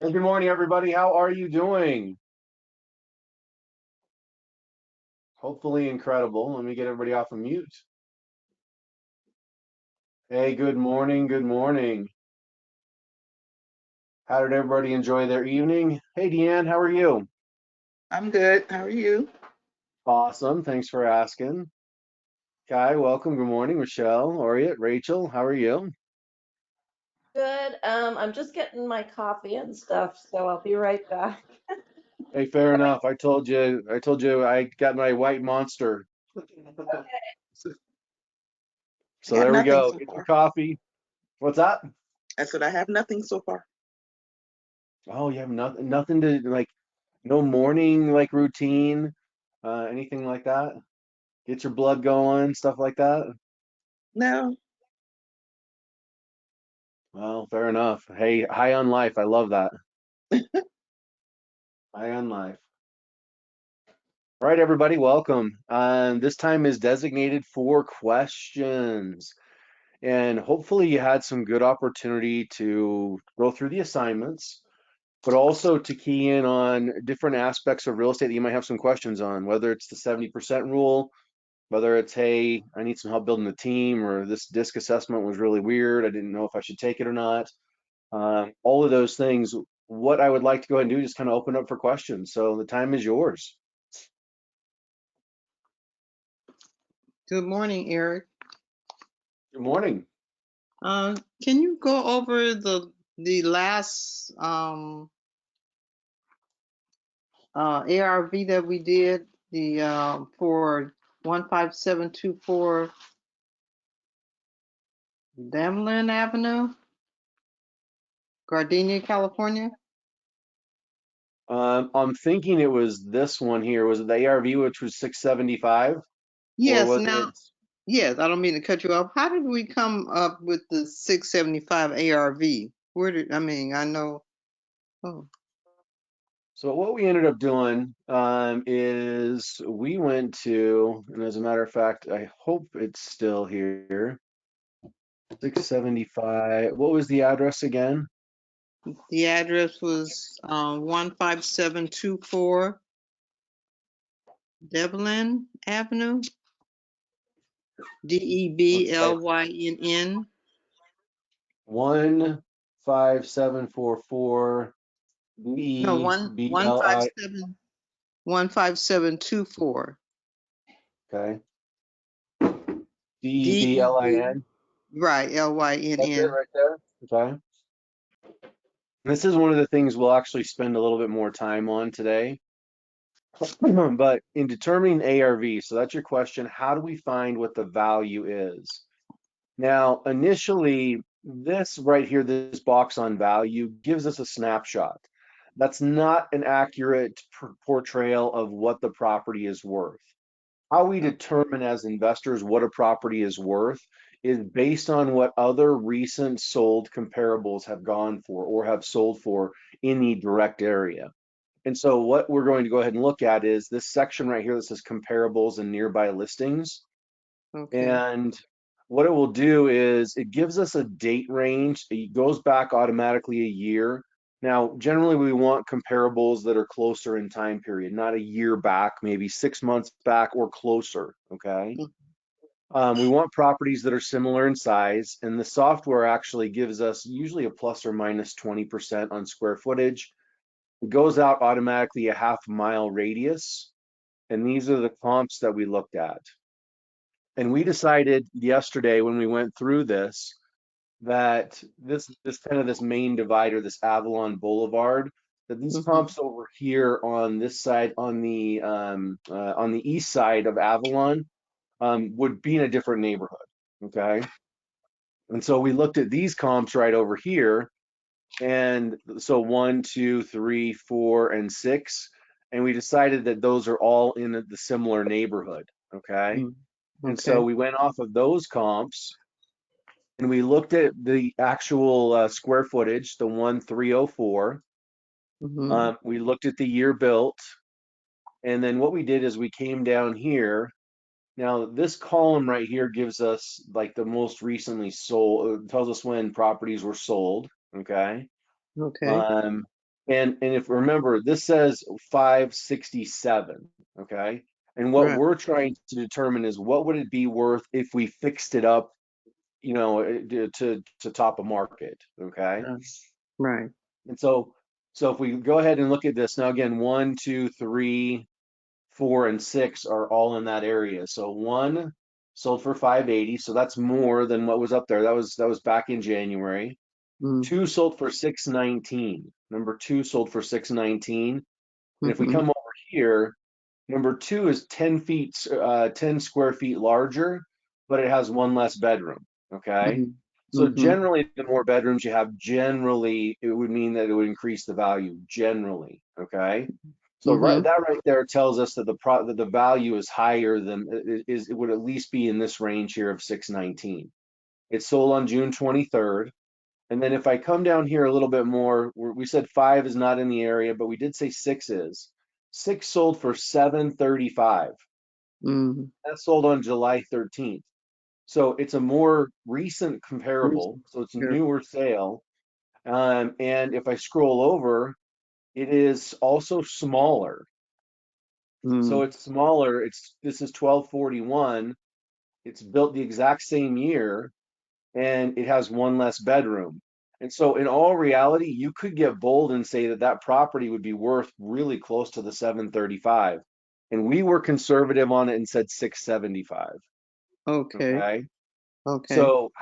Hey, good morning, everybody. How are you doing? Hopefully incredible. Let me get everybody off of mute. Hey, good morning. Good morning. How did everybody enjoy their evening? Hey, Deanne, how are you? I'm good. How are you? Awesome. Thanks for asking. Kai, welcome. Good morning. Michelle, Oriet, Rachel, how are you? Good. I'm just getting my coffee and stuff, so I'll be right back. Hey, fair enough. I told you I got my white monster. I So got there we nothing go. so Get your far. coffee. What's that? I said I have nothing so far. Oh, you have nothing to like, no morning like routine, anything like that? Get your blood going, stuff like that. No. Well, fair enough. Hey, high on life. I love that. High on life. All right, everybody, welcome. This time is designated for questions. And hopefully you had some good opportunity to go through the assignments, but also to key in on different aspects of real estate that you might have some questions on, whether it's the 70% rule, whether it's, hey, I need some help building the team, or this disc assessment was really weird. I didn't know if I should take it or not. All of those things. What I would like to go ahead and do is just kind of open up for questions. So the time is yours. Good morning, Eric. Good morning. Can you go over the last ARV that we did the for 15724 Demlin Avenue, Gardenia, California? I'm thinking it was this one here. Was it the ARV, which was 675, or Yes. was it? Now, yes. I don't mean to cut you off. How did we come up with the 675 ARV? Where did I mean? I know. Oh, So what we ended up doing is we went to, and as a matter of fact, I hope it's still here. 675. What was the address again? the address was 15724 Deblin Avenue, Okay. Deblynn. 15744 No, one five BEBLI. seven 15724. Okay. DEB. DEBLIN. Right, That's it LYNN. right there. Okay. This is one of the things we'll actually spend a little bit more time on today. But in determining ARV, so that's your question, how do we find what the value is? Now, initially, this right here, this box on value gives us a snapshot. That's not an accurate portrayal of what the property is worth. How we determine as investors what a property is worth is based on what other recent sold comparables have gone for or have sold for in the direct area. And so what we're going to go ahead and look at is this section right here that says comparables and nearby listings. Okay. And what it will do is it gives us a date range. It goes back automatically a year. Now, generally, we want comparables that are closer in time period, not a year back, maybe 6 months back or closer. Okay. Mm. We want properties that are similar in size, and the software actually gives us usually a plus or minus 20% on square footage. It goes out automatically a half mile radius, and these are the comps that we looked at. And we decided yesterday when we went through this that this kind of this main divider, this Avalon Boulevard, that these Mhm. comps over here on this side, on the east side of Avalon, would be in a different neighborhood. Okay, and so we looked at these comps right over here, and so 1, 2, 3, 4, and 6, and we decided that those are all in the similar neighborhood. Okay, Mm. and so Okay. we went off of those comps and we looked at the actual square footage, the 1304. Mhm. We looked at the year built, and then what we did is we came down here. Now, this column right here gives us like the most recently sold, tells us when properties were sold. Okay. Okay. Um, And if remember, this says 567, okay? And what Right. we're trying to determine is what would it be worth if we fixed it up, you know, to top of market, okay? Right. And so if we go ahead and look at this now, again, 1, 2, 3, 4, and 6 are all in that area. So 1 sold for 580, so that's more than what was up there. That was back in January. Mm. 2 sold for 619. Number 2 sold for 619. And if we Mhm. come over here, number 2 is 10 square feet larger, but it has one less bedroom. Okay. Mhm. So Mhm. generally, the more bedrooms you have, generally, it would mean that it would increase the value. Generally, okay. So Mhm. that right there tells us that that the value is higher than it would at least be in this range here of 619. It sold on June 23rd. And then if I come down here a little bit more, we said 5 is not in the area, but we did say 6 is. 6 sold for 735. Mhm. That sold on July 13th. So it's a more recent comparable. So it's a Yeah. newer sale. And if I scroll over, it is also smaller. So Mm. it's smaller. This is 1241. It's built the exact same year, and it has one less bedroom. And so in all reality, you could get bold and say that that property would be worth really close to the 735. And we were conservative on it and said 675. Okay. Okay. Okay. So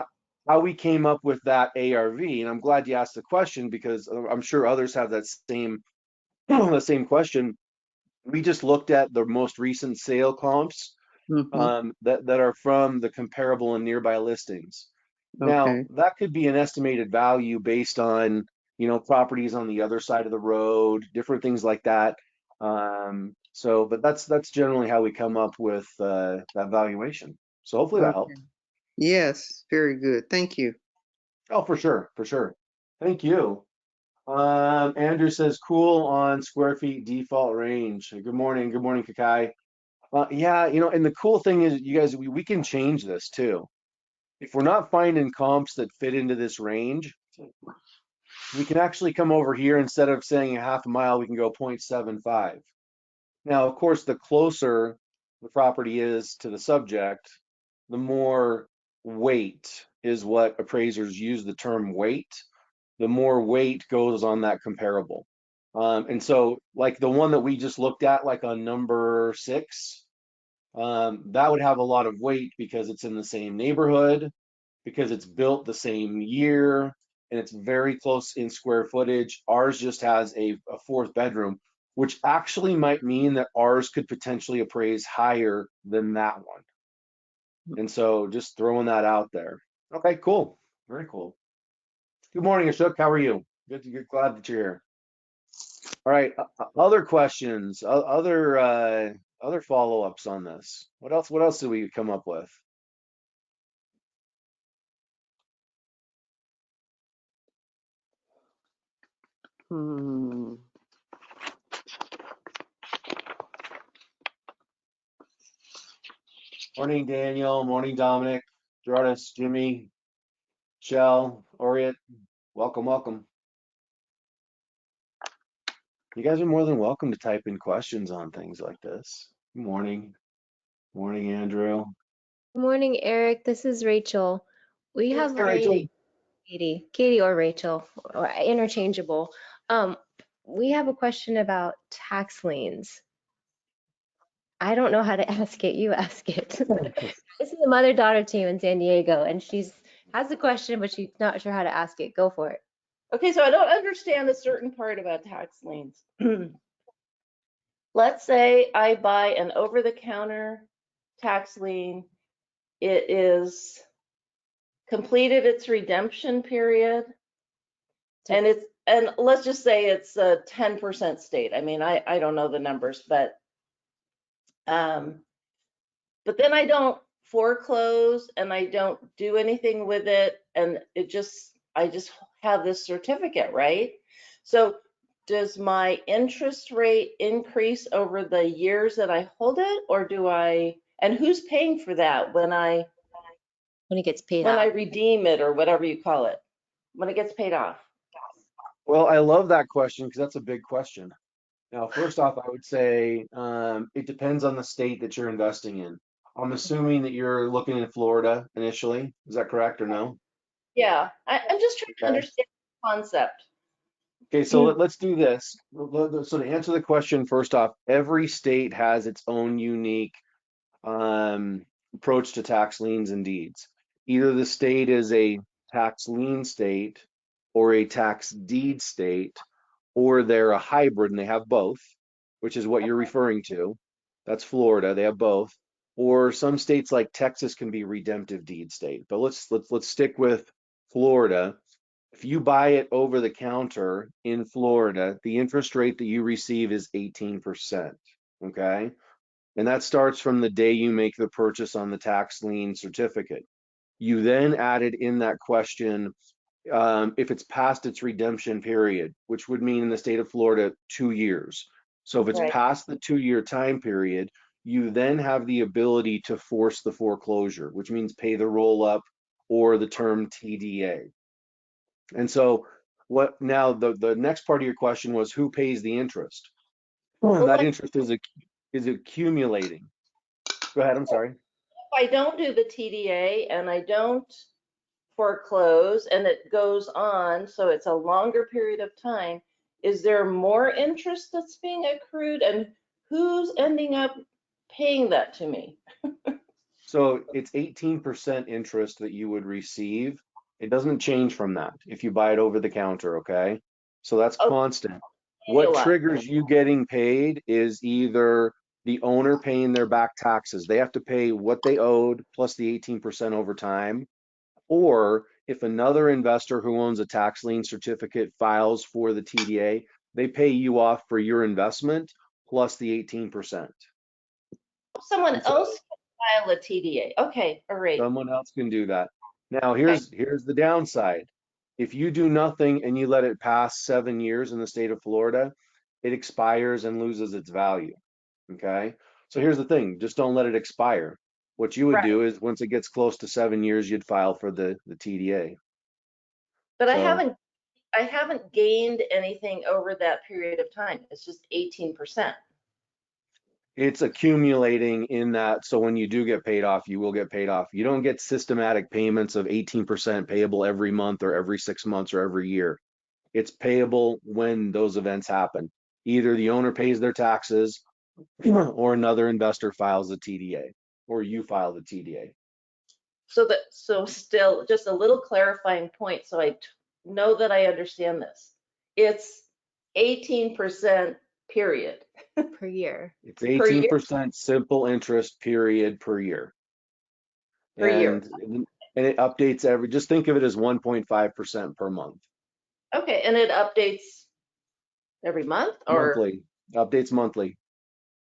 how we came up with that ARV, and I'm glad you asked the question because I'm sure others have that same the same question. We just looked at the most recent sale comps Mhm. that are from the comparable and nearby listings. Now, Okay. that could be an estimated value based on, you know, properties on the other side of the road, different things like that. But that's generally how we come up with that valuation. So hopefully that Okay. helped. Yes. Very good. Thank you. Oh, for sure, for sure. Thank you. Andrew says cool on square feet default range. Good morning, Kakai. Yeah, you know, and the cool thing is, you guys, we can change this too. If we're not finding comps that fit into this range, we can actually come over here. Instead of saying a half a mile, we can go 0.75. Now, of course, the closer the property is to the subject, the more weight is what appraisers use the term weight. The more weight goes on that comparable. And so like the one that we just looked at, like on number 6, that would have a lot of weight because it's in the same neighborhood, because it's built the same year, and it's very close in square footage. Ours just has a 4th bedroom, which actually might mean that ours could potentially appraise higher than that one. And so just throwing that out there. Okay, cool. Very cool. Good morning, Ashok. How are you? Good, glad that you're here. All right, other questions, other follow-ups on this. What else did we come up with? Hmm. Morning, Daniel. Morning, Dominic, Gerardus, Jimmy, Shell, Oriet. Welcome, welcome. You guys are more than welcome to type in questions on things like this. Good morning. Morning, Andrew. Good morning, Eric. This is Rachel. We have Hey, Rachel. Katie or Rachel, or interchangeable. We have a question about tax liens. I don't know how to ask it. You ask it. This is the mother-daughter team in San Diego, and she's has a question, but she's not sure how to ask it. Go for it. Okay, so I don't understand a certain part about tax liens. Let's say I buy an over-the-counter tax lien. It is completed its redemption period, and let's just say it's a 10% state. I mean, I don't know the numbers, but then I don't foreclose and I don't do anything with it, and I just have this certificate, right? So does my interest rate increase over the years that I hold it, or and who's paying for that when When it gets paid I off. redeem it, or whatever you call it, when it gets paid off? Well, I love that question because that's a big question. Now, first off, I would say it depends on the state that you're investing in. I'm assuming that you're looking in Florida initially. Is that correct or no? Yeah, I'm just trying to Okay. understand the concept. Okay, so let's do this. So to answer the question, first off, every state has its own unique approach to tax liens and deeds. Either the state is a tax lien state or a tax deed state, or they're a hybrid and they have both, which is what you're referring to. That's Florida, they have both. Or some states like Texas can be redemptive deed state. But let's stick with Florida. If you buy it over the counter in Florida, the interest rate that you receive is 18%. Okay. And that starts from the day you make the purchase on the tax lien certificate. You then added in that question if it's past its redemption period, which would mean in the state of Florida, 2 years. So if it's Right. past the 2 year time period, you then have the ability to force the foreclosure, which means pay the roll up or the term TDA. And so what now the next part of your question was who pays the interest? Well, That like, interest is accumulating. Go ahead, I'm sorry. if I don't do the TDA and I don't foreclose and it goes on, so it's a longer period of time, is there more interest that's being accrued and who's ending up paying that to me? So it's 18% interest that you would receive. It doesn't change from that if you buy it over the counter, okay? So that's Oh, constant. What annualized. triggers you getting paid is either the owner paying their back taxes. They have to pay what they owed plus the 18% over time. Or if another investor who owns a tax lien certificate files for the TDA, they pay you off for your investment plus the 18%. Someone And so else can file a TDA. Okay, all right. someone else can do that. Now, Okay. here's the downside. If you do nothing and you let it pass 7 years in the state of Florida, it expires and loses its value. Okay. So here's the thing, just don't let it expire. What you would Right. do is once it gets close to 7 years, you'd file for the TDA. But So I haven't gained anything over that period of time. It's just 18%. it's accumulating in that. So when you do get paid off, you will get paid off. You don't get systematic payments of 18% payable every month or every 6 months or every year. It's payable when those events happen. Either the owner pays their taxes or another investor files the TDA or you file the TDA. So still just a little clarifying point so I know that I understand this. It's 18% period Per year. It's per year, 18% simple interest period per year. per year. And it updates just think of it as 1.5% per month. Okay, and it updates every month or, Monthly, updates monthly.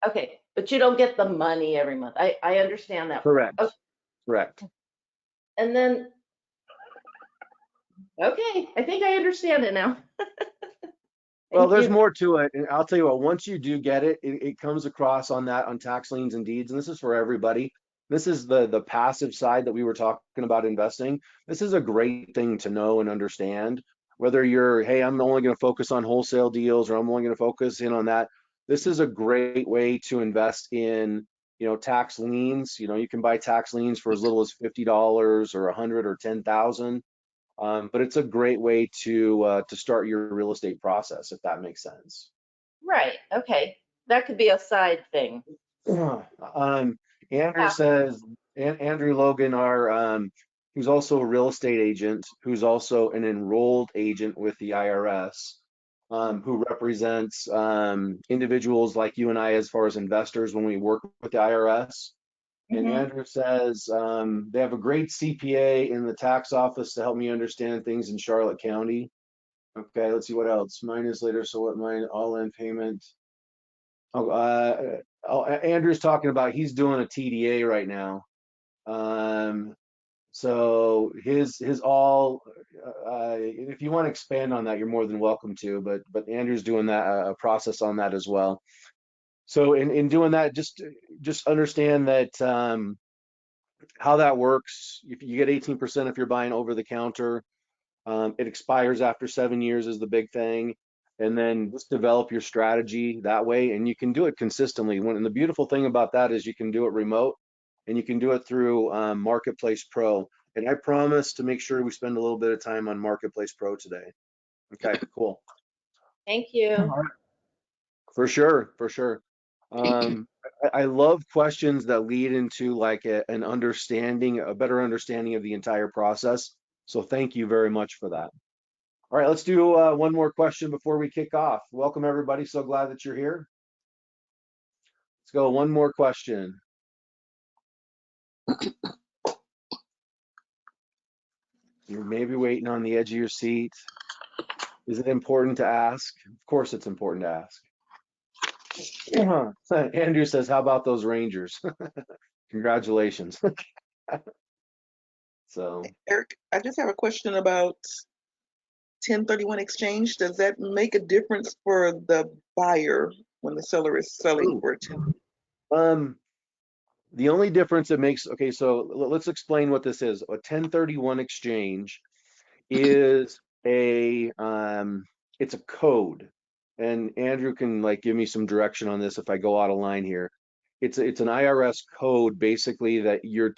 okay, but you don't get the money every month. I understand that. Correct. Okay, Correct. and then, okay, I think I understand it now. Well, Thank there's you. more to it. And I'll tell you what, once you do get it, it comes across on tax liens and deeds. And this is for everybody. This is the passive side that we were talking about investing. This is a great thing to know and understand. Whether you're, hey, I'm only going to focus on wholesale deals or I'm only going to focus in on that. This is a great way to invest in, tax liens. You can buy tax liens for as little as $50 or 100 or 10,000. But it's a great way to start your real estate process, if that makes sense. Right, okay. That could be a side thing. Andrew Yeah. says, Andrew Logan, who's also a real estate agent, who's also an enrolled agent with the IRS, who represents individuals like you and I as far as investors when we work with the IRS. And Mhm. Andrew says they have a great CPA in the tax office to help me understand things in Charlotte County. Okay, let's see what else. Mine is later, so what mine all-in payment. Andrew's talking about he's doing a TDA right now. So his all. If you want to expand on that, you're more than welcome to. But Andrew's doing that a process on that as well. So in doing that, just understand that. How that works, if you get 18% if you're buying over the counter, It expires after 7 years is the big thing. And then just develop your strategy that way, and you can do it consistently. And the beautiful thing about that is you can do it remote, and you can do it through Marketplace Pro. And I promise to make sure we spend a little bit of time on Marketplace Pro today. Okay, cool. Thank you. All right. For sure, for sure. I love questions that lead into like an understanding, a better understanding of the entire process. So thank you very much for that. All right, let's do one more question before we kick off. Welcome, everybody. So glad that you're here. Let's go. One more question. You're maybe waiting on the edge of your seat. Is it important to ask? Of course, it's important to ask. Andrew says, how about those Rangers? Congratulations. So, Eric, I just have a question about 1031 exchange. Does that make a difference for the buyer when the seller is selling Ooh. for 10? The only difference it makes, okay, so let's explain what this is. A 1031 exchange is it's a code. And Andrew can like give me some direction on this if I go out of line here. It's an IRS code basically that you're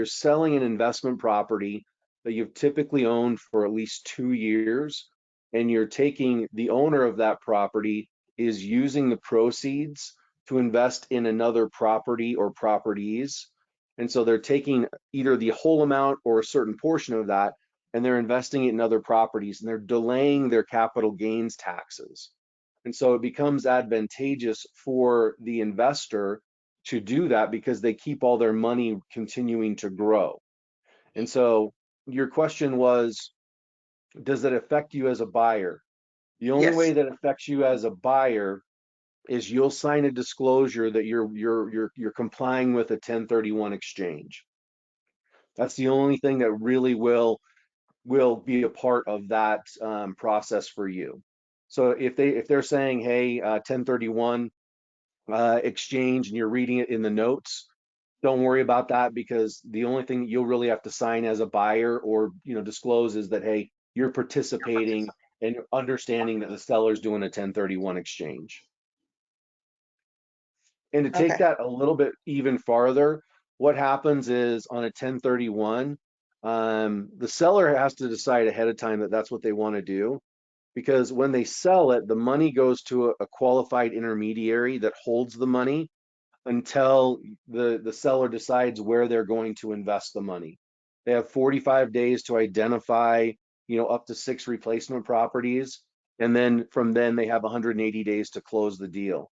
selling an investment property that you've typically owned for at least 2 years, and the owner of that property is using the proceeds to invest in another property or properties. And so they're taking either the whole amount or a certain portion of that, and they're investing it in other properties, and they're delaying their capital gains taxes. And so it becomes advantageous for the investor to do that because they keep all their money continuing to grow. And so your question was, does it affect you as a buyer? The only Yes. way that affects you as a buyer is you'll sign a disclosure that you're complying with a 1031 exchange. That's the only thing that really will be a part of that process for you. So if they're saying, hey, 1031 exchange, and you're reading it in the notes, don't worry about that, because the only thing you'll really have to sign as a buyer or disclose is that, hey, you're participating and understanding that the seller's doing a 1031 exchange. And to take Okay. that a little bit even farther, what happens is on a 1031, the seller has to decide ahead of time that that's what they want to do, because when they sell it, the money goes to a qualified intermediary that holds the money until the seller decides where they're going to invest the money. They have 45 days to identify, up to 6 replacement properties, and then from then they have 180 days to close the deal.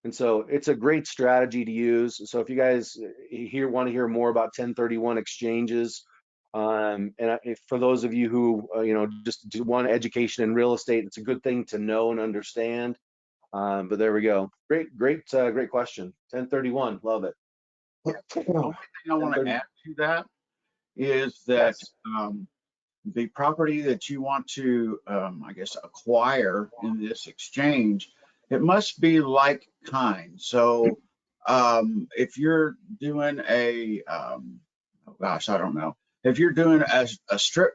And so it's a great strategy to use. So if you guys want to hear more about 1031 exchanges, and for those of you who just want education in real estate, it's a good thing to know and understand. But there we go. Great question. 1031, love it. The only thing I want to add to that is that the property that you want to, I guess, acquire in this exchange, it must be like kind. So if you're doing a, oh gosh, I don't know. If you're doing a strip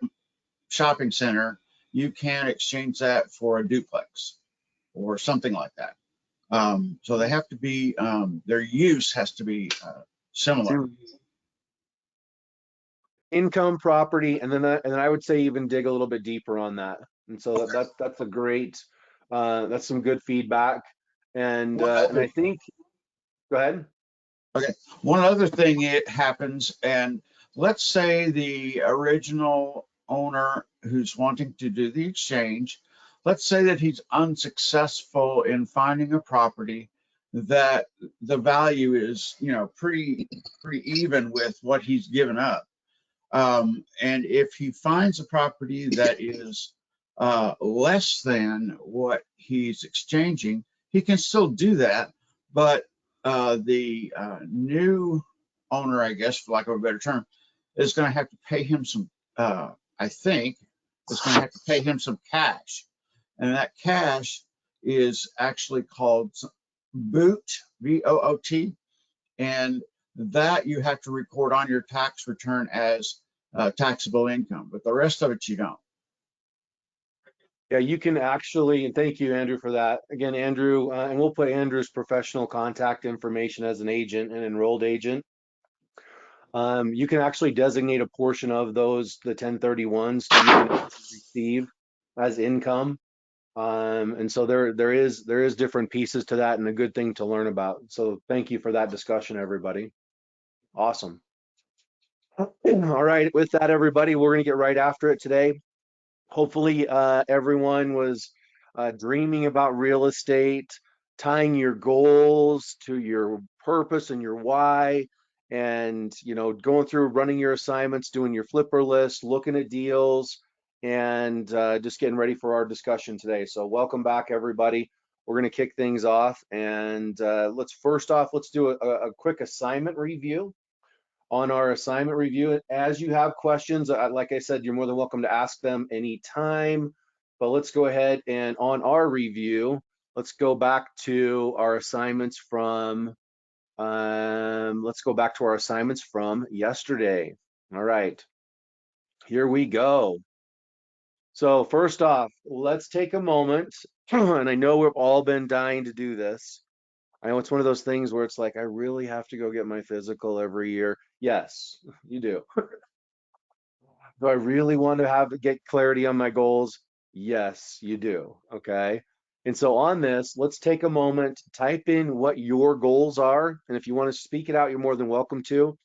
shopping center, you can exchange that for a duplex or something like that. So they have to be, their use has to be similar. Income property, and then I would say even dig a little bit deeper on that. And so that's a great, that's some good feedback. And I think, go ahead. Okay. One other thing, it happens, and let's say the original owner who's wanting to do the exchange, let's say that he's unsuccessful in finding a property that the value is, pretty even with what he's given up. And if he finds a property that is less than what he's exchanging, he can still do that, but the new owner, I guess, for lack of a better term, is going to have to pay him some, I think, is going to have to pay him some cash. And that cash is actually called BOOT, B-O-O-T. And that you have to record on your tax return as taxable income, but the rest of it you don't. Yeah, you can actually, and thank you, Andrew, for that. Again, Andrew, and we'll put Andrew's professional contact information as an agent, an enrolled agent. You can actually designate a portion of those, the 1031s, to even receive as income. And so there is different pieces to that and a good thing to learn about. So thank you for that discussion, everybody. Awesome. All right, with that, everybody, we're gonna get right after it today. Hopefully, everyone was dreaming about real estate, tying your goals to your purpose and your why, and going through running your assignments, doing your flipper list, looking at deals, and just getting ready for our discussion today. So welcome back, everybody. We're going to kick things off, and let's do a quick assignment review. On our assignment review, as you have questions, like I said, you're more than welcome to ask them anytime. But let's go ahead and on our review, let's go back to our assignments from yesterday. All right, here we go. So first off, let's take a moment, and I know we've all been dying to do this. I know it's one of those things where it's like, I really have to go get my physical every year. Yes, you do. Do I really want to get clarity on my goals? Yes, you do. Okay. And so on this, let's take a moment, type in what your goals are. And if you want to speak it out, you're more than welcome to.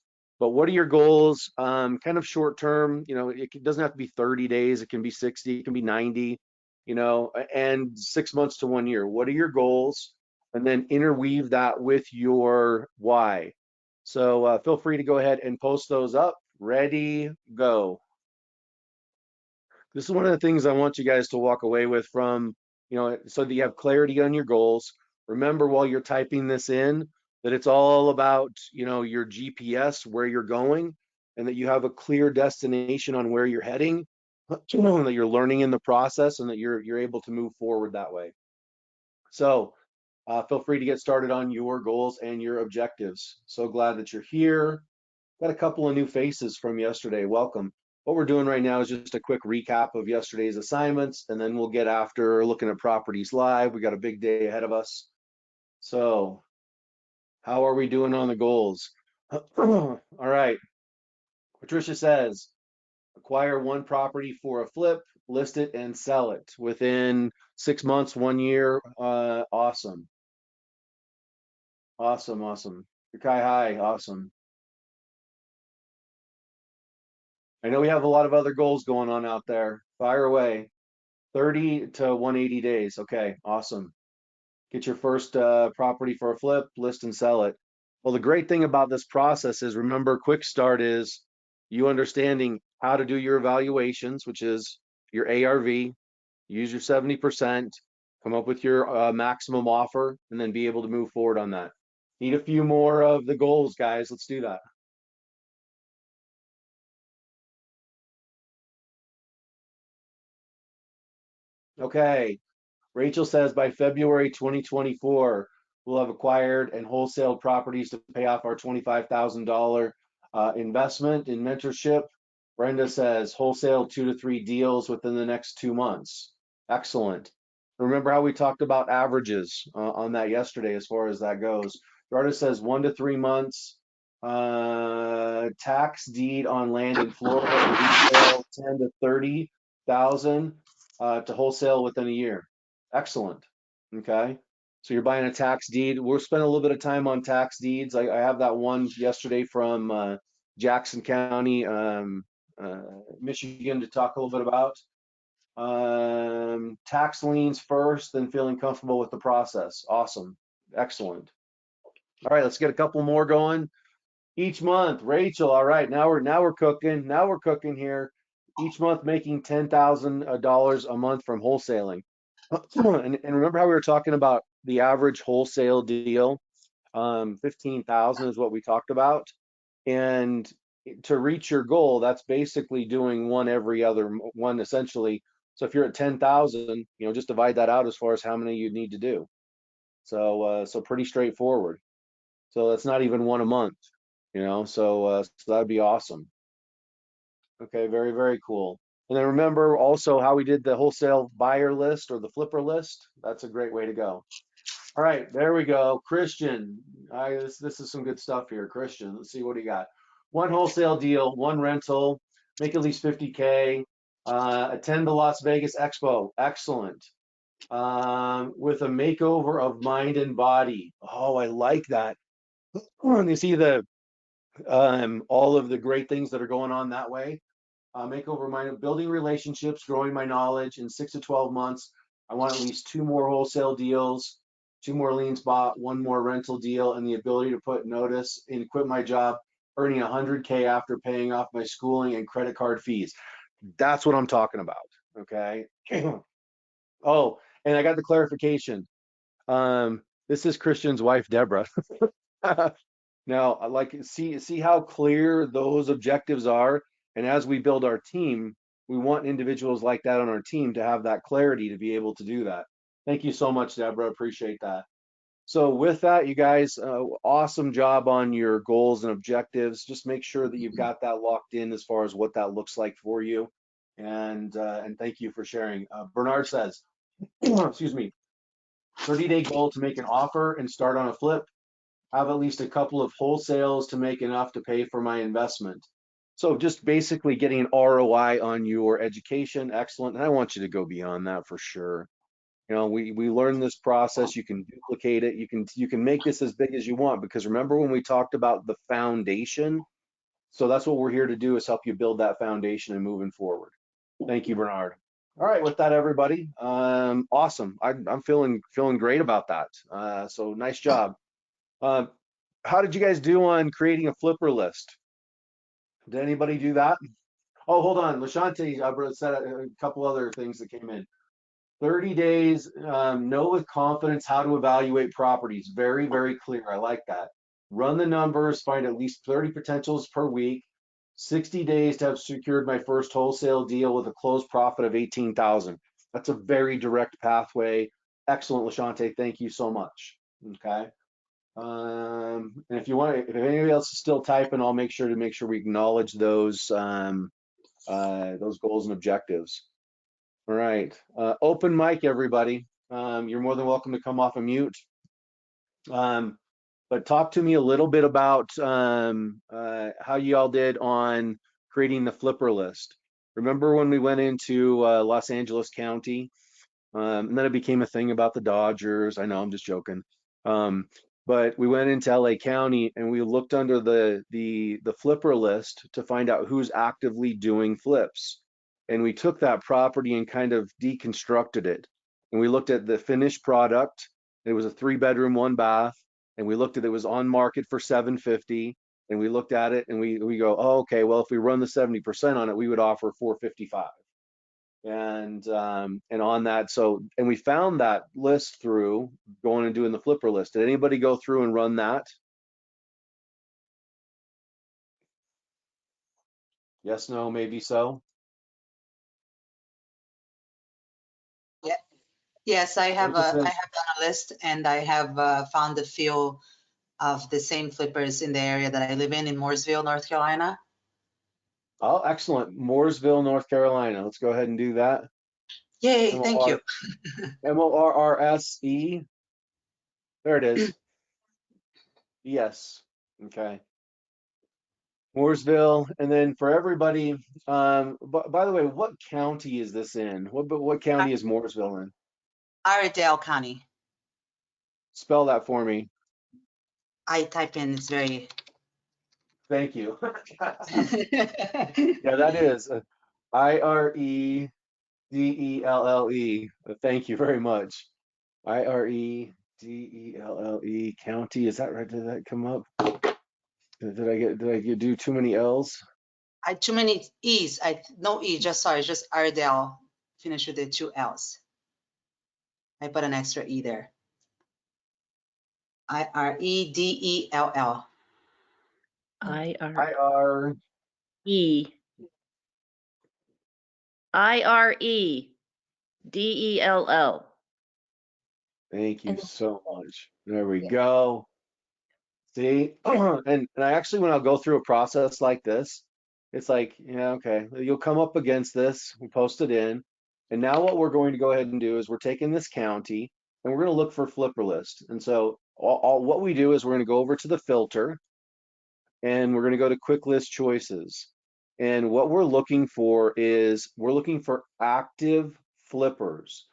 But what are your goals? Kind of short term, it doesn't have to be 30 days, it can be 60, it can be 90, and 6 months to 1 year. What are your goals? And then interweave that with your why. So feel free to go ahead and post those up. Ready, go. This is one of the things I want you guys to walk away with from, so that you have clarity on your goals. Remember while you're typing this in that it's all about, your GPS, where you're going, and that you have a clear destination on where you're heading, that you're learning in the process, and that you're able to move forward that way. So feel free to get started on your goals and your objectives. So glad that you're here. Got a couple of new faces from yesterday. Welcome. What we're doing right now is just a quick recap of yesterday's assignments, and then we'll get after looking at properties live. We got a big day ahead of us. So how are we doing on the goals? All right. Patricia says, acquire one property for a flip, list it and sell it within 6 months, 1 year. Awesome. Awesome. Awesome. Kai, hi. Awesome. I know we have a lot of other goals going on out there. Fire away. 30 to 180 days. Okay, awesome. Get your first property for a flip, list and sell it. Well, the great thing about this process is, remember, quick start is you understanding how to do your evaluations, which is your ARV, use your 70%, come up with your maximum offer, and then be able to move forward on that. Need a few more of the goals, guys. Let's do that. Okay. Rachel says by February 2024, we'll have acquired and wholesaled properties to pay off our $25,000 investment in mentorship. Brenda says wholesale 2 to 3 deals within the next 2 months. Excellent. Remember how we talked about averages on that yesterday as far as that goes. Gerardo says 1 to 3 months. Tax deed on land in Florida, retail 10 to 30,000 to wholesale within a year. Excellent. Okay. So you're buying a tax deed. We'll spend a little bit of time on tax deeds. I have that one yesterday from Jackson County, Michigan, to talk a little bit about. Tax liens first, then feeling comfortable with the process. Awesome. Excellent. All right, let's get a couple more going. Each month, Rachel. All right, now we're cooking. Now we're cooking here. Each month making $10,000 a month from wholesaling. And remember how we were talking about the average wholesale deal? 15,000 is what we talked about. And to reach your goal, that's basically doing one every other one, essentially. So if you're at 10,000, just divide that out as far as how many you need to do. So pretty straightforward. So that's not even one a month, so that'd be awesome. Okay, very, very cool. And then remember also how we did the wholesale buyer list or the flipper list. That's a great way to go. All right, there we go. Christian, this is some good stuff here. Christian, let's see what he got. One wholesale deal, one rental, make at least 50K. Attend the Las Vegas Expo. Excellent. With a makeover of mind and body. Oh, I like that. You see the all of the great things that are going on that way. Makeover mind, building relationships, growing my knowledge in 6 to 12 months. I want at least 2 more wholesale deals, 2 more liens bought, 1 more rental deal, and the ability to put notice and quit my job, earning 100K after paying off my schooling and credit card fees. That's what I'm talking about. Okay. Oh, and I got the clarification. This is Christian's wife, Deborah. Now, I like see how clear those objectives are, and as we build our team, we want individuals like that on our team to have that clarity to be able to do that. Thank you so much, Deborah. Appreciate that. So with that, you guys, awesome job on your goals and objectives. Just make sure that you've got that locked in as far as what that looks like for you. And thank you for sharing. Bernard says, excuse me, 30-day goal to make an offer and start on a flip. Have at least a couple of wholesales to make enough to pay for my investment. So just basically getting an ROI on your education. Excellent. And I want you to go beyond that for sure. You know, we learn this process. You can duplicate it. You can make this as big as you want, because remember when we talked about the foundation? So that's what we're here to do, is help you build that foundation and moving forward. Thank you, Bernard. All right, with that, everybody, awesome. I'm feeling great about that. So nice job. How did you guys do on creating a flipper list? Did anybody do that? Oh, hold on. Lashante said a couple other things that came in. 30 days, know with confidence how to evaluate properties. Very, very clear. I like that. Run the numbers, find at least 30 potentials per week. 60 days to have secured my first wholesale deal with a closed profit of 18,000. That's a very direct pathway. Excellent, Lashante. Thank you so much. Okay. And if anybody else is still typing, I'll make sure we acknowledge those goals and objectives. All right, open mic, everybody. You're more than welcome to come off of mute. But talk to me a little bit about how you all did on creating the flipper list. Remember when we went into Los Angeles County, and then it became a thing about the Dodgers. I know, I'm just joking. But we went into LA County and we looked under the flipper list to find out who's actively doing flips. And we took that property and kind of deconstructed it. And we looked at the finished product. It was a 3-bedroom, 1 bath. And we looked at it was on market for $750. And we looked at it and we go, oh, okay, well, if we run the 70% on it, we would offer $455. And on that, and we found that list through going and doing the flipper list. Did anybody go through and run that? Yes, no, maybe so. Yeah. Yes, I have Rachel says- done a list, and I have found a few of the same flippers in the area that I live in Mooresville, North Carolina. Oh, excellent. Mooresville, North Carolina. Let's go ahead and do that. Yay, thank you. Morrse. There it is. Yes. Okay. Mooresville, and then for everybody, by the way, what county is this in? What county is Mooresville in? Iredell County. Spell that for me. I type in, it's very. Thank you. Yeah, that is Iredelle. Thank you very much. Iredelle County. Is that right? Did that come up? Did I do too many L's? Too many E's. No E, just Iredell. Finish with the 2 L's. I put an extra E there. Iredell. IRE. IREDELL. Thank you And- so much. There we go. See, and I actually, when I'll go through a process like this, It's like, yeah, okay, you'll come up against this, we post it in. And now what we're going to go ahead and do is we're taking this county and we're going to look for flipper list. And so what we do is we're going to go over to the filter and we're going to go to quick list choices. And what we're looking for is we're looking for active flippers,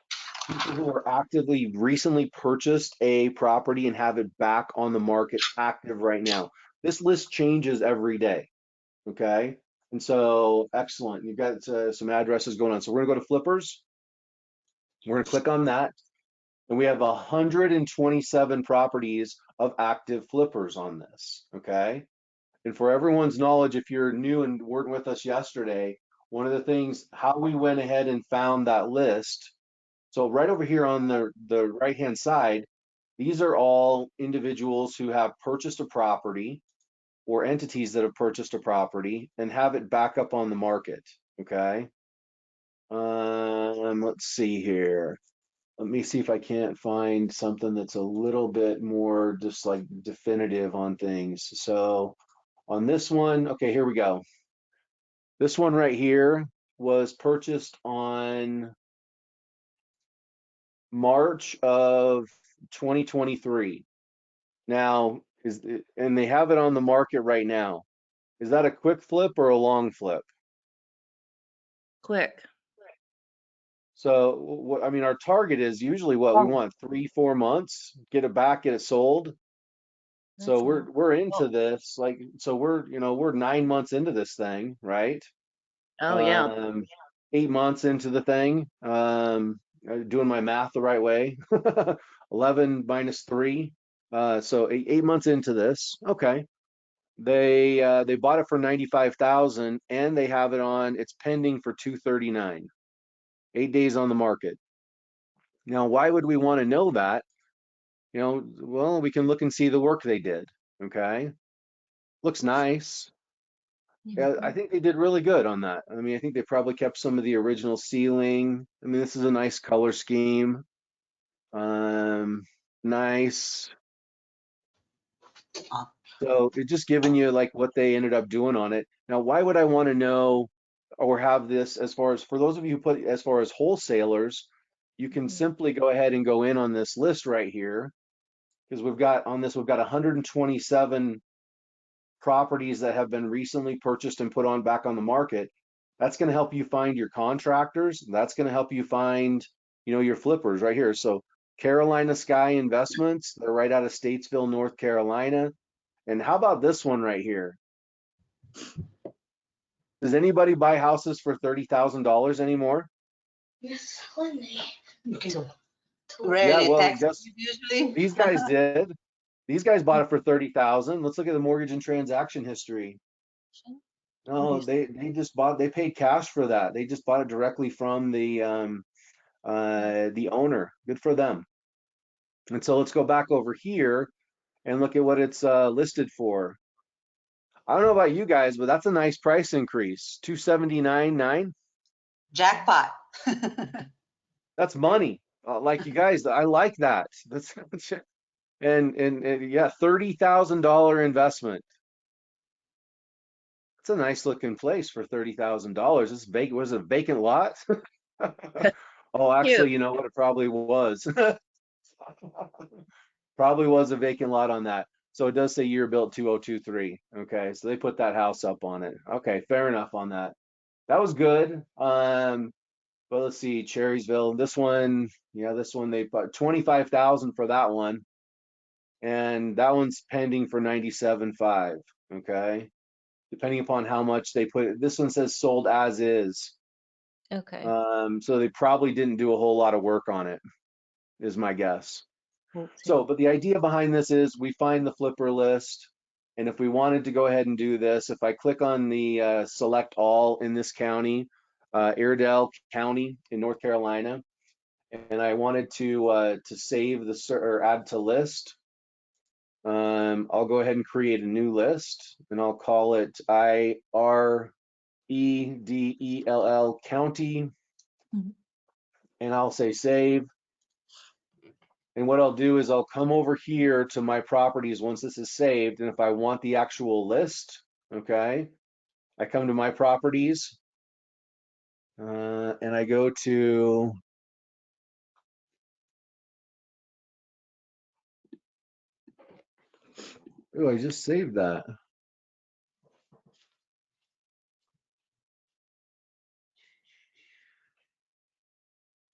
people who are actively recently purchased a property and have it back on the market active right now. This list changes every day. Okay. And so, excellent. You've got some addresses going on. So we're gonna go to flippers. We're gonna click on that. And we have 127 properties of active flippers on this. Okay. And for everyone's knowledge, if you're new and weren't with us yesterday, one of the things, how we went ahead and found that list. So right over here on the right-hand side, these are all individuals who have purchased a property or entities that have purchased a property and have it back up on the market. Okay. Let's see here. Let me see if I can't find something that's a little bit more just like definitive on things. So on this one, okay, here we go. This one right here was purchased on March of 2023. Now, and they have it on the market right now. Is that a quick flip or a long flip? Quick. So what I mean, our target is usually what we want 3-4 months, get it back, get it sold. So That's we're into this, like, so we're 9 months into this thing, right? Oh, yeah. 8 months into the thing, doing my math the right way. 11 minus 3, so 8 months into this. Okay. They bought it for 95,000 and they have it on, it's pending for 239. 8 days on the market. Now, why would we want to know that? Well, we can look and see the work they did. Okay. Looks nice. Yeah, I think they did really good on that. I mean, I think they probably kept some of the original ceiling. I mean, this is a nice color scheme. Nice. So it's just giving you like what they ended up doing on it. Now, why would I want to know or have this as far as for those of you who put as far as wholesalers, you can simply go ahead and go in on this list right here because we've got 127 properties that have been recently purchased and put on back on the market. That's going to help you find your contractors. That's going to help you find, your flippers right here. So Carolina Sky Investments, they're right out of Statesville, North Carolina. And how about this one right here? Does anybody buy houses for $30,000 anymore? Yes, Lenny. Yeah, Rarely well, text guess usually. these guys did. These guys bought it for 30,000. Let's look at the mortgage and transaction history. No, they paid cash for that. They just bought it directly from the owner. Good for them. And so let's go back over here and look at what it's listed for. I don't know about you guys, but that's a nice price increase. 279.9. Jackpot. That's money. Like you guys, I like that. That's and yeah, $30,000 investment. It's a nice looking place for $30,000. This vacant was it a vacant lot? Oh, actually, you know what? It probably was. Probably was a vacant lot on that. So it does say year built 2023. Okay, so they put that house up on it. Okay, fair enough on that. That was good. But let's see, Cherrysville. This one, yeah, this one they put 25,000 for that one, and that one's pending for 97.5. Okay, depending upon how much they put it. This one says sold as is. Okay. So they probably didn't do a whole lot of work on it, is my guess. So, but the idea behind this is we find the flipper list. And if we wanted to go ahead and do this, if I click on the select all in this county, Iredell County in North Carolina, and I wanted to save or add to list, I'll go ahead and create a new list and I'll call it IREDELL County. And I'll say save. And what I'll do is I'll come over here to my properties once this is saved. And if I want the actual list, okay, I come to my properties, and I go to, oh, I just saved that.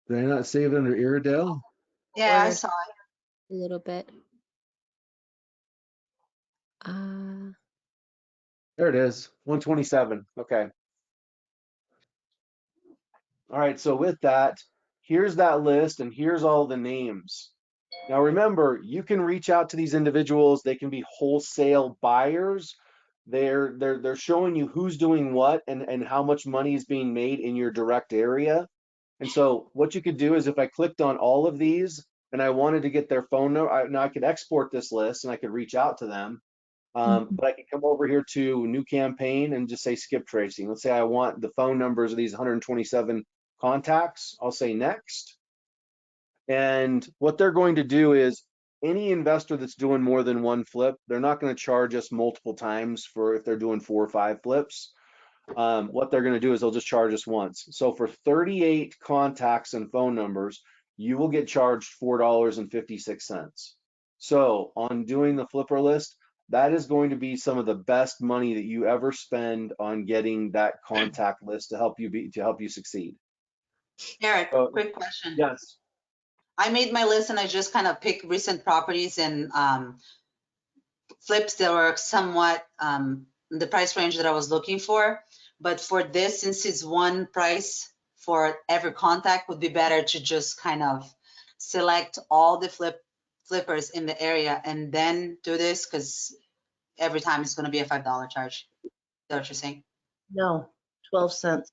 Did I not save it under Iredale? Yeah, I Cornered saw it. a little bit. There it is, 127. Okay. All right, so with that, here's that list and here's all the names. Now remember, you can reach out to these individuals. They can be wholesale buyers. They're showing you who's doing what and how much money is being made in your direct area. And so what you could do is if I clicked on all of these and I wanted to get their phone number, now I could export this list and I could reach out to them. But I can come over here to new campaign and just say skip tracing. Let's say I want the phone numbers of these 127 contacts. I'll say next. And what they're going to do is any investor that's doing more than one flip, they're not going to charge us multiple times for if they're doing 4 or 5 flips. What they're going to do is they'll just charge us once. So for 38 contacts and phone numbers, you will get charged $4.56. So on doing the flipper list, that is going to be some of the best money that you ever spend on getting that contact list to help you succeed. Eric, So, quick question. yes. I made my list and I just kind of picked recent properties and flips that were somewhat the price range that I was looking for. But for this, since it's one price for every contact, would be better to just kind of select all the flippers in the area and then do this, because every time it's going to be a $5 charge. Is that what you're saying? No, 12 cents.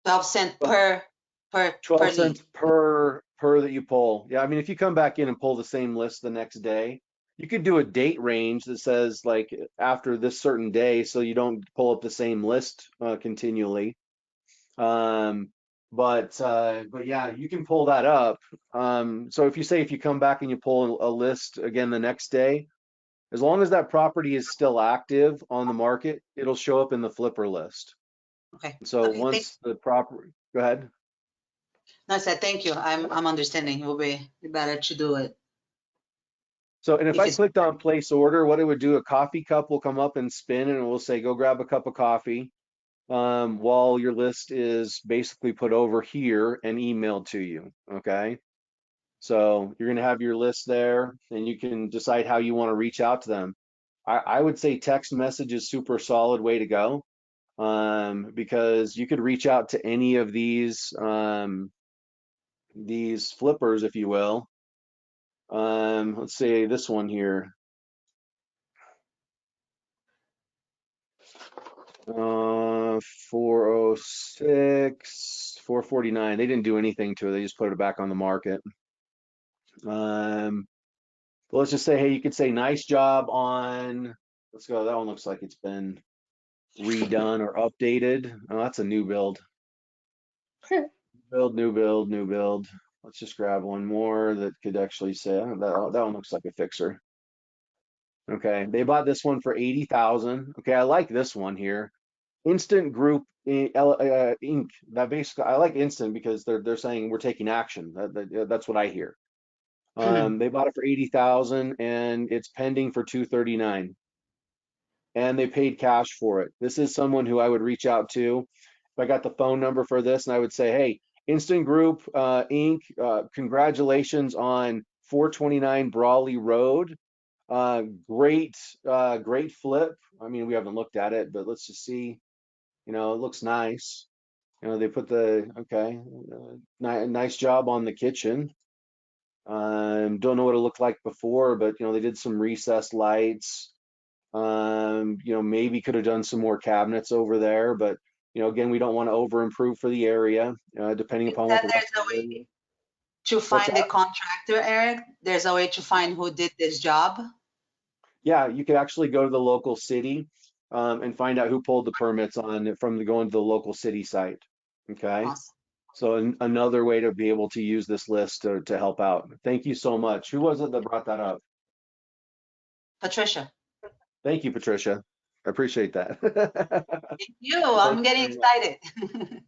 12 cents Well, per 12 lead. cents per that you pull. Yeah, I mean, if you come back in and pull the same list the next day, you could do a date range that says like after this certain day, so you don't pull up the same list continually. But yeah, you can pull that up. So if you come back and you pull a list again the next day, as long as that property is still active on the market, it'll show up in the flipper list. Okay. So Okay, once the property, go ahead. No, I said thank you. I'm understanding. It will be better to do it. So, and if If I it's clicked on place order, what it would do, a coffee cup will come up and spin and it will say, go grab a cup of coffee while your list is basically put over here and emailed to you. Okay. So you're going to have your list there and you can decide how you want to reach out to them. I would say text message is super solid way to go because you could reach out to any of these flippers, if you will. Let's say this one here. 406, 449. They didn't do anything to it. They just put it back on the market. But let's just say, hey, you could say nice job on, let's go. That one looks like it's been redone or updated. Oh, that's a new build. New build. Let's just grab one more that could actually say, oh, that one looks like a fixer. Okay, they bought this one for 80,000. Okay, I like this one here. Instant Group Inc. That basically, I like Instant because they're saying we're taking action. That's what I hear. They bought it for 80,000 and it's pending for 239. And they paid cash for it. This is someone who I would reach out to. If I got the phone number for this and I would say, hey, Instant Group Inc. Congratulations on 429 Brawley Road. Great flip. I mean, we haven't looked at it, but let's just see. You know, it looks nice. You know, they put nice job on the kitchen. Don't know what it looked like before, but you know, they did some recessed lights. You know, maybe could have done some more cabinets over there, but you know, again, we don't want to over improve for the area, depending upon what that the there's rest a of the way area. to What's find the that? contractor, Eric. There's a way to find who did this job. Yeah, you could actually go to the local city and find out who pulled the permits on it from going to the local city site. Okay. Awesome. So another way to be able to use this list to help out. Thank you so much. Who was it that brought that up? Patricia. Thank you, Patricia. I appreciate that. Thank you. Thank I'm you getting very much. excited.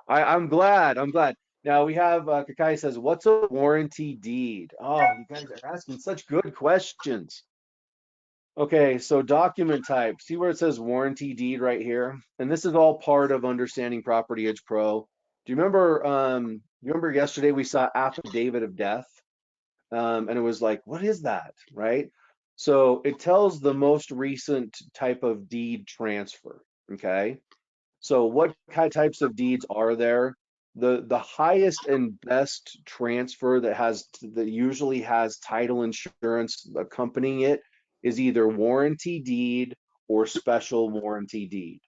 I'm glad. I'm glad. Now we have Kakai says, "What's a warranty deed?" Oh, you guys are asking such good questions. Okay, so document type. See where it says warranty deed right here? And this is all part of understanding Property Edge Pro. Do you remember? You remember yesterday we saw affidavit of death, and it was like, what is that, right? So it tells the most recent type of deed transfer. Okay. So what kind of types of deeds are there? The highest and best transfer that usually has title insurance accompanying it is either warranty deed or special warranty deed.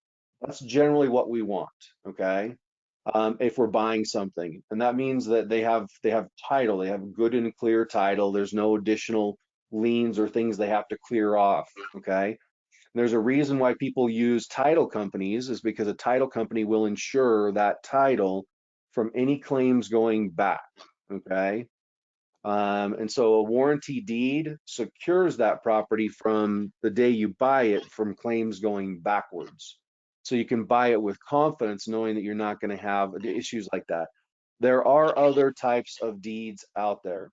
That's generally what we want, okay? If we're buying something, and that means that they have title, they have good and clear title. There's no additional liens or things they have to clear off, okay? There's a reason why people use title companies is because a title company will insure that title from any claims going back, okay? And so a warranty deed secures that property from the day you buy it from claims going backwards. So you can buy it with confidence knowing that you're not going to have issues like that. There are other types of deeds out there.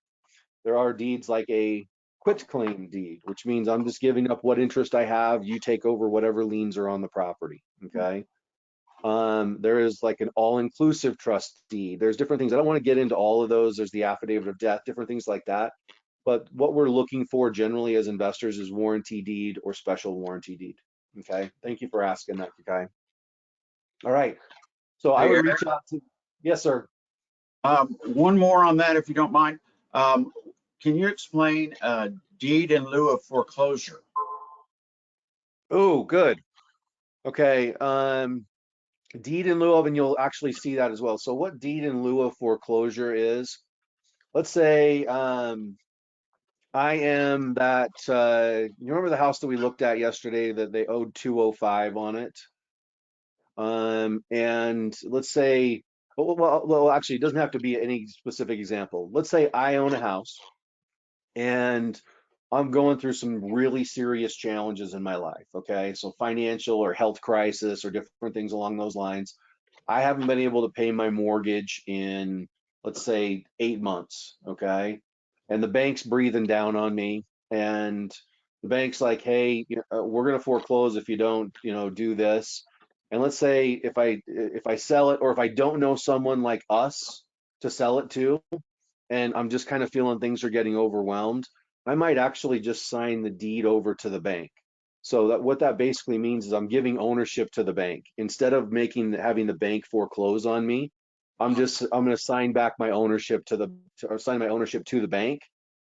There are deeds like a quit claim deed, which means I'm just giving up what interest I have. You take over whatever liens are on the property. Okay. There is like an all-inclusive trust deed. There's different things. I don't want to get into all of those. There's the affidavit of death, different things like that. But what we're looking for generally as investors is warranty deed or special warranty deed. Okay. Thank you for asking that, Kakai. All right. So I Hey, would Eric, reach out to, yes, sir. one more on that, if you don't mind. Can you explain deed in lieu of foreclosure? Oh, good. Okay. Deed in lieu of, and you'll actually see that as well. So what deed in lieu of foreclosure is, let's say I am that, you remember the house that we looked at yesterday that they owed 205 on it? And let's say, well, actually, it doesn't have to be any specific example. Let's say I own a house and I'm going through some really serious challenges in my life. Okay. So financial or health crisis or different things along those lines. I haven't been able to pay my mortgage in, let's say, 8 months. Okay. And the bank's breathing down on me. And the bank's like, hey, we're going to foreclose if you don't, do this. And let's say if I sell it, or if I don't know someone like us to sell it to, and I'm just kind of feeling things are getting overwhelmed, I might actually just sign the deed over to the bank. So that what that basically means is I'm giving ownership to the bank instead of having the bank foreclose on me. I'm going to sign back my ownership or sign my ownership to the bank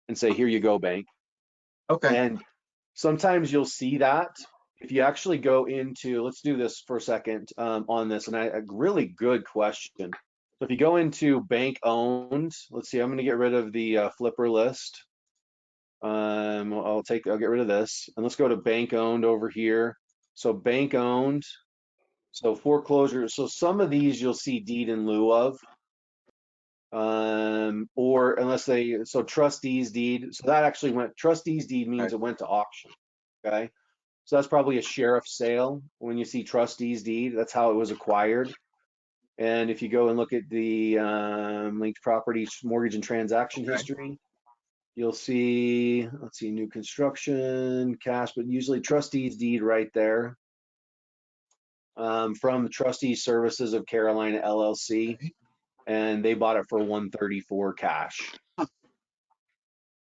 and say, here you go, bank. Okay. And sometimes you'll see that if you actually go into, let's do this for a second on this, and a really good question. So if you go into bank owned, let's see, I'm going to get rid of the flipper list. I'll get rid of this, and let's go to bank owned over here. So bank owned, so foreclosure. So some of these you'll see deed in lieu of, or so trustees deed. So that actually trustees deed means it went to auction. Okay. So that's probably a sheriff sale when you see trustees deed. That's how it was acquired. And if you go and look at the linked property mortgage and transaction history, you'll see, let's see, new construction, cash, but usually trustees deed right there from the Trustees Services of Carolina LLC, and they bought it for 134 cash.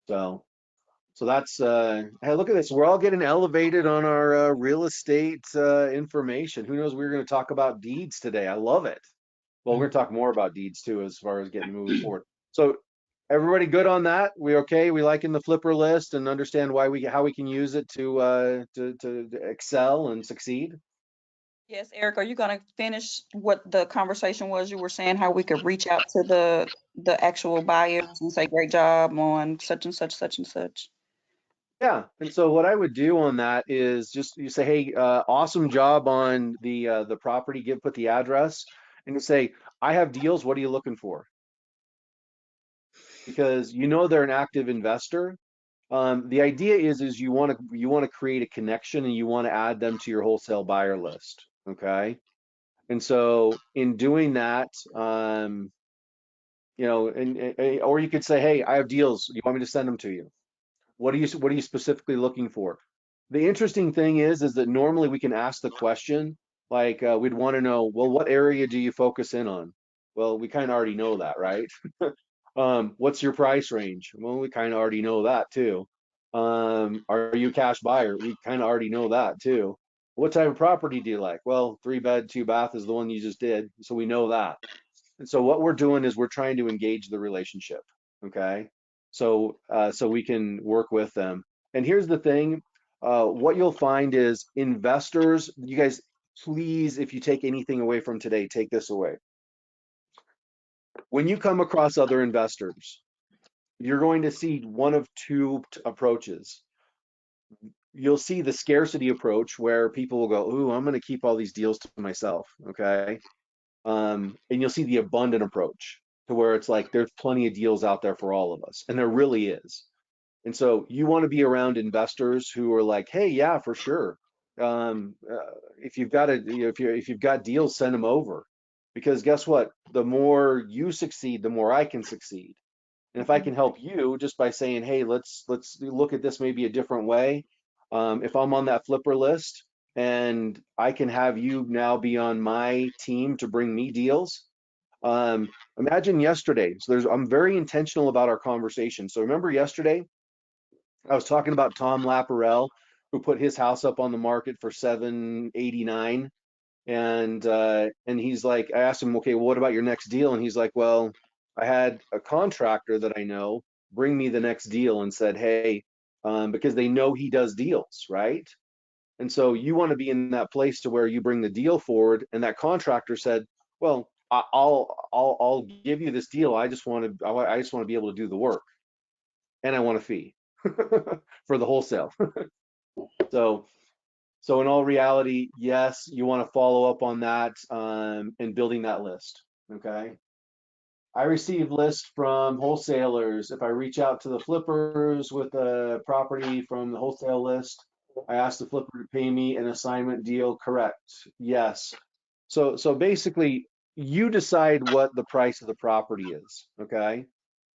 So that's hey, look at this. We're all getting elevated on our real estate information. Who knows? We're going to talk about deeds today. I love it. Well, we're going to talk more about deeds too, as far as moving forward. So everybody good on that? We okay? We liking the flipper list and understand how we can use it to excel and succeed? Yes, Eric, are you gonna finish what the conversation was? You were saying how we could reach out to the actual buyers and say, great job on such and such, such and such. Yeah, and so what I would do on that is just you say, hey, awesome job on the property. Put the address, and you say, I have deals. What are you looking for? Because they're an active investor. The idea is you want to create a connection and you want to add them to your wholesale buyer list. Okay. And so in doing that, you know, or you could say, hey, I have deals. You want me to send them to you? What are you specifically looking for? The interesting thing is that normally we can ask the question, like we'd want to know, well, what area do you focus in on? Well, we kind of already know that, right? What's your price range? Well, we kind of already know that too. Are you a cash buyer? We kind of already know that too. What type of property do you like? Well, 3-bed, 2-bath is the one you just did, so we know that. And so what we're doing is we're trying to engage the relationship, okay? So so we can work with them. And here's the thing, what you'll find is investors, you guys, please, if you take anything away from today, take this away. When you come across other investors, you're going to see one of two approaches. You'll see the scarcity approach where people will go, ooh, I'm going to keep all these deals to myself, okay? And you'll see the abundant approach to where it's like there's plenty of deals out there for all of us, and there really is. And so you want to be around investors who are like, hey, yeah, for sure. If you've got if you've got deals, send them over, because guess what? The more you succeed, the more I can succeed. And if I can help you just by saying, hey, let's look at this maybe a different way. If I'm on that flipper list and I can have you now be on my team to bring me deals. Imagine yesterday. So I'm very intentional about our conversation. So remember yesterday, I was talking about Tom Laparelle, who put his house up on the market for $789. And he's like, I asked him, okay, well, what about your next deal? And he's like, well, I had a contractor that I know bring me the next deal and said, hey, because they know he does deals, right? And so you want to be in that place to where you bring the deal forward, and that contractor said, well, I'll give you this deal. I just want to be able to do the work, and I want a fee for the wholesale. So in all reality, yes, you want to follow up on that and building that list, okay? I receive lists from wholesalers. If I reach out to the flippers with a property from the wholesale list, I ask the flipper to pay me an assignment deal, correct? Yes. So basically, you decide what the price of the property is, okay?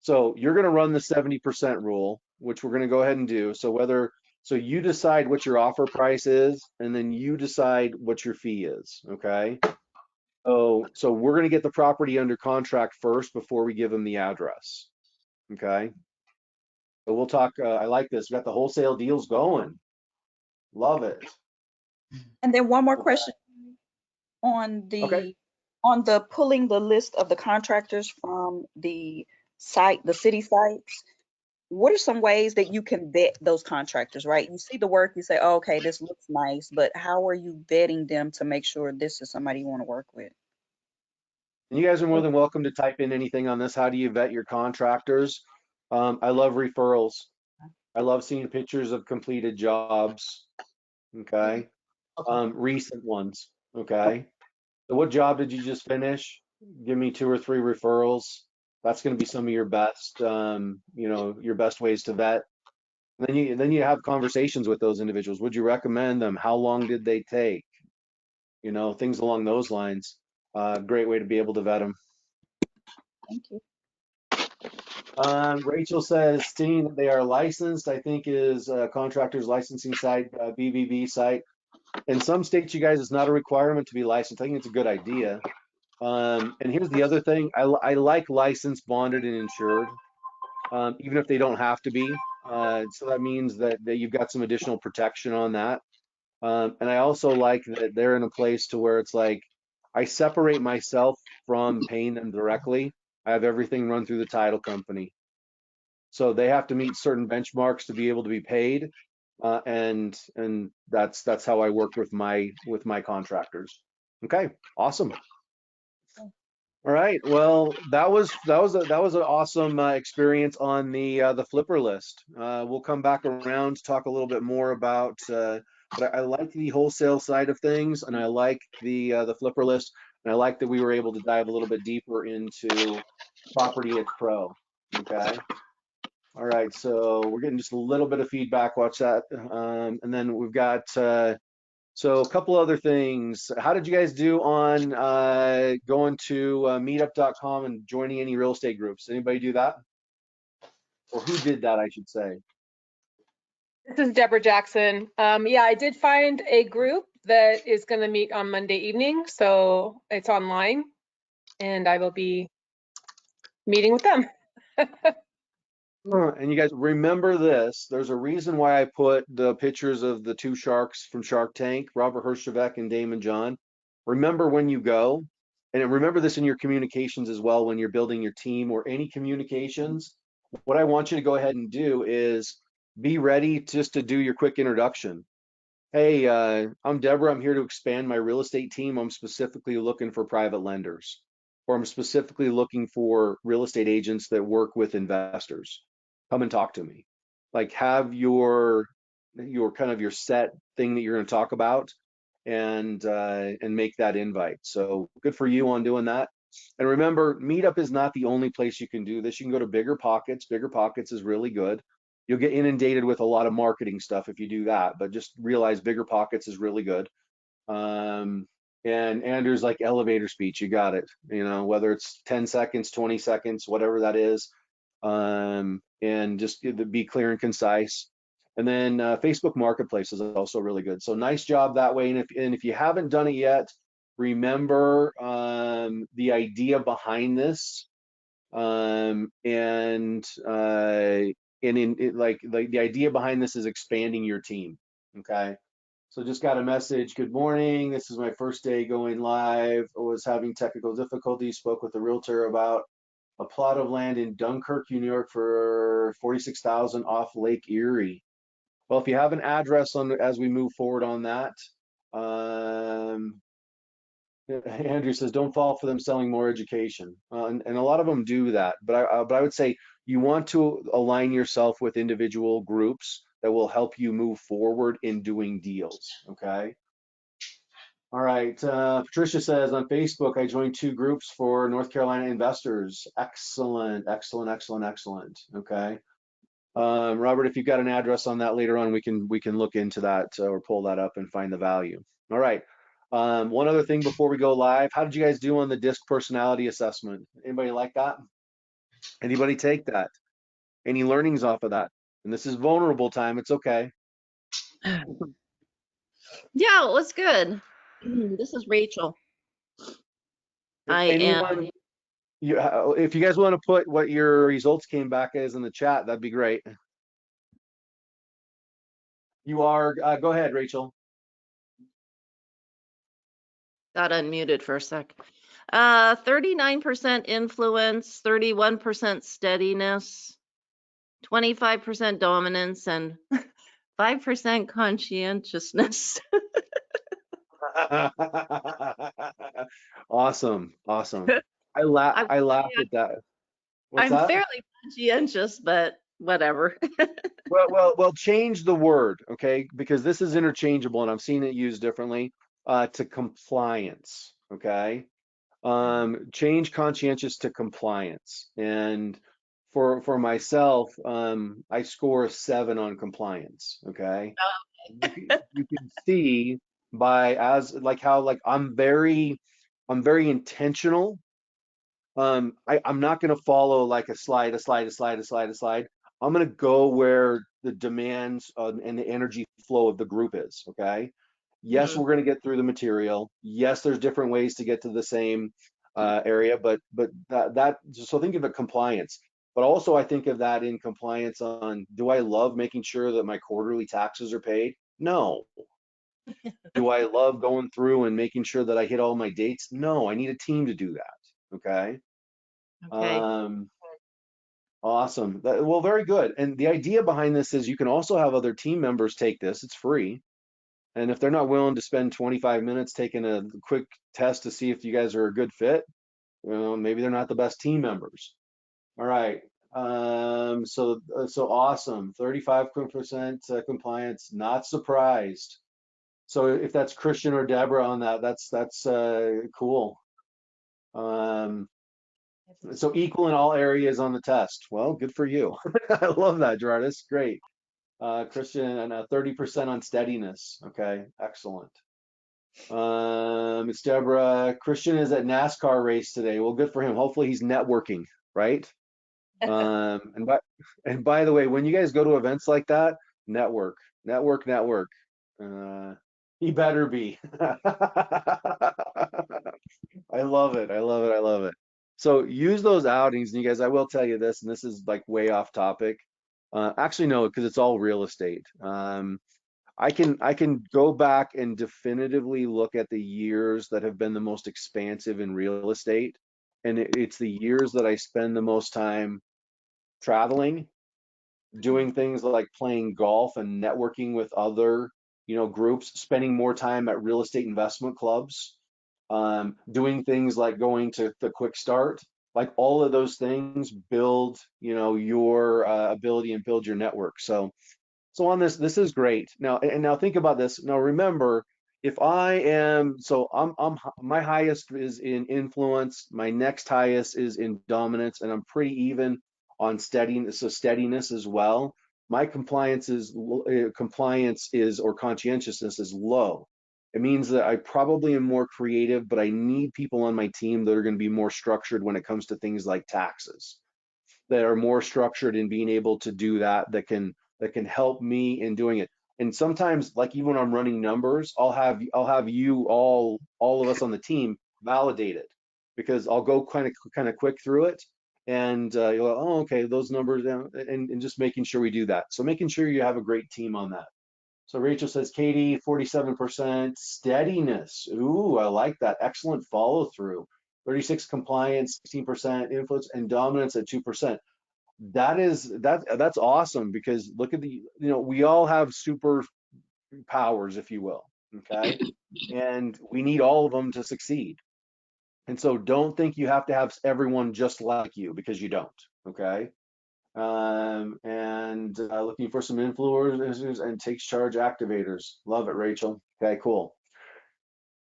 So you're going to run the 70% rule, which we're going to go ahead and do. So you decide what your offer price is, and then you decide what your fee is, okay? So we're going to get the property under contract first before we give them the address, okay? So we'll talk, I like this. We got the wholesale deals going. Love it. And then one more Okay. question on Okay. the pulling the list of the contractors from the site, the city sites. What are some ways that you can vet those contractors, right? You see the work, you say, oh, okay, this looks nice, but how are you vetting them to make sure this is somebody you want to work with? And you guys are more than welcome to type in anything on this. How do you vet your contractors? I love referrals. I love seeing pictures of completed jobs, okay? Recent ones, okay? So what job did you just finish? Give me 2 or 3 referrals. That's going to be some of your best, your best ways to vet. And then you have conversations with those individuals. Would you recommend them? How long did they take? You know, things along those lines. Great way to be able to vet them. Thank you. Rachel says, seeing that they are licensed, I think is contractors licensing site, BBB site. In some states, you guys, it's not a requirement to be licensed. I think it's a good idea. And here's the other thing. I like licensed, bonded, and insured, even if they don't have to be. So that means that you've got some additional protection on that. And I also like that they're in a place to where it's like, I separate myself from paying them directly. I have everything run through the title company. So they have to meet certain benchmarks to be able to be paid. And that's how I work with my contractors. Okay, awesome. All right. Well, that was an awesome experience on the flipper list. We'll come back around to talk a little bit more about. But I like the wholesale side of things, and I like the flipper list, and I like that we were able to dive a little bit deeper into property at Pro. Okay. All right, so we're getting just a little bit of feedback. Watch that. And then we've got so a couple other things. How did you guys do on going to meetup.com and joining any real estate groups? Anybody do that? Or who did that, I should say? This is Deborah Jackson. Yeah, I did find a group that is going to meet on Monday evening, so it's online, and I will be meeting with them. And you guys remember this, there's a reason why I put the pictures of the two sharks from Shark Tank, Robert Herjavec and Damon John. Remember when you go, and remember this in your communications as well when you're building your team or any communications. What I want you to go ahead and do is be ready just to do your quick introduction. Hey, I'm Deborah. I'm here to expand my real estate team. I'm specifically looking for private lenders, or I'm specifically looking for real estate agents that work with investors. Come and talk to me. Like have your kind of your set thing that you're going to talk about, and make that invite. So good for you on doing that. And remember, Meetup is not the only place you can do this. You can go to Bigger Pockets. Bigger Pockets is really good. You'll get inundated with a lot of marketing stuff if you do that, but just realize Bigger Pockets is really good. And Andrew's like elevator speech, you got it. You know, whether it's 10 seconds, 20 seconds, whatever that is. And just be clear and concise. And then Facebook Marketplace is also really good. So nice job that way. And if you haven't done it yet, remember the idea behind this. The idea behind this is expanding your team. Okay. So just got a message. Good morning. This is my first day going live. I was having technical difficulties. Spoke with the realtor about a plot of land in Dunkirk, New York for $46,000 off Lake Erie. Well, if you have an address on as we move forward on that, Andrew says, don't fall for them selling more education. And a lot of them do that. But I would say you want to align yourself with individual groups that will help you move forward in doing deals. Okay. All right. Patricia says on Facebook, I joined 2 groups for North Carolina investors. Excellent, excellent, excellent, excellent. Okay. Robert, if you've got an address on that later on, we can look into that or pull that up and find the value. All right. One other thing before we go live, how did you guys do on the DISC personality assessment? Anybody like that? Anybody take that? Any learnings off of that? And this is vulnerable time. It's okay. Yeah, it was good. This is Rachel. Anyone, if you guys want to put what your results came back as in the chat, that'd be great. You are, go ahead, Rachel. Got unmuted for a sec. 39% influence, 31% steadiness, 25% dominance, and 5% conscientiousness. Awesome, awesome. I laugh at that. What's I'm that? fairly conscientious, but whatever. Well, change the word, okay? Because this is interchangeable and I've seen it used differently to compliance, okay? Change conscientious to compliance. And for myself, I score a 7 on compliance, okay? You can see by how I'm very intentional. I'm not going to follow like a slide. I'm going to go where the demands and the energy flow of the group is. Okay. Yes, we're going to get through the material. Yes, there's different ways to get to the same area, but so think of it compliance. But also I think of that in compliance on, do I love making sure that my quarterly taxes are paid? No. Do I love going through and making sure that I hit all my dates? No, I need a team to do that. Okay. Okay. Awesome. Well, very good. And the idea behind this is you can also have other team members take this. It's free. And if they're not willing to spend 25 minutes taking a quick test to see if you guys are a good fit, maybe they're not the best team members. All right. So awesome. 35% compliance. Not surprised. So if that's Christian or Deborah on that, that's cool. So equal in all areas on the test. Well, good for you. I love that, Gerardus. Great. Christian, and 30% on steadiness. Okay, excellent. It's Deborah. Christian is at NASCAR race today. Well, good for him. Hopefully he's networking, right? And by the way, when you guys go to events like that, network, network, network. He better be. I love it. I love it. I love it. So use those outings, and you guys, I will tell you this, and this is like way off topic. Actually, no, because it's all real estate. I can go back and definitively look at the years that have been the most expansive in real estate, and it's the years that I spend the most time traveling, doing things like playing golf and networking with other, groups, spending more time at real estate investment clubs, doing things like going to the Quick Start. Like all of those things build, your ability and build your network. So on this is great. Now, and now think about this. Now remember, if I am, so my highest is in influence, my next highest is in dominance, and I'm pretty even on steadiness, so steadiness as well. My compliance is or conscientiousness is low. It means that I probably am more creative, but I need people on my team that are going to be more structured when it comes to things like taxes, that are more structured in being able to do that can help me in doing it. And sometimes, like even when I'm running numbers, I'll have you all of us on the team validate it, because I'll go kind of quick through it, and you'll go, oh, okay, those numbers, and just making sure we do that. So making sure you have a great team on that. So Rachel says, Katie, 47% steadiness. Ooh, I like that. Excellent follow through. 36 compliance, 16% influence, and dominance at 2%. That's awesome, because look at we all have super powers, if you will, okay? And we need all of them to succeed. And so don't think you have to have everyone just like you, because you don't, okay? And looking for some influencers and takes charge activators. Love it, Rachel. Okay, cool.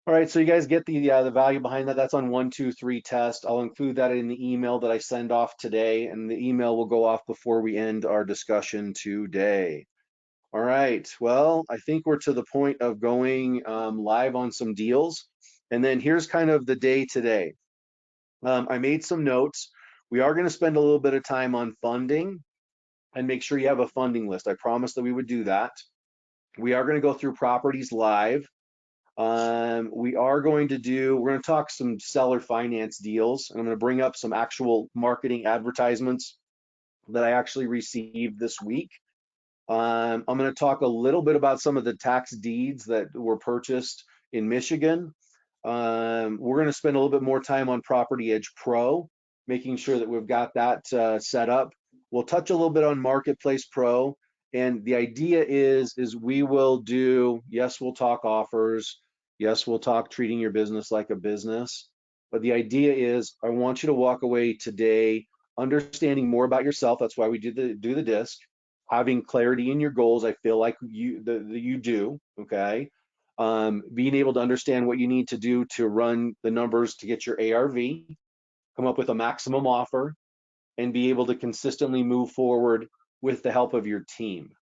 All right, so you guys get the value behind that. That's on 1, 2, 3 test. I'll include that in the email that I send off today, and the email will go off before we end our discussion today. All right, well, I think we're to the point of going live on some deals, and then here's kind of the day today. I made some notes. We are going to spend a little bit of time on funding, and make sure you have a funding list. I promised that we would do that. We are going to go through properties live. We're going to talk some seller finance deals, and I'm going to bring up some actual marketing advertisements that I actually received this week. I'm going to talk a little bit about some of the tax deeds that were purchased in Michigan. We're going to spend a little bit more time on Property Edge Pro, making sure that we've got that set up. We'll touch a little bit on Marketplace Pro, and the idea is we will do, yes, we'll talk offers. Yes, we'll talk treating your business like a business. But the idea is I want you to walk away today understanding more about yourself. That's why we do the disc. Having clarity in your goals. I feel like you do, okay? Being able to understand what you need to do to run the numbers to get your ARV, come up with a maximum offer, and be able to consistently move forward with the help of your team.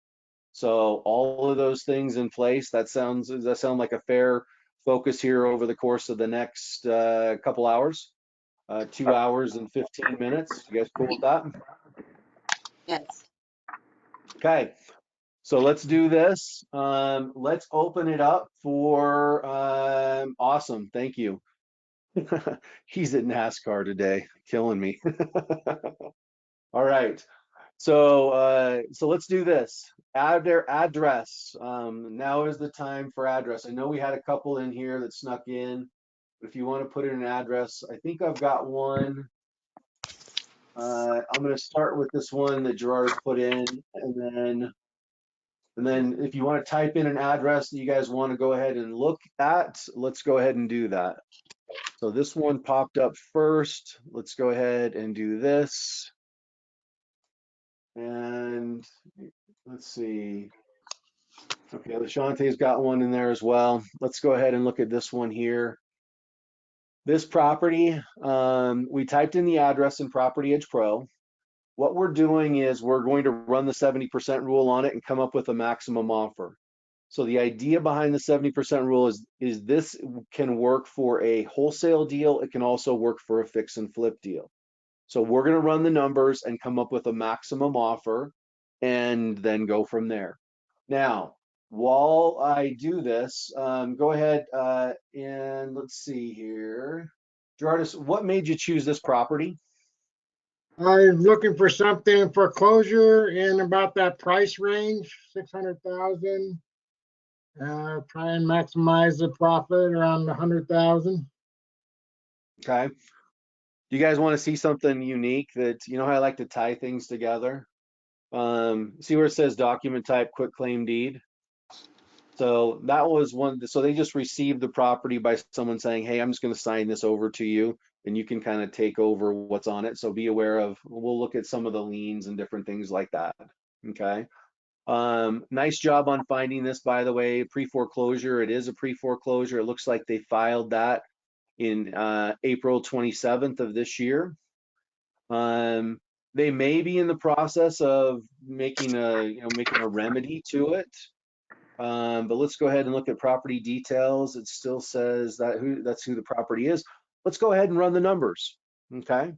So all of those things in place, does that sound like a fair focus here over the course of the next couple hours? 2 hours and 15 minutes. You guys cool with that? Yes. Okay. So let's do this. Let's open it up for awesome. Thank you. He's at NASCAR today, killing me. All right. So let's do this. Add their address. Now is the time for address. I know we had a couple in here that snuck in, but if you want to put in an address, I think I've got one. I'm going to start with this one that Gerard's put in, and then if you want to type in an address that you guys want to go ahead and look at, let's go ahead and do that. So this one popped up first. Let's go ahead and do this. And let's see. Okay, LaShante's got one in there as well. Let's go ahead and look at this one here. This property, we typed in the address in Property Edge Pro. What we're doing is we're going to run the 70% rule on it and come up with a maximum offer. So the idea behind the 70% rule is this can work for a wholesale deal. It can also work for a fix and flip deal. So we're going to run the numbers and come up with a maximum offer and then go from there. Now, while I do this, go ahead and let's see here. Gerardus, what made you choose this property? I'm looking for something for closure in about that price range, 600,000. Try and maximize the profit around 100,000. Okay. Do you guys want to see something unique that, you know how I like to tie things together? See where it says document type, quit claim deed? So that was one, so they just received the property by someone saying, hey, I'm just going to sign this over to you and you can kind of take over what's on it. So be aware of, we'll look at some of the liens and different things like that. Okay. Nice job on finding this, by the way, pre-foreclosure. It is a pre-foreclosure. It looks like they filed that in April 27th of this year. They may be in the process of making a remedy to it. But let's go ahead and look at property details. It still says that's who the property is. Let's go ahead and run the numbers. Okay.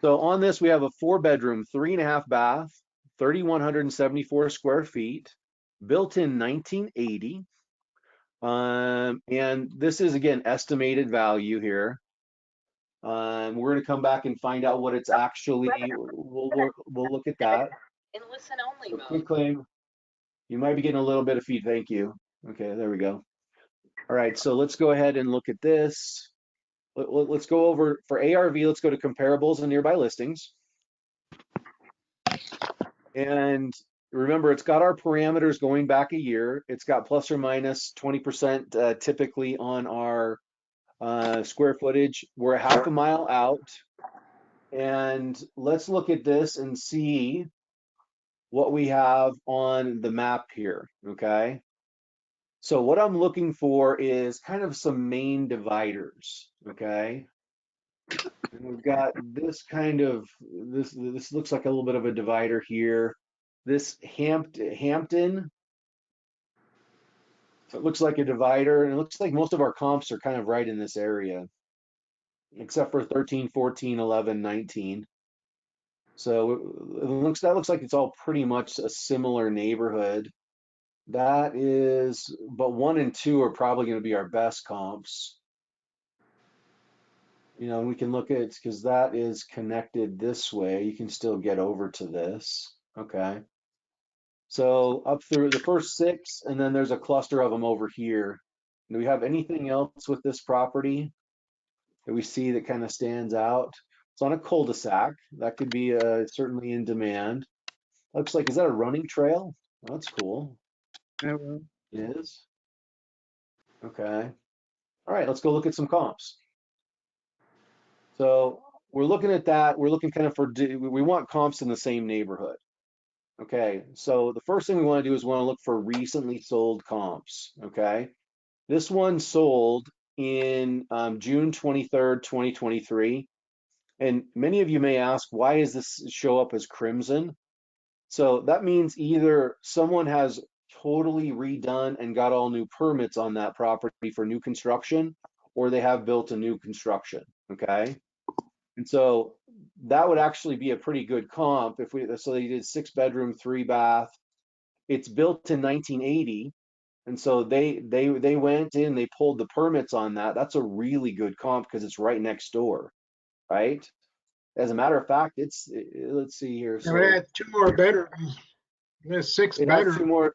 So on this, we have a 4-bedroom, 3.5 bath, 3,174 square feet, built in 1980. And this is again estimated value here. We're going to come back and find out what it's actually. We'll look at that. In listen only So mode. quick claim. You might be getting a little bit of feed. Thank you. Okay, there we go. All right, so let's go ahead and look at this. Let's go over for ARV. Let's go to comparables and nearby listings. And remember, it's got our parameters going back a year. It's got plus or minus 20% typically on our square footage. We're a half a mile out. And let's look at this and see what we have on the map here, okay? So what I'm looking for is kind of some main dividers, okay? And we've got this kind of, this looks like a little bit of a divider here. This Hampton, so it looks like a divider, and it looks like most of our comps are kind of right in this area, except for 13, 14, 11, 19. So that looks like it's all pretty much a similar neighborhood. That is, but 1 and 2 are probably going to be our best comps. You know, we can look at, because that is connected this way. You can still get over to this. Okay. So up through the first 6, and then there's a cluster of them over here. Do we have anything else with this property that we see that kind of stands out? It's on a cul-de-sac. That could be certainly in demand. Looks like, is that a running trail? Well, that's cool. Oh, It is. Okay. All right, let's go look at some comps. So we're looking at that. We're looking kind of we want comps in the same neighborhood. Okay, so the first thing we want to do is we want to look for recently sold comps. Okay, this one sold in June 23rd, 2023. And many of you may ask, why does this show up as crimson? So that means either someone has totally redone and got all new permits on that property for new construction, or they have built a new construction. Okay. And so that would actually be a pretty good comp if so they did 6-bedroom, 3-bath. It's built in 1980. And so they went in, they pulled the permits on that. That's a really good comp because it's right next door, right? As a matter of fact, let's see here. So it had 2 more bedrooms. There's 6 It has bedrooms.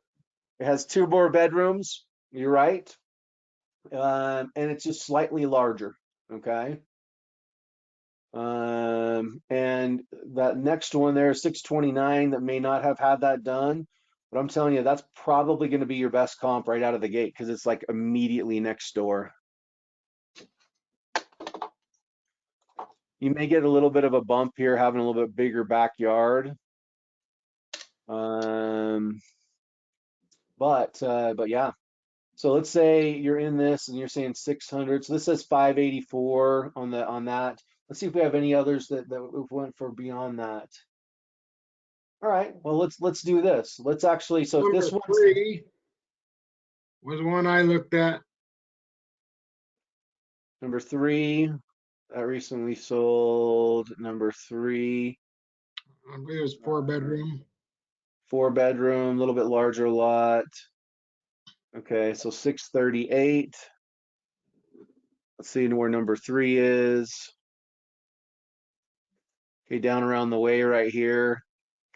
it has 2 more bedrooms. You're right. And it's just slightly larger. Okay. And that next one there, 629, that may not have had that done, but I'm telling you, that's probably going to be your best comp right out of the gate because it's like immediately next door. You may get a little bit of a bump here, having a little bit bigger backyard. But yeah, So let's say you're in this and you're saying 600. So this says 584 on that. Let's see if we have any others that went for beyond that. All right, well, let's do this. Let's actually, so if Number this one's 3 was one I looked at. number 3, that recently sold. Number 3, I believe it was 4-bedroom. 4-bedroom, a little bit larger lot. Okay, so 638. Let's see where number 3 is. Okay, down around the way right here,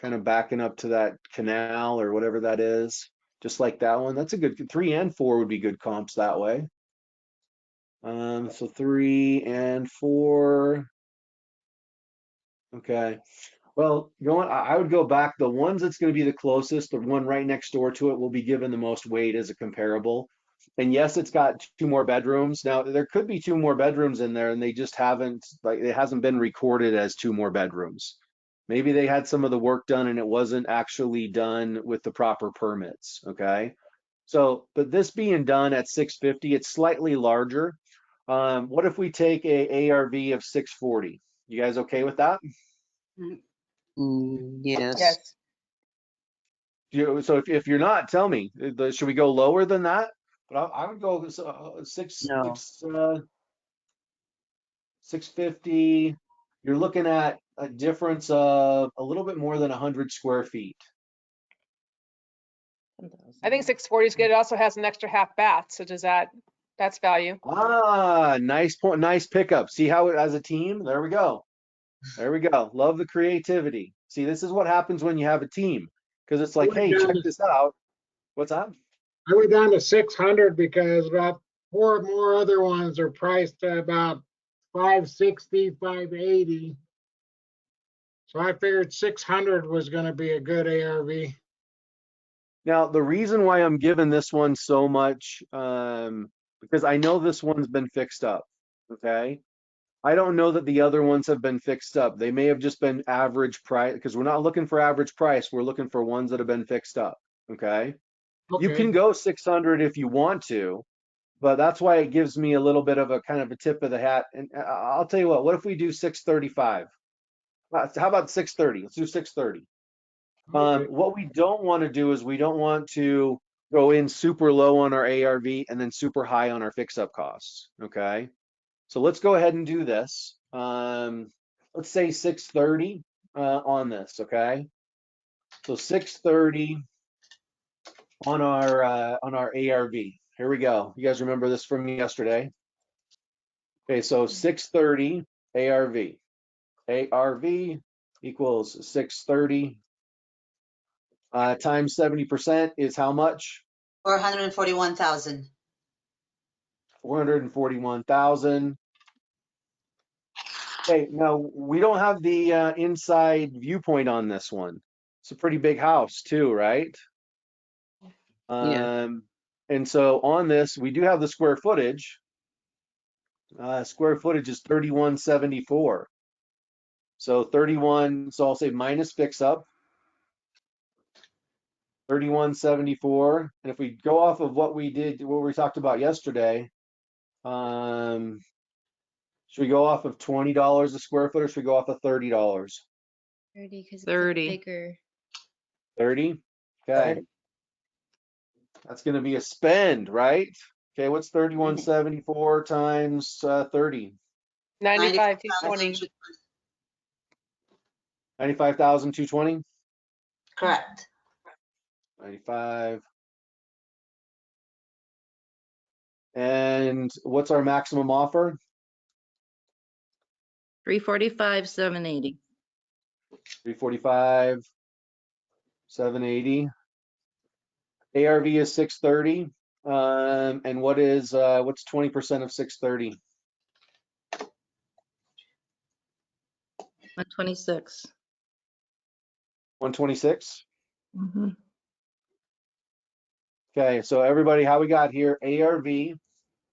kind of backing up to that canal or whatever that is. Just like that one. That's a good 3 and 4 would be good comps that way. So 3 and 4. Okay. Well, I would go back. The ones that's going to be the closest, the one right next door to it, will be given the most weight as a comparable. And yes, it's got 2 more bedrooms. Now, there could be 2 more bedrooms in there, and they just haven't, like, it hasn't been recorded as 2 more bedrooms. Maybe they had some of the work done and it wasn't actually done with the proper permits. Okay. So, but this being done at 650, it's slightly larger. What if we take a ARV of 640? You guys okay with that? Yes. Yes. So if you're not, tell me. Should we go lower than that? But I would go 650. You're looking at a difference of a little bit more than 100 square feet. I think 640 is good. It also has an extra half bath. So that's value. Ah, nice point. Nice pickup. See how as a team? There we go. There we go. Love the creativity. See, this is what happens when you have a team. Because it's like, hey, check this out. What's that? I went down to 600 because about 4 more other ones are priced at about 560, 580. So I figured 600 was going to be a good ARV. Now, the reason why I'm giving this one so much, because I know this one's been fixed up, okay? I don't know that the other ones have been fixed up. They may have just been average price, because we're not looking for average price. We're looking for ones that have been fixed up, okay? You Okay. can go 600 if you want to, but that's why it gives me a little bit of a kind of a tip of the hat. And I'll tell you what if we do 635? How about 630? Let's do 630. Okay. What we don't want to do is we don't want to go in super low on our ARV and then super high on our fix-up costs, okay? So let's go ahead and do this. Let's say 630 on this, okay? So 630 on our ARV. Here we go. You guys remember this from yesterday? Okay, so 630 ARV. ARV equals 630 times 70% is how much? 441,000. 441,000. Okay, now we don't have the inside viewpoint on this one. It's a pretty big house too, right? Yeah. And so on this, we do have the square footage. Square footage is 3174. So 31, so I'll say minus fix up, 3174. And if we go off of what we talked about yesterday, should we go off of $20 a square foot or should we go off of $30? 30 because it's 30. bigger. 30? Okay. That's going to be a spend, right? Okay, what's 3174 times 30? 95,220. 95,220? Correct. 95. And what's our maximum offer? 345, 780. 345, 780. ARV is 630. And what's 20% of 630? 126. 126? Mm-hmm. Okay, so everybody, how we got here, ARV, we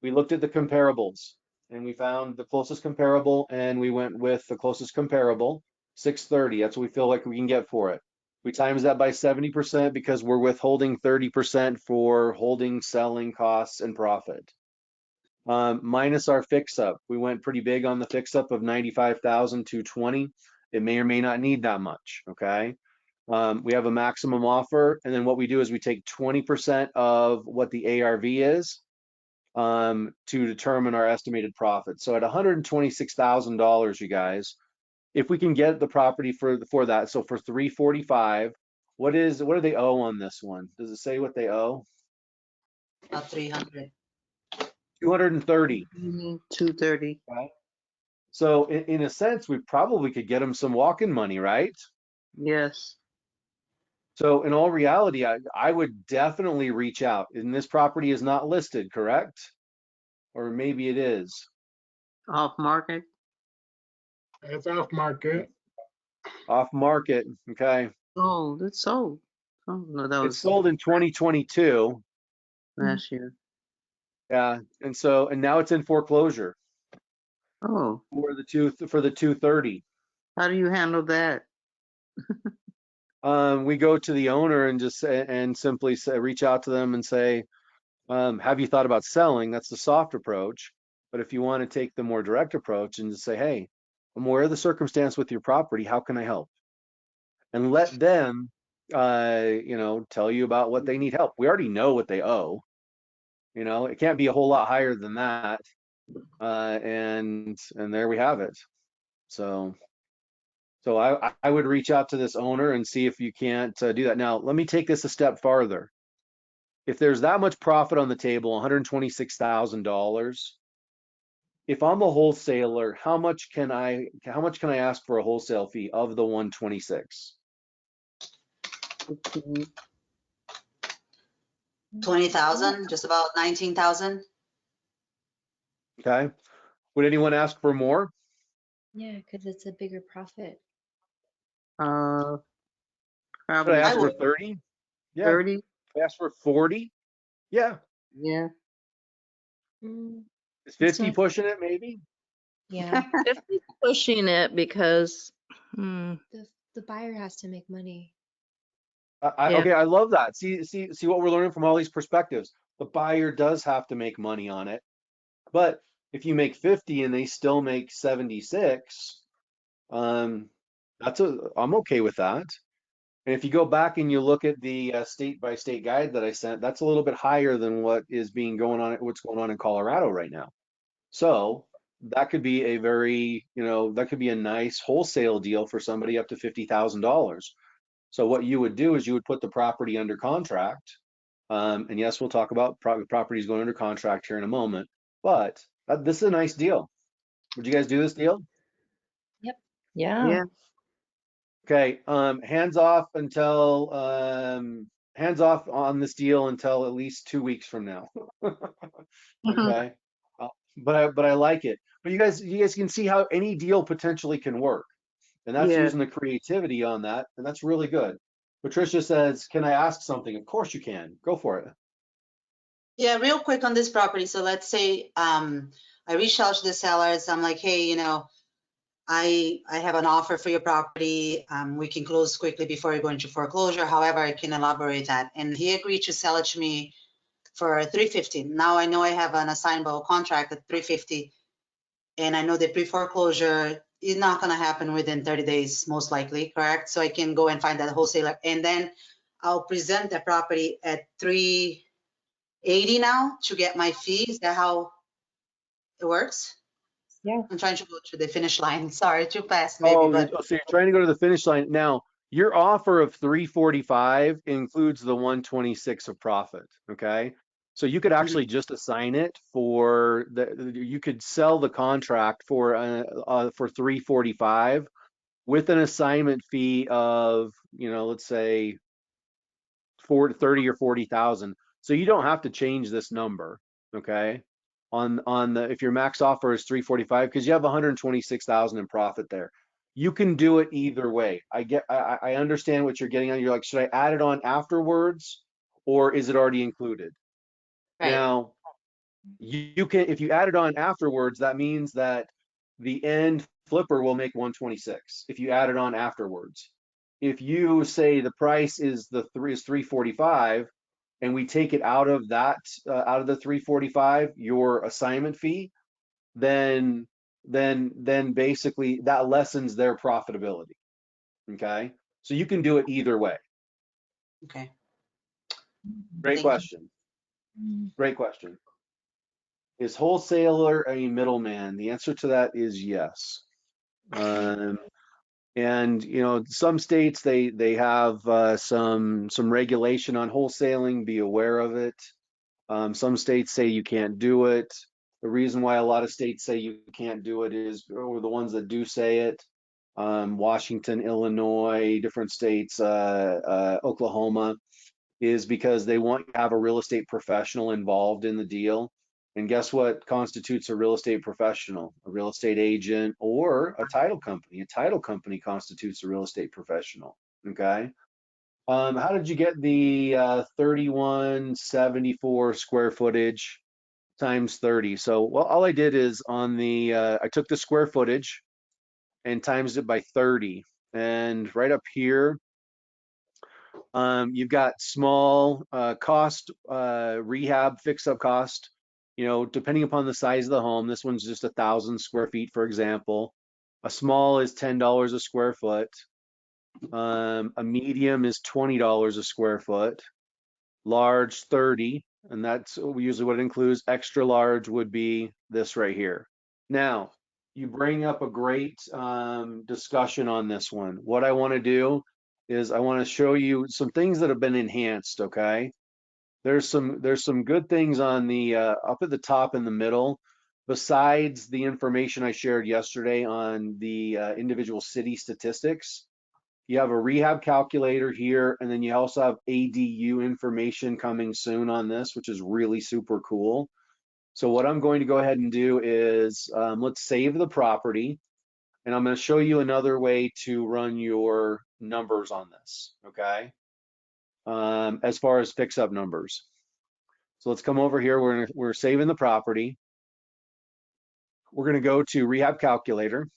looked at the comparables and we found the closest comparable and we went with the closest comparable, 630. That's what we feel like we can get for it. We times that by 70% because we're withholding 30% for holding, selling costs and profit. Minus our fix up. We went pretty big on the fix up of 95,220. It may or may not need that much, okay? We have a maximum offer, and then what we do is we take 20% of what the ARV is to determine our estimated profit. So at $126,000, you guys, if we can get the property for that, so for 345, what do they owe on this one? Does it say what they owe? 300. 230. 230. Okay. So in a sense, we probably could get them some walk-in money, right? Yes. So in all reality, I would definitely reach out. And this property is not listed, correct? Or maybe it is. Off market. It's off market. Off market, okay. Oh, it's sold. Oh, no, that It was sold in 2022. last year. Yeah, and now it's in foreclosure Oh, for the 230. how do you handle that? We go to the owner and simply reach out to them and say, have you thought about selling? That's the soft approach. But if you want to take the more direct approach and just say, hey, I'm aware of the circumstance with your property. How can I help? And let them, tell you about what they need help. We already know what they owe. It can't be a whole lot higher than that. And there we have it. So I would reach out to this owner and see if you can't do that. Now, let me take this a step farther. If there's that much profit on the table, $126,000, if I'm a wholesaler, how much can I ask for a wholesale fee of the 126? 20,000, just about 19,000. Okay. Would anyone ask for more? Yeah, because it's a bigger profit. Would I Probably ask I for would. 30? Yeah. 30. Would I ask for 40? Yeah. Yeah. Mm, Is It's 50 not- pushing it maybe? yeah, 50 's pushing it because, the buyer has to make money. Yeah. Okay, I love that. See what we're learning from all these perspectives. The buyer does have to make money on it, but if you make 50 and they still make 76, I'm okay with that. And if you go back and you look at the state by state guide that I sent, that's a little bit higher than what's going on in Colorado right now. So that could be that could be a nice wholesale deal for somebody up to $50,000. So what you would do is you would put the property under contract. And yes, we'll talk about properties going under contract here in a moment, but this is a nice deal. Would you guys do this deal? Yeah. Yeah. Okay, hands off on this deal until at least 2 weeks from now. Okay, but I like it. But you guys can see how any deal potentially can work, and that's Yeah. using the creativity on that, and that's really good. Patricia says, "Can I ask something?" Of course you can. Go for it. Yeah, real quick on this property. So let's say I reach out to the sellers. I'm like, hey, I have an offer for your property. We can close quickly before you go into foreclosure. However, I can elaborate that. And he agreed to sell it to me for $350. Now I know I have an assignable contract at $350, and I know the pre-foreclosure is not going to happen within 30 days, most likely, correct? So I can go and find that wholesaler, and then I'll present the property at $380 now to get my fee. Is that how it works? Yeah. I'm trying to go to the finish line. Sorry, too fast maybe, Oh, but so you're trying to go to the finish line. Now, your offer of 345 includes the 126 of profit, okay? So you could actually just assign it you could sell the contract for 345 with an assignment fee of, let's say 30 or 40,000. So you don't have to change this number, okay? If your max offer is 345, because you have 126,000 in profit there. You can do it either way. I understand what you're getting on. You're like, should I add it on afterwards, or is it already included? right. Now, you can, if you add it on afterwards, that means that the end flipper will make 126 if you add it on afterwards. if you say the price is $345 and we take it out of that, out of the $345, your assignment fee, then basically that lessens their profitability. Okay. So you can do it either way. Okay. Great Thank you. question. Great question. Is wholesaler a middleman? The answer to that is yes. And you know, some states they have some regulation on wholesaling. Be aware of it. Some states say you can't do it. The reason why a lot of states say you can't do it is, or the ones that do say it, Washington, Illinois, different states, Oklahoma, is because they want you to have a real estate professional involved in the deal. And guess what constitutes a real estate professional? A real estate agent or a title company. A title company constitutes a real estate professional. Okay. How did you get the 3174 square footage times 30? So, well, all I did is on the, I took the square footage and times it by 30. And right up here, you've got small cost, rehab, fix-up cost. You know, depending upon the size of the home, this one's just 1,000 square feet, for example. A small is $10 a square foot. A medium is $20 a square foot. Large, 30, and that's usually what it includes. Extra large would be this right here. Now, you bring up a great discussion on this one. What I want to do is I want to show you some things that have been enhanced, okay? There's some good things on the up at the top in the middle, besides the information I shared yesterday on the individual city statistics. You have a rehab calculator here, and then you also have ADU information coming soon on this, which is really super cool. So what I'm going to go ahead and do is let's save the property, and I'm going to show you another way to run your numbers on this, okay? As far as fix-up numbers. So let's come over here. We're saving the property. We're going to go to rehab calculator.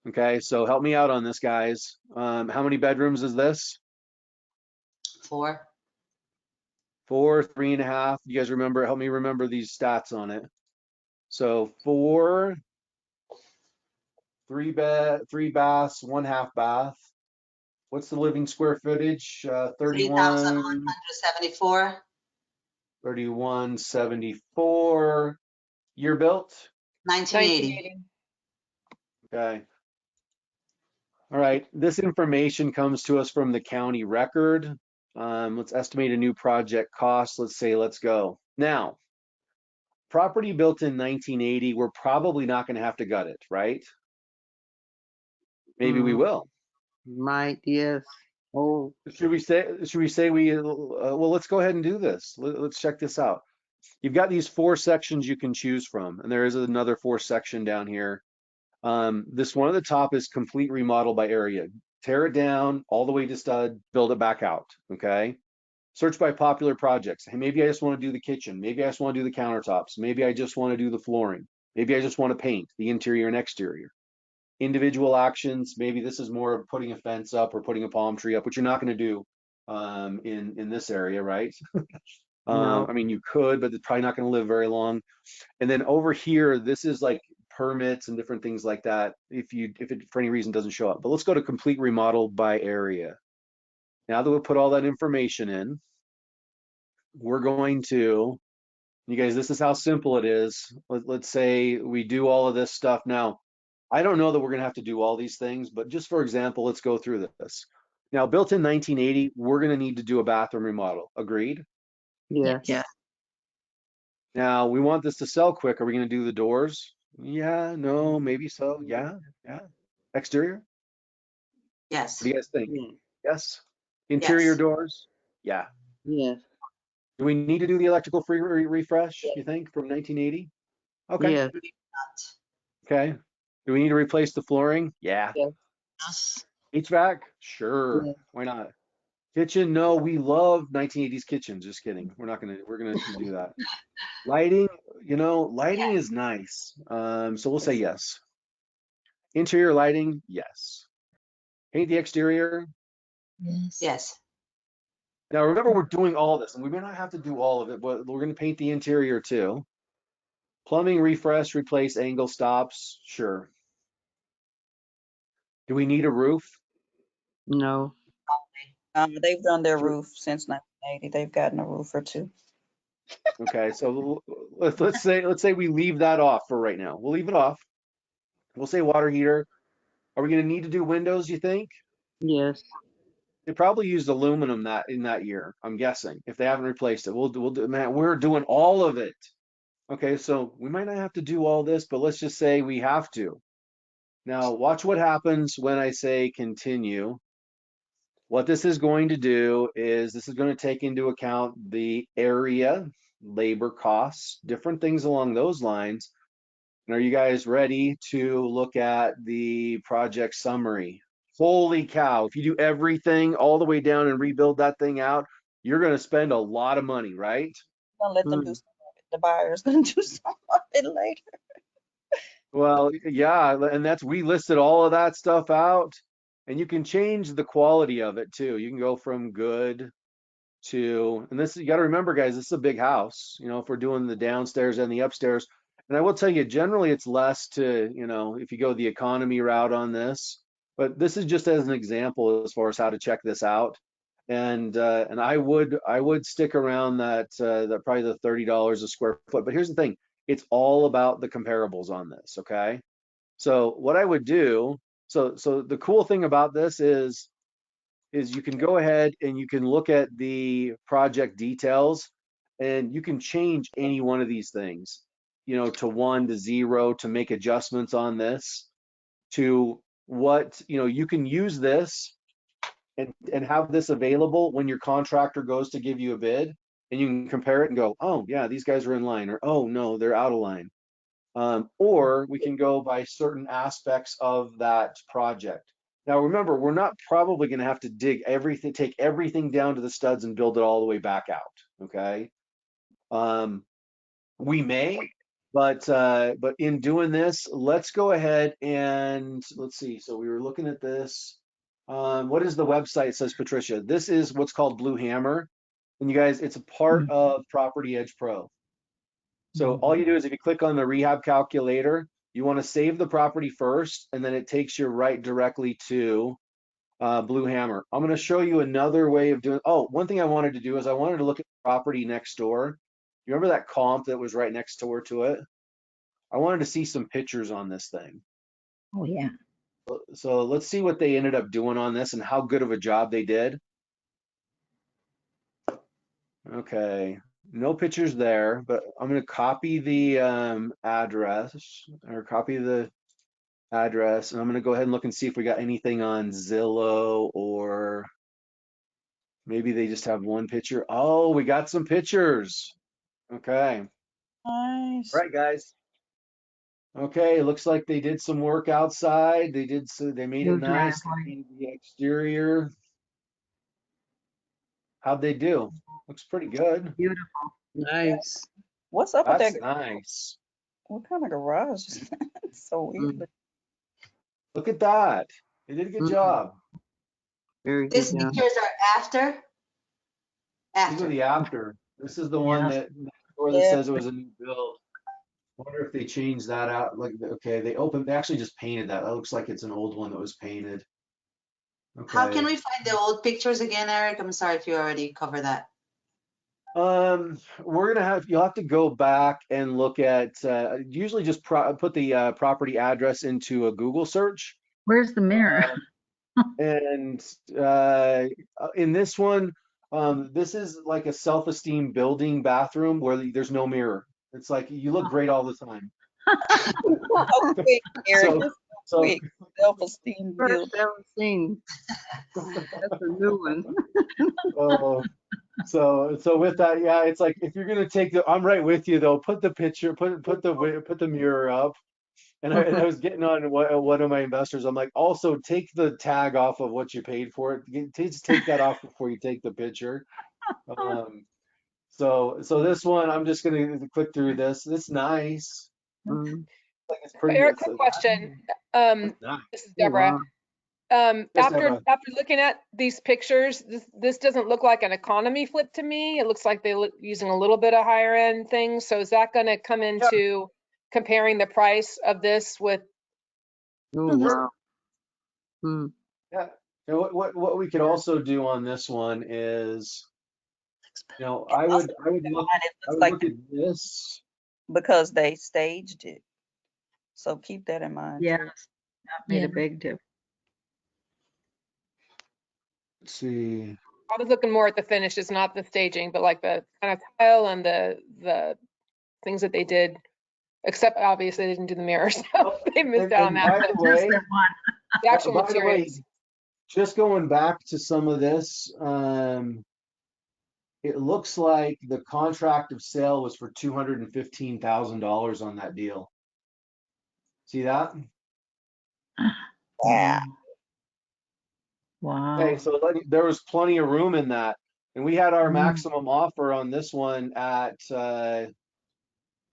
Okay, so help me out on this, guys. How many bedrooms is this? 4. 4, 3.5. You guys remember? Help me remember these stats on it. So 4, 3 baths, 1 half bath. What's the living square footage? 3,174. 3174. Year built? 1980. 1980. Okay. All right. This information comes to us from the county record. Let's estimate a new project cost. Let's go. Now, property built in 1980, we're probably not going to have to gut it, right? Maybe we will. Might, yes. Oh, Should we say well, let's go ahead and do this. Let's check this out. You've got these 4 sections you can choose from, and there is another 4 section down here. This one at the top is complete remodel by area. Tear it down all the way to stud, build it back out, okay? Search by popular projects. Hey, maybe I just want to do the kitchen. Maybe I just want to do the countertops. Maybe I just want to do the flooring. Maybe I just want to paint the interior and exterior. Individual actions, maybe this is more of putting a fence up or putting a palm tree up, which you're not going to do in this area, right? no. I mean, you could, but it's probably not going to live very long. And then over here, this is like permits and different things like that if it for any reason doesn't show up. But let's go to complete remodel by area. Now that we've put all that information in, we're going to, you guys, this is how simple it is. Let's say we do all of this stuff. Now, I don't know that we're going to have to do all these things, but just for example, let's go through this. Now, built in 1980, we're going to need to do a bathroom remodel. Agreed? Yes. Yeah. Now, we want this to sell quick. Are we going to do the doors? Yeah, no, maybe so. Yeah. Exterior? Yes. What do you guys think? Yeah. Yes. Interior Yes. doors? Yeah. Yes. Do we need to do the electrical refresh, you think, from 1980? Okay. Yes. Okay. Do we need to replace the flooring? Yeah. Yes. Yes. HVAC? Sure. Yes. Why not? Kitchen, no, we love 1980s kitchens. Just kidding. We're gonna do that. Lighting, lighting is nice. So we'll say yes. Interior lighting, yes. Paint the exterior. Yes. Now remember, we're doing all this, and we may not have to do all of it, but we're gonna paint the interior too. Plumbing, refresh, replace angle stops, sure. Do we need a roof? No. They've done their Sure. roof since 1980. They've gotten a roof or two. Okay, so let's say we leave that off for right now. We'll leave it off. We'll say water heater. Are we gonna need to do windows, you think? Yes. They probably used aluminum in that year, I'm guessing, if they haven't replaced it. We'll do, man, we're doing all of it. Okay, so we might not have to do all this, but let's just say we have to. Now, watch what happens when I say continue. What this is going to do is this is going to take into account the area, labor costs, different things along those lines. And are you guys ready to look at the project summary? Holy cow, if you do everything all the way down and rebuild that thing out, you're going to spend a lot of money, right? Gonna let them do some of it. The buyer's gonna do some of it later. Well, yeah, and we listed all of that stuff out, and you can change the quality of it too. You can go from good to, and this, you got to remember, guys, this is a big house, if we're doing the downstairs and the upstairs. And I will tell you, generally it's less to, if you go the economy route on this, but this is just as an example as far as how to check this out. And I would stick around that probably the $30 a square foot. But here's the thing, it's all about the comparables on this, okay? So what I would do, so the cool thing about this is you can go ahead and you can look at the project details and you can change any one of these things, to 1 to 0 to make adjustments on this to what, you can use this and have this available when your contractor goes to give you a bid, and you can compare it and go, oh yeah, these guys are in line, or oh no, they're out of line. Or we can go by certain aspects of that project. Now remember, we're not probably going to have to take everything down to the studs and build it all the way back out. Okay. We may, but in doing this, let's go ahead and let's see. So we were looking at this. What is the website, says Patricia? This is what's called Blue Hammer. And you guys, it's a part of Property Edge Pro. So all you do is if you click on the rehab calculator, you want to save the property first, and then it takes you right directly to Blue Hammer. I'm going to show you another way of doing. Oh, one thing I wanted to do is I wanted to look at the property next door. You remember that comp that was right next door to it? I wanted to see some pictures on this thing. Oh, yeah. So let's see what they ended up doing on this and how good of a job they did. Okay, no pictures there, but I'm going to copy the address, or copy the address, and I'm going to go ahead and look and see if we got anything on Zillow, or maybe they just have one picture. Oh, we got some pictures. Okay. Nice. All right, guys. Okay, looks like they did some work outside. They made it nice. They painted the exterior. How'd they do? Looks pretty good. Beautiful. Nice. What's up with That's that? nice. What kind of garage is that? It's so weird. Look at that. They did a good job. Very good These job. pictures are after? These are the after. This is the one that Yeah. says it was a new build. I wonder if they changed that out. Like, okay, they actually just painted that. That looks like it's an old one that was painted. Okay. How can we find the old pictures again, Eric? I'm sorry if you already covered that. You'll have to go back and look at, usually just put the property address into a Google search. Where's the mirror? And in this one, this is like a self-esteem building bathroom where there's no mirror. It's like you look great all the time. Oh, quick, Eric, just So quick. Self-esteem build. First ever seen. That's a new one. so with that, yeah, it's like if you're gonna take I'm right with you though. Put the picture, put the mirror up, And I was getting on one of my investors. I'm like, also take the tag off of what you paid for it. Just take that off before you take the picture. So this one, I'm just gonna click through this. It's nice. Mm. Like it's pretty. Eric, It's quick question. nice. This is Oh, Deborah. wow. Yes, After Deborah. looking at these pictures, this doesn't look like an economy flip to me. It looks like they look using a little bit of higher end things. So is that going to come into comparing the price of this with? Oh, wow. Mm. Yeah. And what we could also do on this one is, I Also, would keep in look mind, it I looks would like look at this. because they staged it. So keep that in mind Yes, too. that made Yeah. a big difference. Let's see. I was looking more at the finishes, not the staging, but like the kind of tile and the things that they did. Except obviously they didn't do the mirrors, so they missed out on And that. by But the Just way, that one. the actual by the way, materials. just going back to some of this, it looks like the contract of sale was for $215,000 on that deal. See that? Yeah. Okay, Wow. so there was plenty of room in that. And we had our Mm. maximum offer on this one at,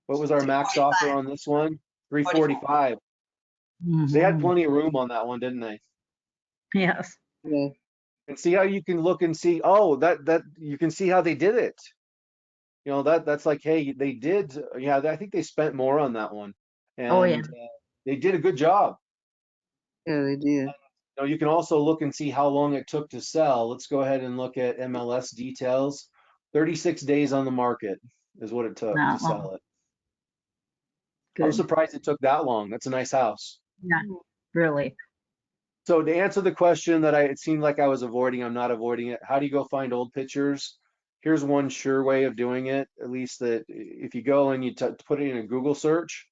what was our max offer on this one? 345. They had Mhm. plenty of room on that one, didn't they? Yes. Yeah. And see how you can look and see, oh, that you can see how they did it. That's like, hey, they did, yeah, I think they spent more on that one. Oh, yeah. And they did a good job. Yeah, they did. You can also look and see how long it took to sell. Let's go ahead and look at MLS details. 36 days on the market is what it took to Not sell long. it. I'm Good. surprised it took that long. That's a nice house. Yeah, really. So to answer the question that it seemed like I was avoiding, I'm not avoiding it. How do you go find old pictures? Here's one sure way of doing it, at least that if you go and you put it in a Google search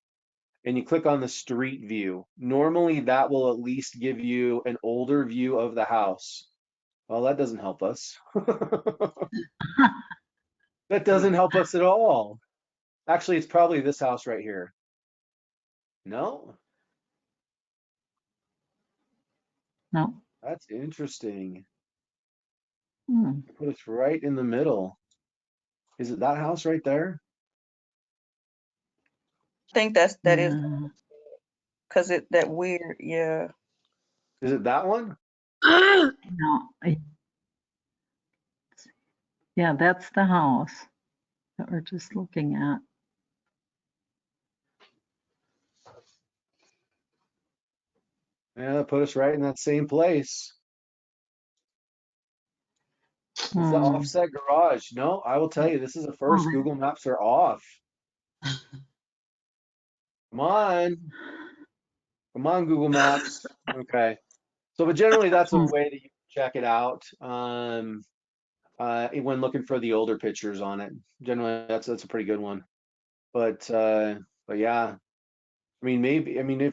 and you click on the street view, normally that will at least give you an older view of the house. Well, that doesn't help us. That doesn't help us at all. Actually, it's probably this house right here. No, No. that's interesting. Hmm. Put us right in the middle. Is it that house right there? I think that is Yeah. because that weird, yeah. Is it that one? No. Yeah, that's the house that we're just looking at. Yeah, that put us right in that same place. It's the Hmm. offset garage. No, I will tell you, this is a first. Oh, Google Maps are off. Come on. Come on, Google Maps. Okay. So, but generally, that's a hmm. way that you can check it out when looking for the older pictures on it. Generally, that's a pretty good one. But yeah, I mean, if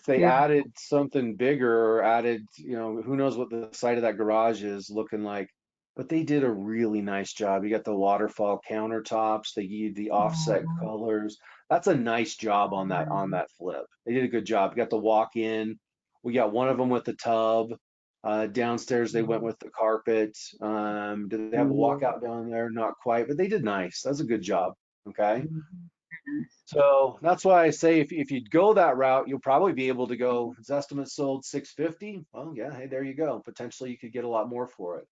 they Beautiful. added something bigger or added, who knows what the side of that garage is looking like. But they did a really nice job. You got the waterfall countertops, the offset Mhm. colors. That's a nice job on that flip. They did a good job. You got the walk-in. We got one of them with the tub. Downstairs they went with the carpet. Did they have a Mhm. walkout down there? Not quite, but they did nice. That's a good job. Okay. Mhm. So that's why I say if you go that route, you'll probably be able to go, Zestimate sold 650. Well, yeah, hey, there you go. Potentially you could get a lot more for it.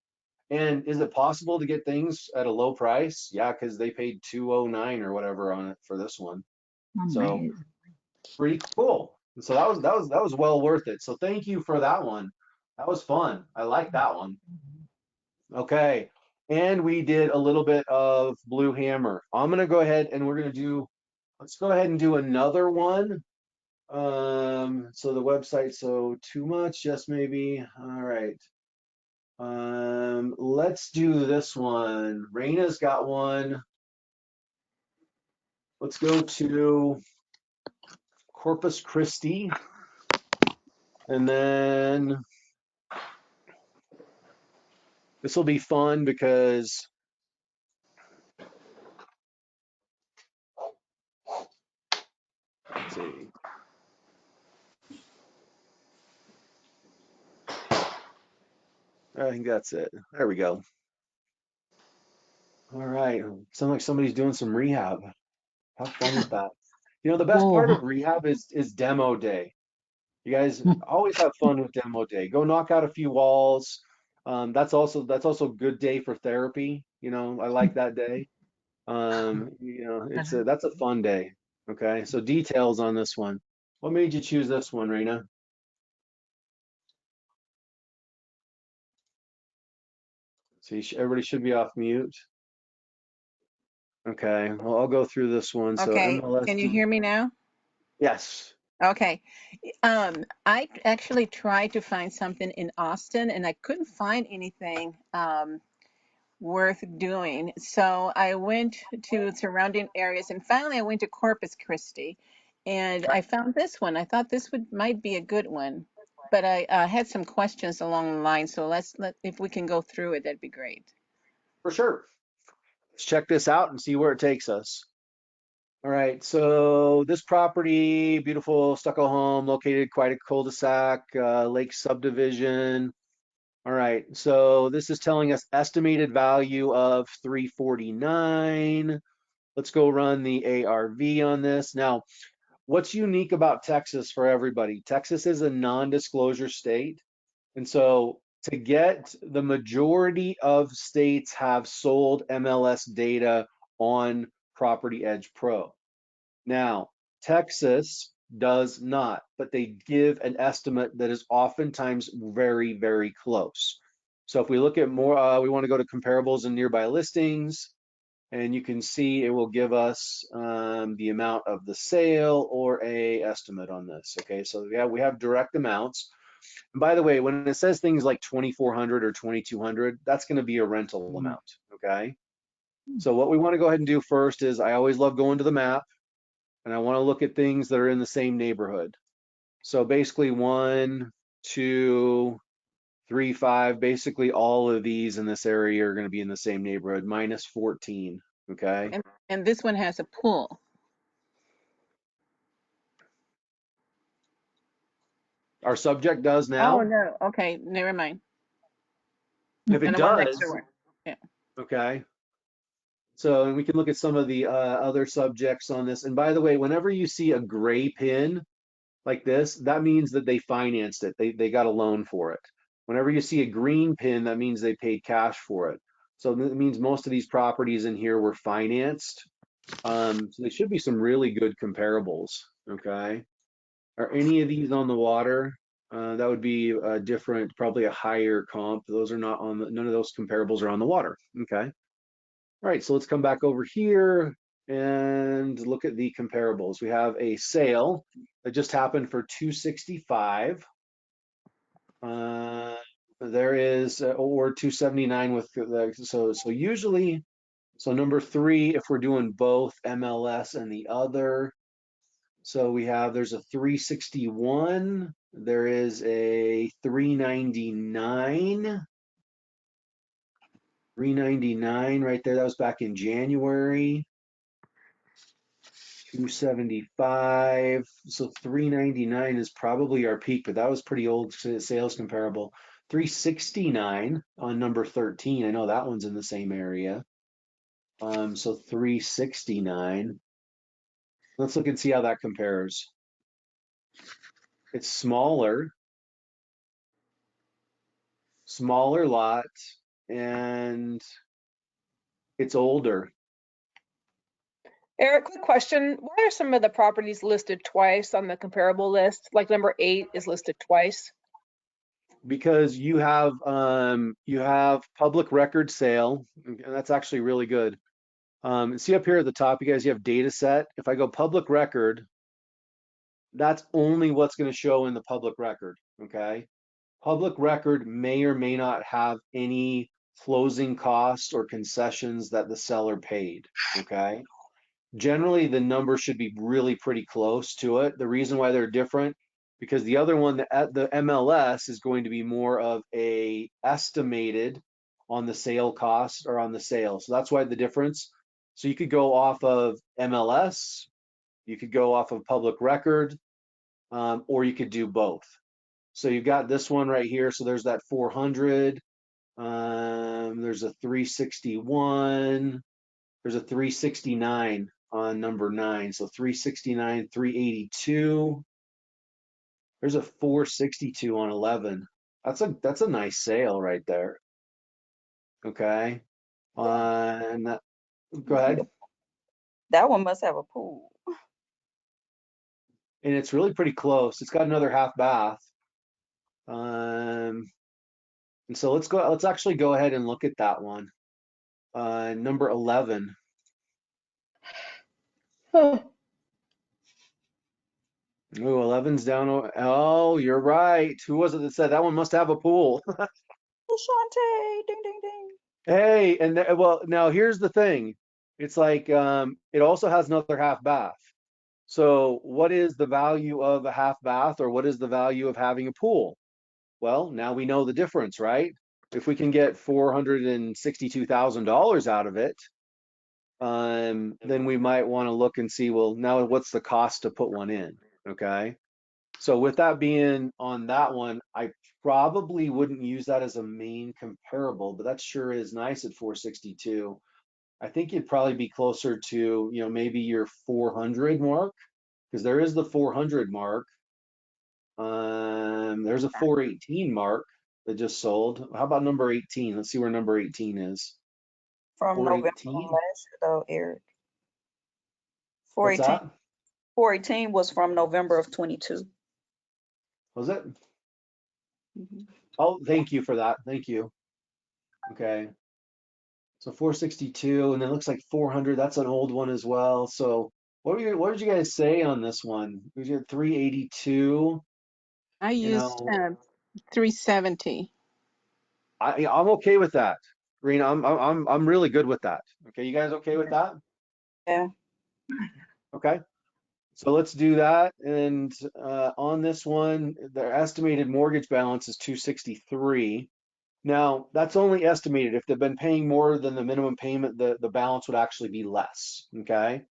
And is it possible to get things at a low price? Yeah, because they paid 209 or whatever on it for this one. So Amazing. pretty cool. So that was well worth it. So thank you for that one. That was fun. I like that one. Okay. And we did a little bit of Blue Hammer. I'm gonna go ahead and let's go ahead and do another one. So the website, so too much, just maybe. All right. Let's do this one. Raina's got one. Let's go to Corpus Christi. And then this will be fun because let's see. I think that's it. There we go. All right. Sounds like somebody's doing some rehab. Have fun with that. You know, the best part Oh, of rehab is demo day. You guys always have fun with demo day. Go knock out a few walls. That's also a good day for therapy. You know, I like that day. You know, that's a fun day. Okay. So details on this one. What made you choose this one, Raina? See, everybody should be off mute. Okay. Well, I'll go through this one. So Okay, MLS. can you hear me now? Yes. Okay. I actually tried to find something in Austin and I couldn't find anything worth doing. So I went to surrounding areas and finally I went to Corpus Christi and I found this one. I thought this might be a good one, but I had some questions along the line. So if we can go through it, that'd be great. For sure. Let's check this out and see where it takes us. All right, so this property, beautiful stucco home located quite a cul-de-sac, lake subdivision. All right, so this is telling us estimated value of 349. Let's go run the ARV on this. Now, what's unique about Texas for everybody? Texas is a non-disclosure state. And so to get the majority of states have sold MLS data on Property Edge Pro. Now, Texas does not, but they give an estimate that is oftentimes very, very close. So if we look at more, we want to go to comparables and nearby listings, and you can see it will give us the amount of the sale or a estimate on this. Okay, so yeah, we have direct amounts. And by the way, when it says things like 2,400 or 2,200, that's going to be a rental amount. Okay, so what we want to go ahead and do first is I always love going to the map and I want to look at things that are in the same neighborhood. So basically 1, 2, 3, 5, basically all of these in this area are going to be in the same neighborhood, minus 14. Okay. And this one has a pool. Our subject does Oh, now. no. Okay, never mind. If it And I want to make does, sure. Yeah. okay. So and we can look at some of the other subjects on this. And by the way, whenever you see a gray pin like this, that means that they financed it. They got a loan for it. Whenever you see a green pin, that means they paid cash for it. So that means most of these properties in here were financed. So they should be some really good comparables. Okay. Are any of these on the water? That would be a different, probably a higher comp. Those are not on the, none of those comparables are on the water. Okay. All right, so let's come back over here and look at the comparables. We have a sale that just happened for 265. There is, or 279 with the, so usually, so number 3, if we're doing both MLS and the other, so we have, there's a 361, there is a 399. 399 right there. That was back in January. 275. So 399 is probably our peak, but that was pretty old sales comparable. 369 on number 13. I know that one's in the same area. So 369. Let's look and see how that compares. It's smaller lot, and it's older. Eric, quick question. Why are some of the properties listed twice on the comparable list? Like number 8 is listed twice. Because you have public record sale, and that's actually really good. See up here at the top, you guys, you have data set. If I go public record, that's only what's going to show in the public record. Okay. Public record may or may not have any closing costs or concessions that the seller paid. Okay. Generally, the number should be really pretty close to it. The reason why they're different, because the other one, the MLS, is going to be more of a estimated on the sale cost or on the sale. So that's why the difference. So you could go off of MLS, you could go off of public record, or you could do both. So you've got this one right here. So there's that 400. There's a 361. There's a 369 on number 9. So 369, 382. There's a 462 on 11. That's a nice sale right there. Okay. On go ahead. That one must have a pool. And it's really pretty close. It's got another half bath. And so let's actually go ahead and look at that one. Number 11. Oh, Ooh, 11's down. Oh, you're right. Who was it that said that one must have a pool? Shante, ding, ding, ding. Hey, and well, now here's the thing. It's like it also has another half bath. So what is the value of a half bath, or what is the value of having a pool? Well, now we know the difference, right? If we can get $462,000 out of it, then we might want to look and see, well, now what's the cost to put one in? Okay. So with that being on that one, I probably wouldn't use that as a main comparable, but that sure is nice at 462. I think you'd probably be closer to, maybe your 400 mark, because there is the 400 mark. There's a 418 mark that just sold. How about number 18? Let's see where number 18 is. From November of 418. last year, though, Eric. What's 418, that? 418 was from November of 22. Was it? Mhm. Oh, thank you for that. Thank you. Okay. So 462, and it looks like 400. That's an old one as well. So what did you guys say on this one? We did 382. I You used know, 370. I'm okay with that. Rena, I'm really good with that. Okay, you guys okay with that? Yeah. Okay. So let's do that. And on this one, their estimated mortgage balance is 263. Now, that's only estimated. If they've been paying more than the minimum payment, the balance would actually be less. Okay.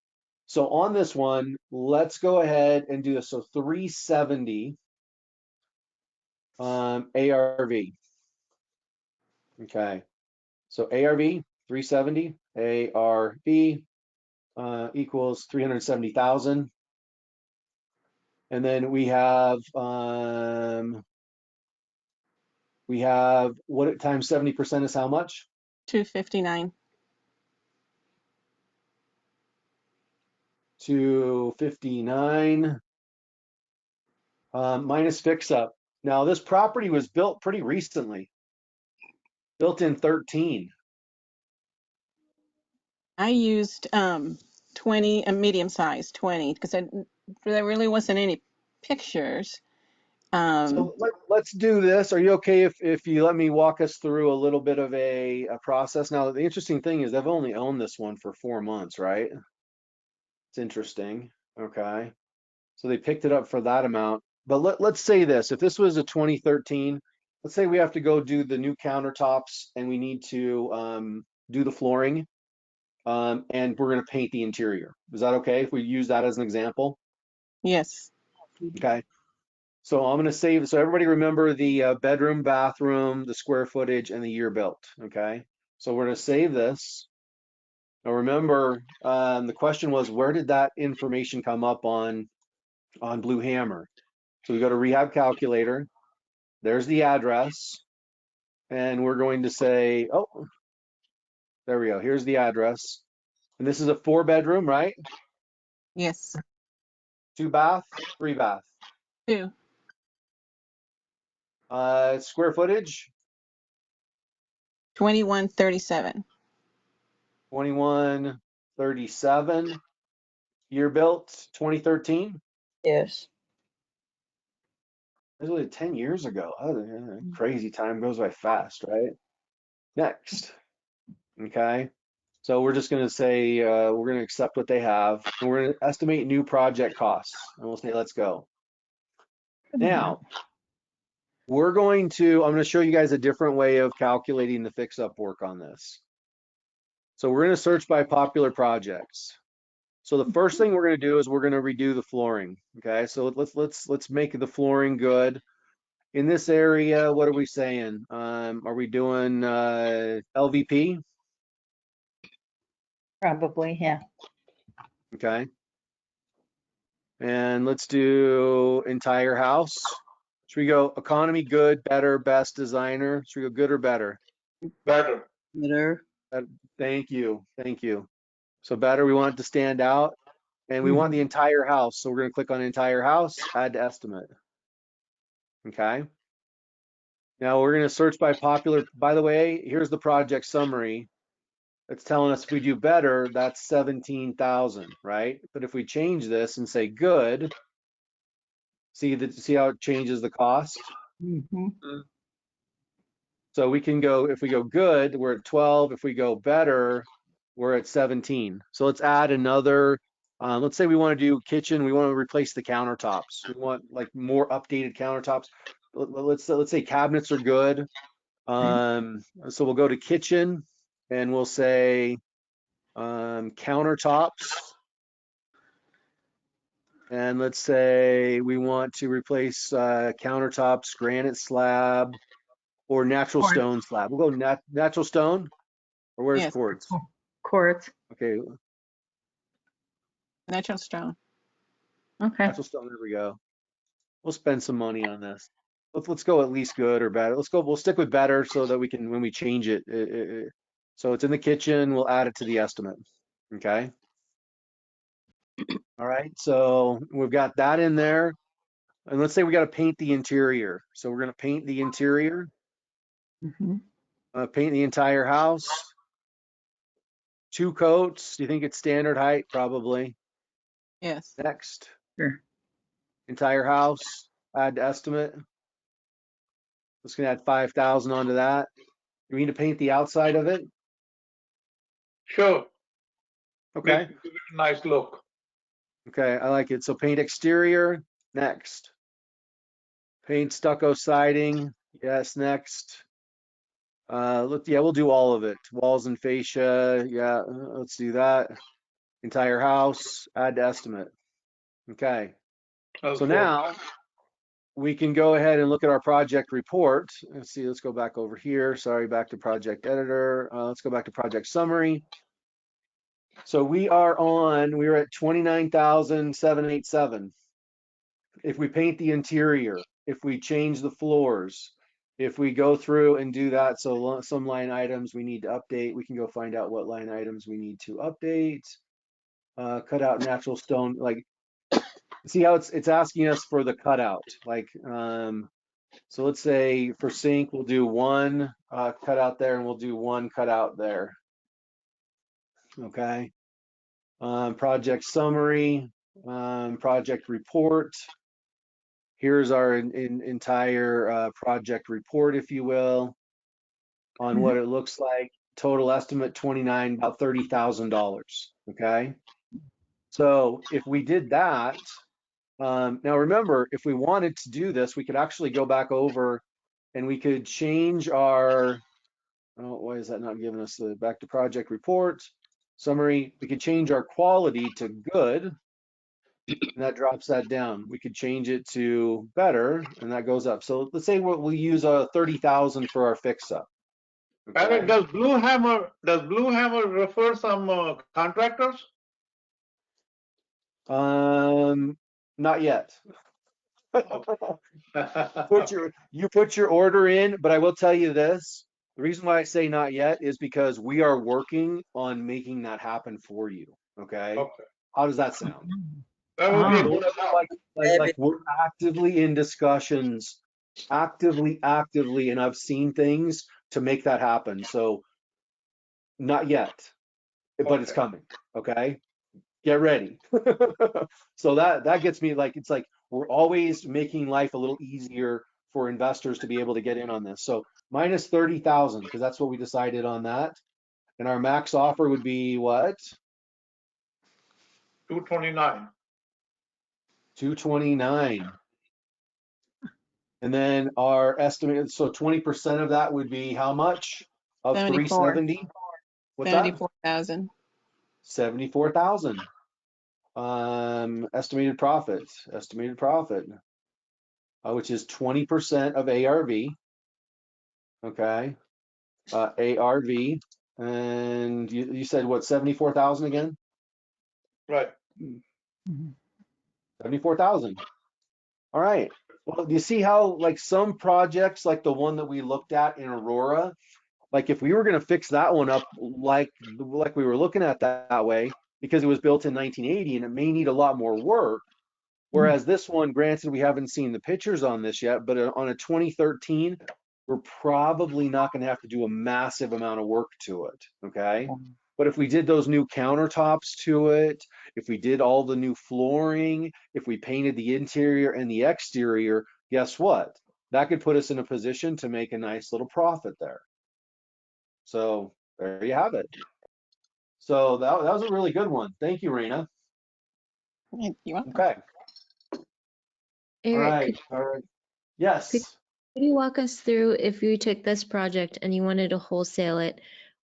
So on this one, let's go ahead and do this. So 370 ARV. Okay. So ARV 370 ARV equals 370,000. And then we have what times 70% is how much? 259. 259 minus fix up. Now this property was built pretty recently, built in 13. I used 20, a medium size 20, because there really wasn't any pictures. So let's do this. Are you okay if you let me walk us through a little bit of a process? Now, the interesting thing is they've only owned this one for 4 months, right? It's interesting. Okay. So they picked it up for that amount. But let's say this, if this was a 2013, let's say we have to go do the new countertops and we need to do the flooring and we're going to paint the interior. Is that okay if we use that as an example? Yes. Okay. So I'm going to save, so everybody remember the bedroom, bathroom, the square footage, and the year built, okay? So we're going to save this. Now remember, the question was, where did that information come up on Blue Hammer? So we go to Rehab Calculator, there's the address, and we're going to say, oh, there we go, here's the address. And this is a 4-bedroom, right? Yes. 2 bath, 3 bath. 2. Square footage? 2137. 2137. Year built 2013. Yes. It was only 10 years ago. Oh, crazy, time goes by fast, right? Next. Okay. So we're just going to say we're going to accept what they have. And we're going to estimate new project costs. And we'll say, let's go. Now, I'm going to show you guys a different way of calculating the fix-up work on this. So we're going to search by popular projects. So the first thing we're going to do is we're going to redo the flooring. Okay, so let's make the flooring good. in this area, what are we saying? Are we doing LVP? Probably, yeah. Okay. And let's do entire house. Should we go economy, good, better, best, designer? Should we go good or better? Better. Better. Thank you. Thank you. So better, we want it to stand out. And we want the entire house. So we're going to click on entire house, add to estimate. Okay. Now we're going to search by popular. By the way, here's the project summary. It's telling us if we do better, that's 17,000, right? But if we change this and say good, see how it changes the cost? So we can go, if we go good, we're at 12. If we go better, we're at 17. So let's add another, let's say we want to do kitchen, we want to replace the countertops. We want like more updated countertops. Let's say cabinets are good. So we'll go to kitchen and we'll say countertops. And let's say we want to replace countertops, granite slab, or natural stone slab. We'll go natural stone, or where's Yes. quartz? Quartz. Okay, Natural stone. Okay. natural stone. There we go. We'll spend some money on this. Let's go at least good or better. We'll stick with better so that we can, when we change it, so it's in the kitchen, we'll add it to the estimate. Okay. All right, so we've got that in there. And let's say we got to paint the interior. So we're going to paint the interior, paint the entire house. 2 coats. Do you think it's standard height? Probably. Yes. Next. Sure. Entire house, add to estimate. Just gonna add 5,000 onto that. You need to paint the outside of it? Sure. Okay. Give it a nice look. Okay, I like it. So paint exterior, next. Paint stucco siding, yes, next. Yeah, we'll do all of it. Walls and fascia, yeah, let's do that. Entire house, add to estimate. Okay. So now we can go ahead and look at our project report. Let's see, let's go back over here. Sorry, back to project editor. Let's go back to project summary. So we're at 29,787. If we paint the interior, if we change the floors, if we go through and do that, so some line items we need to update, we can go find out what line items we need to update. Cut out natural stone, like, see how it's asking us for the cutout, like, so let's say for sink, we'll do 1 cutout there and we'll do 1 cutout there. Okay. Project summary, project report. Here's our entire project report, if you will, on what it looks like. Total estimate 29, about $30,000. Okay. So if we did that, now remember, if we wanted to do this, we could actually go back over and we could change our, oh, why is that not giving us the back to project report summary? We could change our quality to good, and that drops that down. We could change it to better, and that goes up. So let's say we'll use 30,000 for our fix up. Okay. And does Blue Hammer refer some contractors? Not yet. Okay. You put your order in, but I will tell you this. The reason why I say not yet is because we are working on making that happen for you. Okay. How does that sound? That would be a good Like we're actively in discussions, actively, and I've seen things to make that happen. So not yet, but it's coming. Okay. Get ready. So that gets me, like, it's like we're always making life a little easier for investors to be able to get in on this. So minus 30,000, because that's what we decided on that. And our max offer would be what? 229. 229. And then our estimate, so 20% of that would be how much? Of 370? What's that? 74,000. 74,000. Estimated profit. which is 20% of ARV. Okay, ARV, and you said what, 74,000 again? Right. 74,000. All right. Well, do you see how like some projects like the one that we looked at in Aurora, like if we were going to fix that one up like we were looking at that way, because it was built in 1980 and it may need a lot more work. Whereas this one, granted, we haven't seen the pictures on this yet, but on a 2013, we're probably not going to have to do a massive amount of work to it. Okay. But if we did those new countertops to it, if we did all the new flooring, if we painted the interior and the exterior, guess what? That could put us in a position to make a nice little profit there. So there you have it. So that was a really good one. Thank you, Raina. You want? Okay. Eric, All right. All right. Yes. could you walk us through if you took this project and you wanted to wholesale it,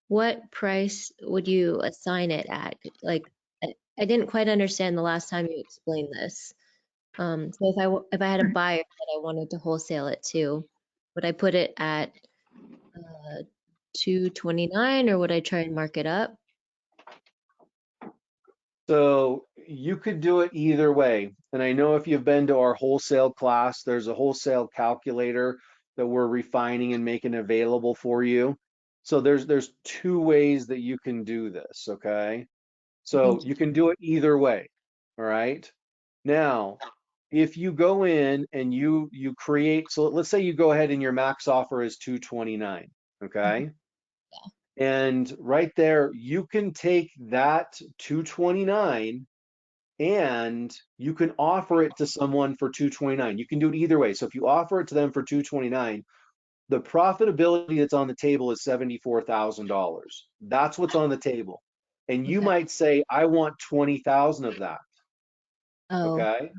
what price would you assign it at? Like, I didn't quite understand the last time you explained this. So if I had a buyer that I wanted to wholesale it to, would I put it at 229 or would I try and mark it up? So you could do it either way. And I know if you've been to our wholesale class, there's a wholesale calculator that we're refining and making available for you. So there's two ways that you can do this, okay? So you can do it either way, all right? Now, if you go in and you create, so let's say you go ahead and your max offer is 229, okay? And right there, you can take that 229 and you can offer it to someone for 229. You can do it either way. So if you offer it to them for 229, the profitability that's on the table is $74,000. That's what's on the table. And you might say, I want 20,000 of that. Oh, Okay.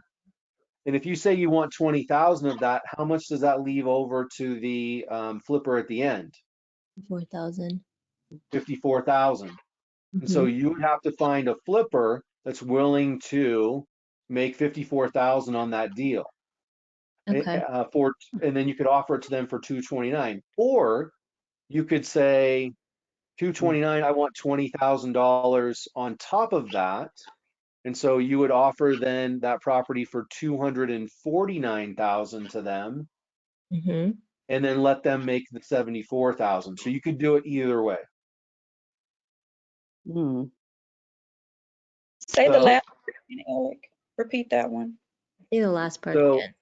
And if you say you want 20,000 of that, how much does that leave over to the flipper at the end? 4,000. 54,000. And so you would have to find a flipper that's willing to make 54,000 on that deal. Okay. And then you could offer it to them for 229. Or you could say 229, I want $20,000 on top of that. And so you would offer then that property for 249,000 to them, Mm-hmm. and then let them make the 74,000. So you could do it either way. Say the So- last part again, Eric. Repeat that one. Say the last part So, again.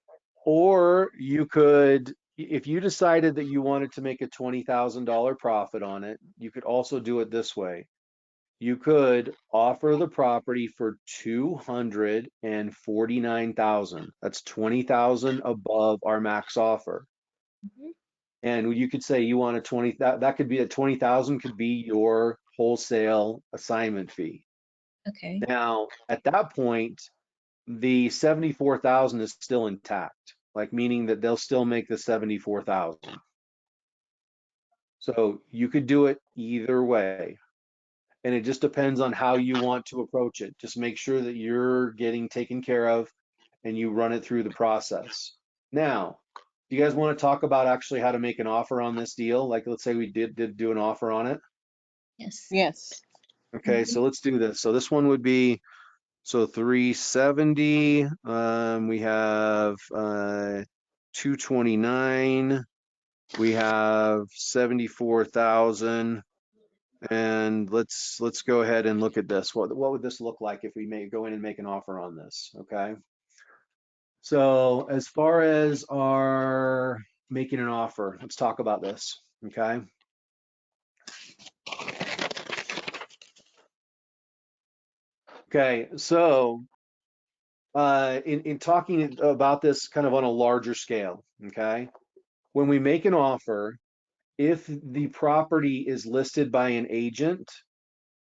or you could, if you decided that you wanted to make a $20,000 profit on it, you could also do it this way. You could offer the property for 249,000. That's 20,000 above our max offer. Mhm. And you could say you want a 20, that could be a 20,000 could be your wholesale assignment fee. Okay. Now, at that point, the 74,000 is still intact, like meaning that they'll still make the 74,000. So you could do it either way. And it just depends on how you want to approach it. Just make sure that you're getting taken care of and you run it through the process. Now, do you guys want to talk about actually how to make an offer on this deal? Like, let's say we did do an offer on it. Yes. Yes. Okay, so let's do this. So this one would be, so 370, we have 229, we have 74,000. And let's go ahead and look at this. What would this look like if we may go in and make an offer on this? Okay. So as far as our making an offer, let's talk about this. Okay. Okay. So in talking about this kind of on a larger scale, okay, when we make an offer, if the property is listed by an agent,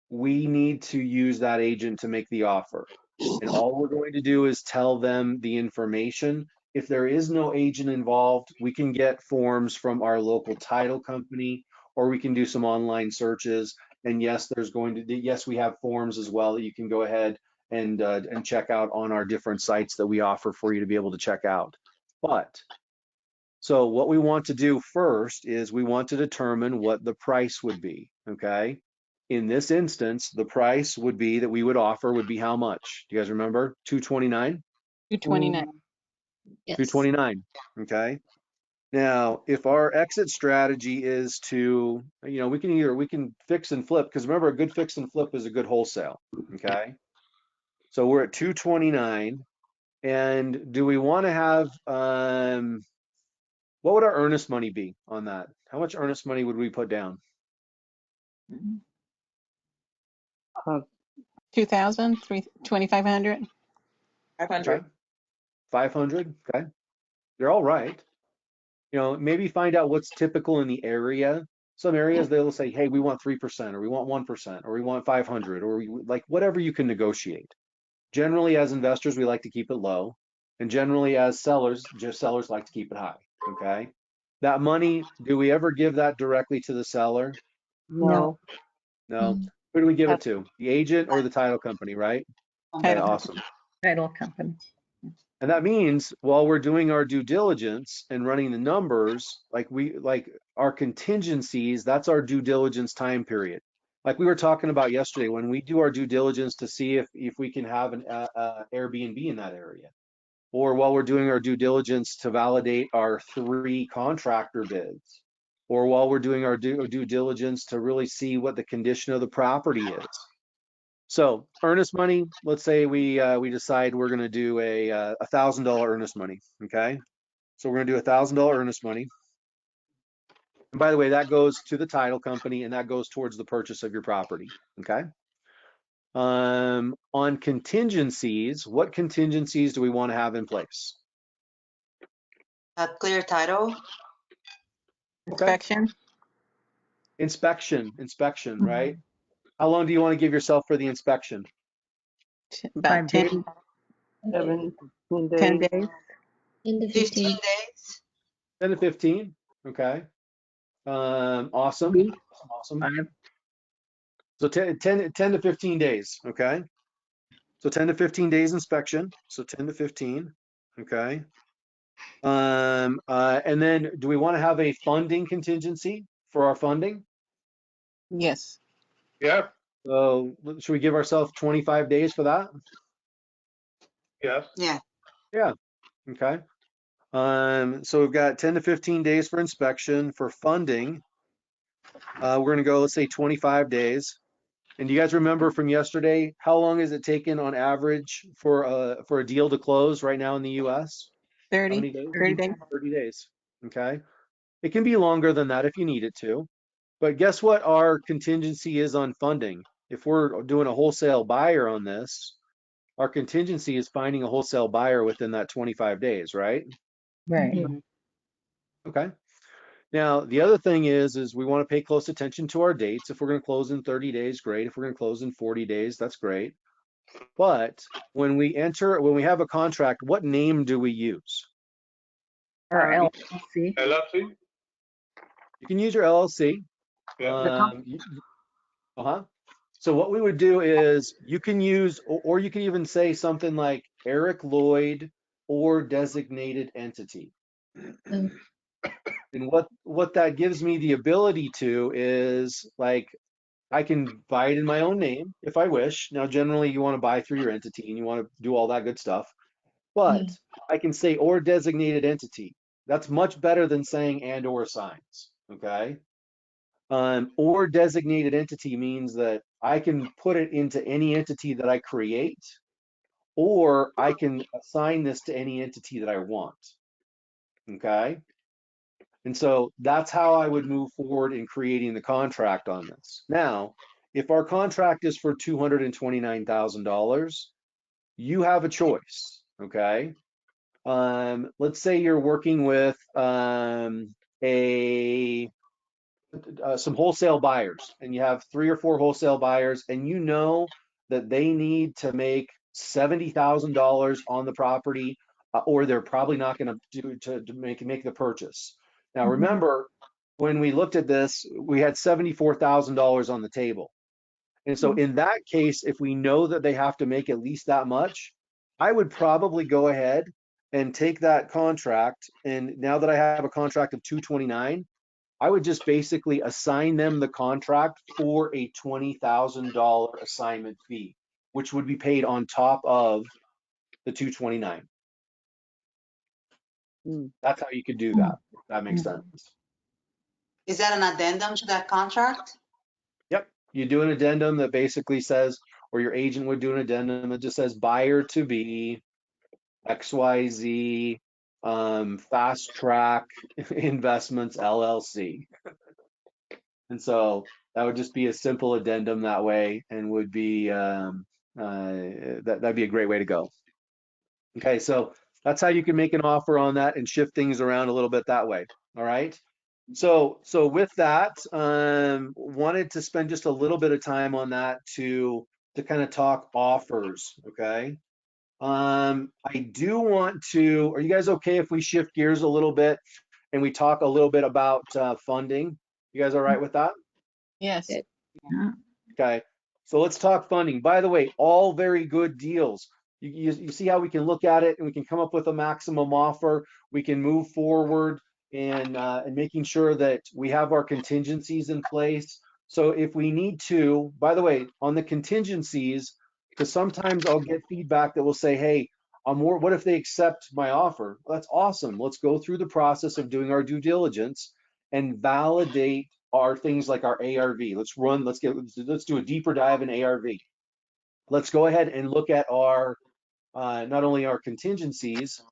we need to use that agent to make the offer. And all we're going to do is tell them the information. If there is no agent involved, we can get forms from our local title company, or we can do some online searches. And yes, yes, we have forms as well that you can go ahead and check out on our different sites that we offer for you to be able to check out. But, so what we want to do first is we want to determine what the price would be, okay? In this instance, the price would be that we would offer would be how much? Do you guys remember? 229? 229. Yes. 229, okay? Now, if our exit strategy is to, you know, we can fix and flip, because remember, a good fix and flip is a good wholesale, okay? So we're at 229, and do we want to have, what would our earnest money be on that? How much earnest money would we put down? 2,000, 2,500. 500. Okay, 500, okay? They're all right. You know, maybe find out what's typical in the area. Some areas they'll say, hey, we want 3%, or we want 1%, or we want 500, or we, like whatever you can negotiate. Generally, as investors, we like to keep it low. And generally, as sellers, just sellers like to keep it high, okay? That money, do we ever give that directly to the seller? No. No. Who do we give it That's to? The agent or the title company, right? Okay, title. awesome. Title company. And that means while we're doing our due diligence and running the numbers, like our contingencies, that's our due diligence time period. Like we were talking about yesterday, when we do our due diligence to see if we can have an Airbnb in that area, or while we're doing our due diligence to validate our 3 contractor bids, or while we're doing our due diligence to really see what the condition of the property is. So earnest money, let's say we decide we're going to do a $1,000 earnest money, okay? So we're going to do $1,000 earnest money. And by the way, that goes to the title company and that goes towards the purchase of your property, okay? On contingencies, what contingencies do we want to have in place? A clear title. Inspection. Inspection, right? How long do you want to give yourself for the inspection? About 5 days. 10, 7, 10 days. 10 to 15 15. days. 10 to 15, okay. Awesome. So 10 to 15 days, okay? So 10 to 15 days inspection, so 10 to 15, okay? And then do we want to have a funding contingency for our funding? Yes. Yes, So should we give ourselves 25 days for that? yes. Yeah. Yeah, okay. So we've got 10 to 15 days for inspection. For funding, we're going to go, let's say 25 days. And do you guys remember from yesterday, how long is it taken on average for a deal to close right now in the US? How 30, many days? 30 days. 30 days, okay? It can be longer than that if you need it to. But guess what our contingency is on funding? If we're doing a wholesale buyer on this, our contingency is finding a wholesale buyer within that 25 days, right? Right. Mhm. Okay. Now, the other thing is we want to pay close attention to our dates. If we're going to close in 30 days, great. If we're going to close in 40 days, that's great. But when we have a contract, what name do we use? Or LLC. LLC? You can use your LLC. Yeah. So what we would do is you can use, or you can even say something like Eric Lloyd or designated entity. Mm. And what that gives me the ability to is, like, I can buy it in my own name if I wish. Now, generally you want to buy through your entity and you want to do all that good stuff, but I can say or designated entity. That's much better than saying and or signs, okay? Or designated entity means that I can put it into any entity that I create, or I can assign this to any entity that I want, okay? And so that's how I would move forward in creating the contract on this. Now, if our contract is for $229,000, you have a choice, okay? Let's say you're working with some wholesale buyers, and you have 3 or 4 wholesale buyers, and you know that they need to make $70,000 on the property, or they're probably not going to make the purchase. Now, remember, when we looked at this, we had $74,000 on the table. And so in that case, if we know that they have to make at least that much, I would probably go ahead and take that contract. And now that I have a contract of 229, I would just basically assign them the contract for a $20,000 assignment fee, which would be paid on top of the 229. Mm. That's how you could do that. If that makes sense. Is that an addendum to that contract? Yep. You do an addendum that basically says, or your agent would do an addendum that just says buyer to be XYZ Fast Track Investments LLC. And so that would just be a simple addendum that way, and would be that'd be a great way to go. Okay, so that's how you can make an offer on that and shift things around a little bit that way. All right. So with that, wanted to spend just a little bit of time on that to kind of talk offers. Okay. I do want to, are you guys okay if we shift gears a little bit and we talk a little bit about funding? You guys all right with that? Yes. Yeah. Okay, so let's talk funding. By the way, all very good deals. You see how we can look at it and we can come up with a maximum offer. We can move forward and making sure that we have our contingencies in place. So if we need to, by the way, on the contingencies, because sometimes I'll get feedback that will say, hey, what if they accept my offer? Well, that's awesome. Let's go through the process of doing our due diligence and validate our things like our ARV. Let's do a deeper dive in ARV. Let's go ahead and look at our not only our contingencies,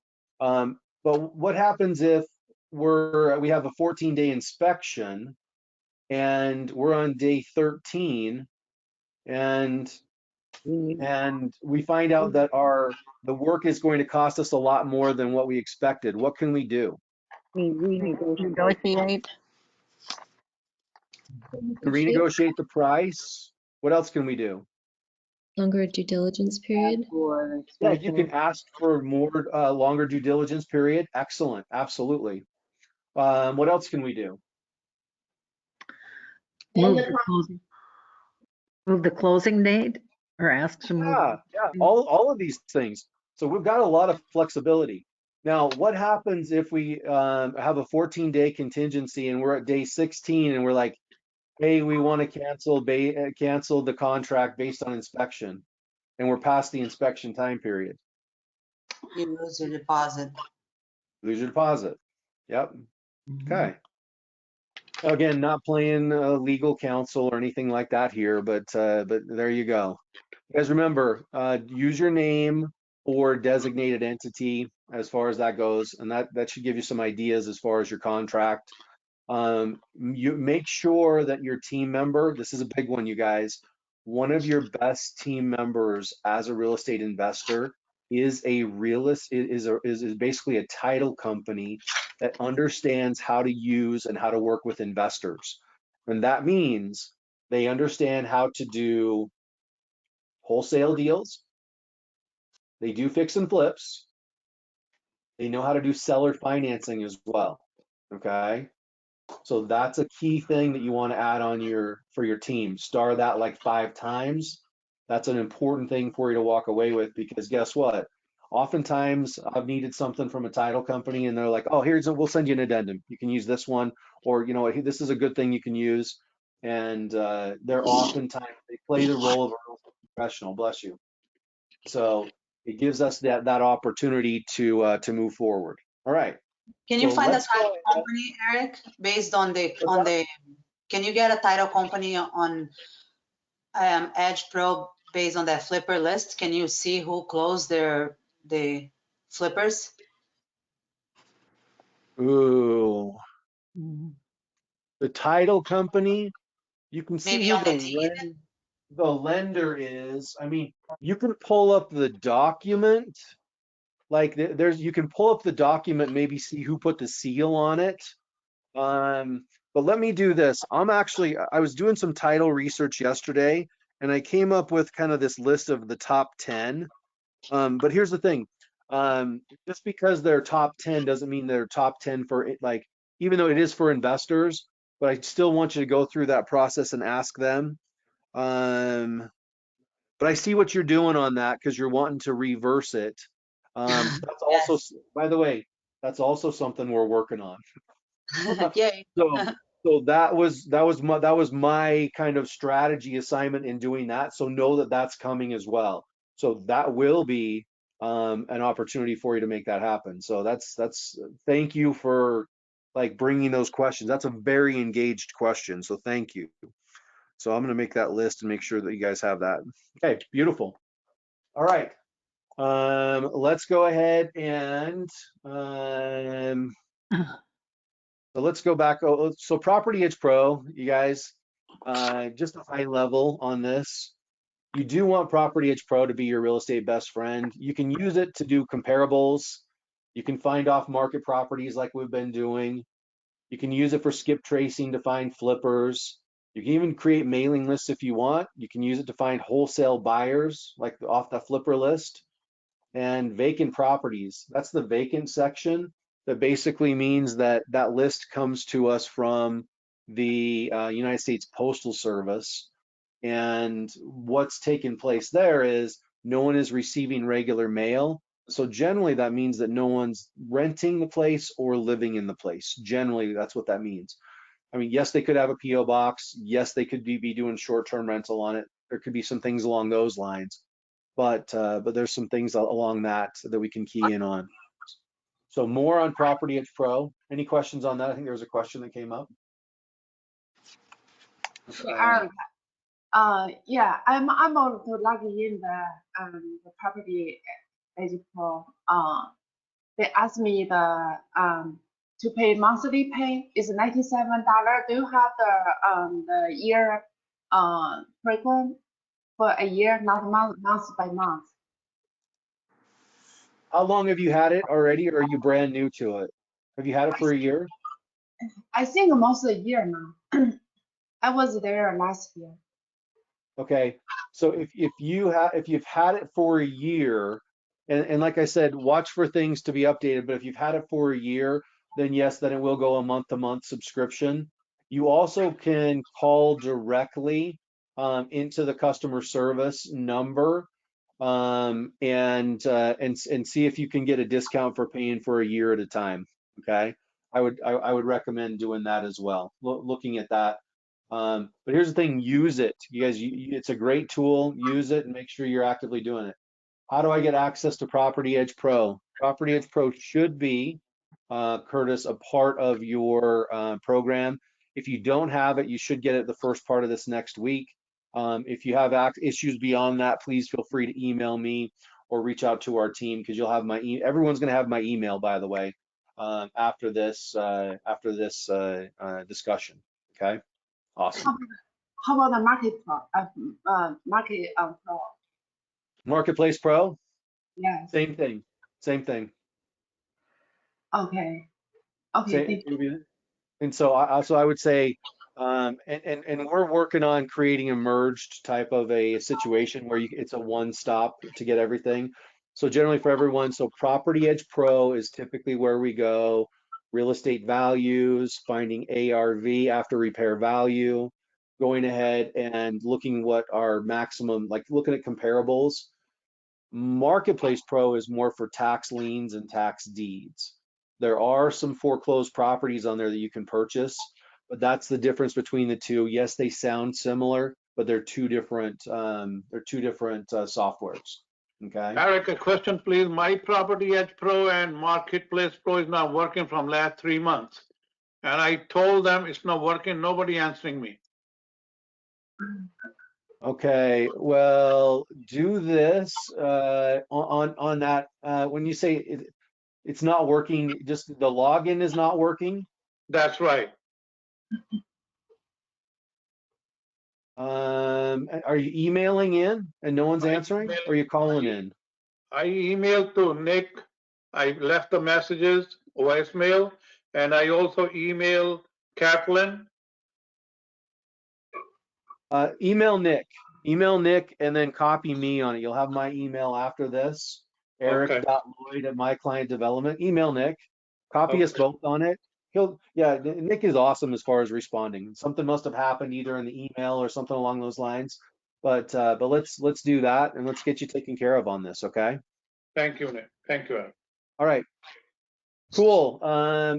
but what happens if we have a 14-day inspection and we're on day 13 and we find out that the work is going to cost us a lot more than what we expected. What can we do? Negotiate. Renegotiate the price. What else can we do? Longer due diligence period. Yeah, you can ask for more longer due diligence period. Excellent, absolutely. What else can we do? Move the closing date, or ask to move. Yeah, all of these things. So we've got a lot of flexibility. Now, what happens if we have a 14-day contingency and we're at day 16 and we're like, hey, we want to cancel the contract based on inspection, and we're past the inspection time period? You lose your deposit. Lose your deposit. Yep. Mhm. Okay. Again, not playing legal counsel or anything like that here, but there you go. You guys remember, use your name or designated entity as far as that goes, and that should give you some ideas as far as your contract. You make sure that your team member, this is a big one, you guys, one of your best team members as a real estate investor is basically a title company that understands how to use and how to work with investors. And that means they understand how to do wholesale deals. They do fix and flips. They know how to do seller financing as well. Okay. So that's a key thing that you want to add on for your team. Star that like 5 times. That's an important thing for you to walk away with, because guess what? Oftentimes I've needed something from a title company and they're like, oh, we'll send you an addendum. You can use this one, or you know what, this is a good thing you can use. And they're oftentimes, they play the role of a real estate professional, bless you. So it gives us that opportunity to move forward. All right. Can you So find a let's go title ahead. company, Eric, based on can you get a title company on Edge Pro based on that flipper list? Can you see who closed the flippers? Ooh, Mhm. the title company, you can see Maybe who on the deed? the lender is. I mean, you can pull up the document. Like you can pull up the document, maybe see who put the seal on it. But let me do this. I was doing some title research yesterday and I came up with kind of this list of the top 10. But here's the thing. Just because they're top 10 doesn't mean they're top 10 for like, even though it is for investors, but I still want you to go through that process and ask them. But I see what you're doing on that because you're wanting to reverse it. That's also, by the way, that's also something we're working on. Yay. So that was my kind of strategy assignment in doing that. So know that that's coming as well. So that will be an opportunity for you to make that happen. So that's thank you for like bringing those questions. That's a very engaged question. So thank you. So I'm going to make that list and make sure that you guys have that. Okay, beautiful. All right. Let's go ahead and so let's go back. So Property Edge Pro, you guys, just a high level on this. You do want Property Edge Pro to be your real estate best friend. You can use it to do comparables. You can find off market properties like we've been doing. You can use it for skip tracing to find flippers. You can even create mailing lists if you want. You can use it to find wholesale buyers like off the flipper list. And vacant properties, that's the vacant section. That basically means that that list comes to us from the United States Postal Service. And what's taking place there is no one is receiving regular mail. So generally that means that no one's renting the place or living in the place. Generally, that's what that means. I mean, yes, they could have a PO box. Yes, they could be doing short-term rental on it. There could be some things along those lines. But there's some things along that we can key in on. So more on Property Edge Pro. Any questions on that? I think there was a question that came up. Yeah, I'm able to log in the Property Edge Pro. They asked me to pay monthly pay is $97. Do you have the year frequent for a year, not month by month? How long have you had it already, or are you brand new to it? Have you had it for a year? I think almost a year now. I was there last year. Okay, so if you've had it for a year, and like I said, watch for things to be updated. But if you've had it for a year, then yes, then it will go a month-to-month subscription. You also can call directly into the customer service number and see if you can get a discount for paying for a year at a time. Okay, I would recommend doing that as well. Looking at that. But here's the thing: use it, you guys. It's a great tool. Use it and make sure you're actively doing it. How do I get access to Property Edge Pro? Property Edge Pro should be, Curtis, a part of your program. If you don't have it, you should get it the first part of this next week. If you have issues beyond that, please feel free to email me or reach out to our team because you'll have everyone's going to have my email, by the way, after this discussion. Okay, awesome. How about the Pro? Marketplace Pro? Yes. Same thing. Same thing. Okay. Okay. Thank you. And so I would say, and we're working on creating a merged type of a situation where it's a one-stop to get everything. So generally for everyone, so Property Edge Pro is typically where we go. Real estate values, finding ARV after repair value, going ahead and looking what our maximum, like looking at comparables. Marketplace Pro is more for tax liens and tax deeds. There are some foreclosed properties on there that you can purchase, but that's the difference between the two. Yes, they sound similar, but they're two different softwares. Okay. Eric, a question, please. My Property Edge Pro and Marketplace Pro is not working from last 3 months. And I told them it's not working. Nobody answering me. Okay, well, do this on that. When you say it's not working, just the login is not working. That's right. Are you emailing in and no one's answering, or are you calling in? I emailed to Nick. I left the messages, voicemail, and I also emailed Kaplan. Email Nick, and then copy me on it. You'll have my email after this, eric.lloyd@myclientdevelopment. Email Nick, copy us both on it. Nick is awesome as far as responding. Something must have happened either in the email or something along those lines. But let's do that and let's get you taken care of on this, okay? Thank you, Nick. Thank you, Aaron. All right. Cool.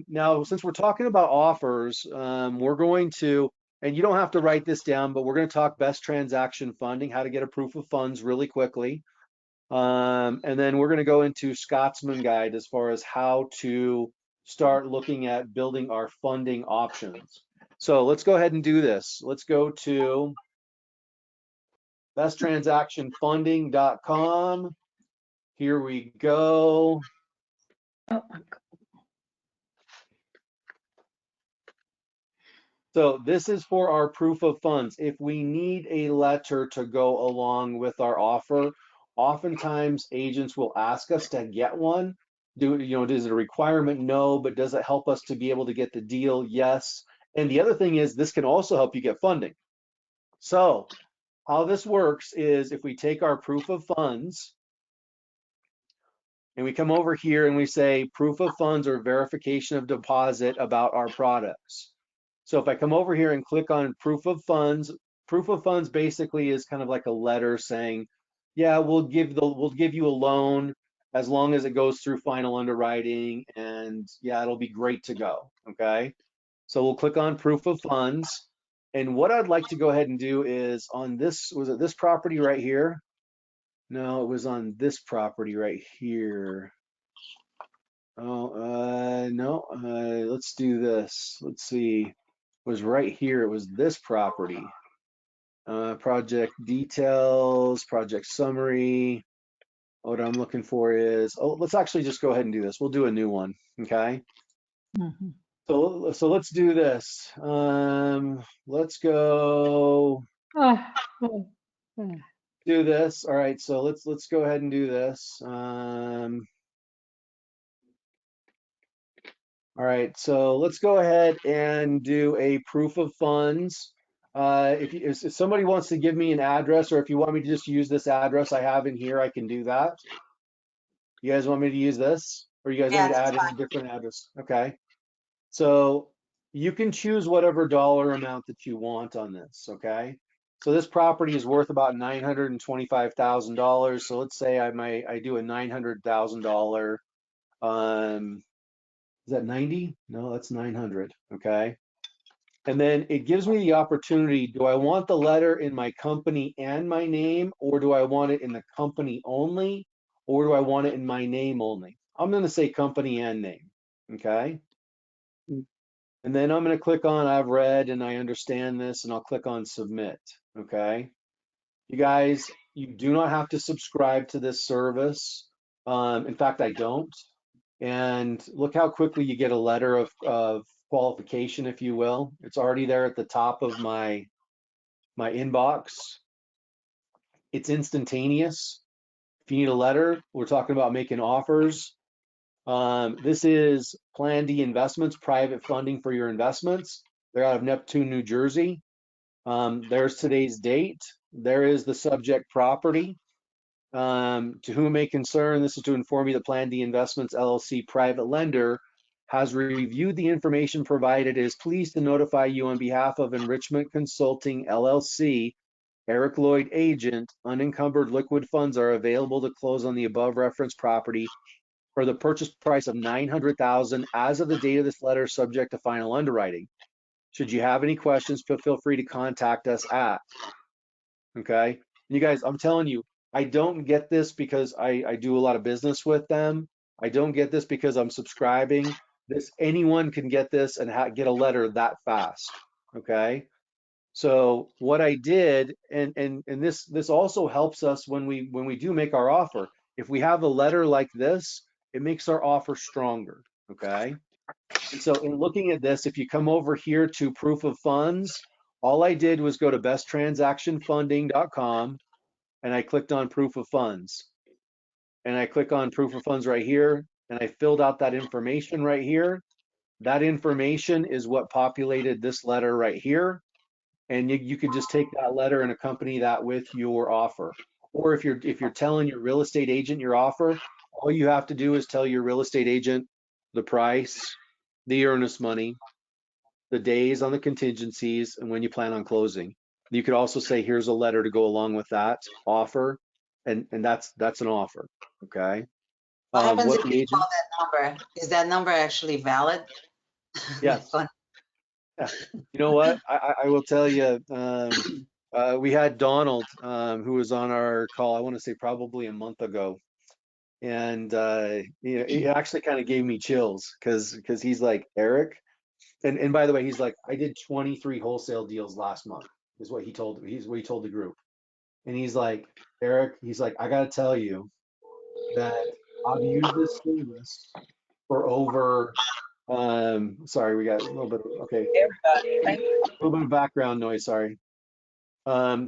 Now, since we're talking about offers, we're going to, and you don't have to write this down, but we're going to talk best transaction funding, how to get a proof of funds really quickly. And then we're going to go into Scotsman Guide as far as how to start looking at building our funding options. So let's go ahead and do this. Let's go to besttransactionfunding.com. Here we go. Oh, my God. So this is for our proof of funds. If we need a letter to go along with our offer, oftentimes agents will ask us to get one. Is it a requirement? No, but does it help us to be able to get the deal? Yes. And the other thing is this can also help you get funding. So how this works is if we take our proof of funds and we come over here and we say proof of funds or verification of deposit about our products. So if I come over here and click on proof of funds basically is kind of like a letter saying, yeah, we'll give you a loan as long as it goes through final underwriting, and yeah, it'll be great to go. Okay. So we'll click on proof of funds. And what I'd like to go ahead and do is on this, was it this property right here? No, it was on this property right here. Oh, no, let's do this. Let's see. It was right here. It was this property. Project details, project summary. What I'm looking for is, let's actually just go ahead and do this. We'll do a new one, okay? Mhm. So let's do this. Let's go Ah, oh, oh. do this. All right, so let's go ahead and do this. All right, so let's go ahead and do a proof of funds. If somebody wants to give me an address, or if you want me to just use this address I have in here, I can do that. You guys want me to use this? Or you guys want Yeah, me to that's add in a fine. different address? Okay. So you can choose whatever dollar amount that you want on this, okay? So this property is worth about $925,000. So let's say I do a $900,000. Is that 90? No, that's 900, okay? And then it gives me the opportunity, do I want the letter in my company and my name, or do I want it in the company only, or do I want it in my name only? I'm gonna say company and name, okay? And then I'm gonna click on I've read and I understand this, and I'll click on submit, okay? You guys, you do not have to subscribe to this service. In fact, I don't. And look how quickly you get a letter of qualification, if you will. It's already there at the top of my inbox. It's instantaneous. If you need a letter, we're talking about making offers. This is Plan D Investments, private funding for your investments. They're out of Neptune, New Jersey. There's today's date. There is the subject property. To whom it may concern, this is to inform you that Plan D Investments LLC private lender has reviewed the information provided, is pleased to notify you on behalf of Enrichment Consulting LLC, Eric Lloyd agent, unencumbered liquid funds are available to close on the above referenced property for the purchase price of $900,000 as of the date of this letter, subject to final underwriting. Should you have any questions, feel free to contact us at, okay? You guys, I'm telling you, I don't get this because I do a lot of business with them. I don't get this because I'm subscribing. Anyone can get this and get a letter that fast, okay? So what I did, and this also helps us when we do make our offer. If we have a letter like this, it makes our offer stronger, okay? And so in looking at this, if you come over here to proof of funds, all I did was go to besttransactionfunding.com and I clicked on proof of funds. And I click on proof of funds right here, and I filled out that information right here. That information is what populated this letter right here. And you could just take that letter and accompany that with your offer. Or if you're telling your real estate agent your offer, all you have to do is tell your real estate agent the price, the earnest money, the days on the contingencies, and when you plan on closing. You could also say, here's a letter to go along with that offer, and that's an offer, okay? What happens what if the you agent, call that number? Is that number actually valid? yes. Yeah. You know what? I will tell you, we had Donald, who was on our call, I want to say probably a month ago. And you know, it actually kind of gave me chills because he's like, Eric, and by the way, he's like, I did 23 wholesale deals last month, is what he told what he told the group. And he's like, Eric, he's like, I gotta tell you that I've used this service for over sorry, we got a little bit okay, a little bit of background noise, sorry.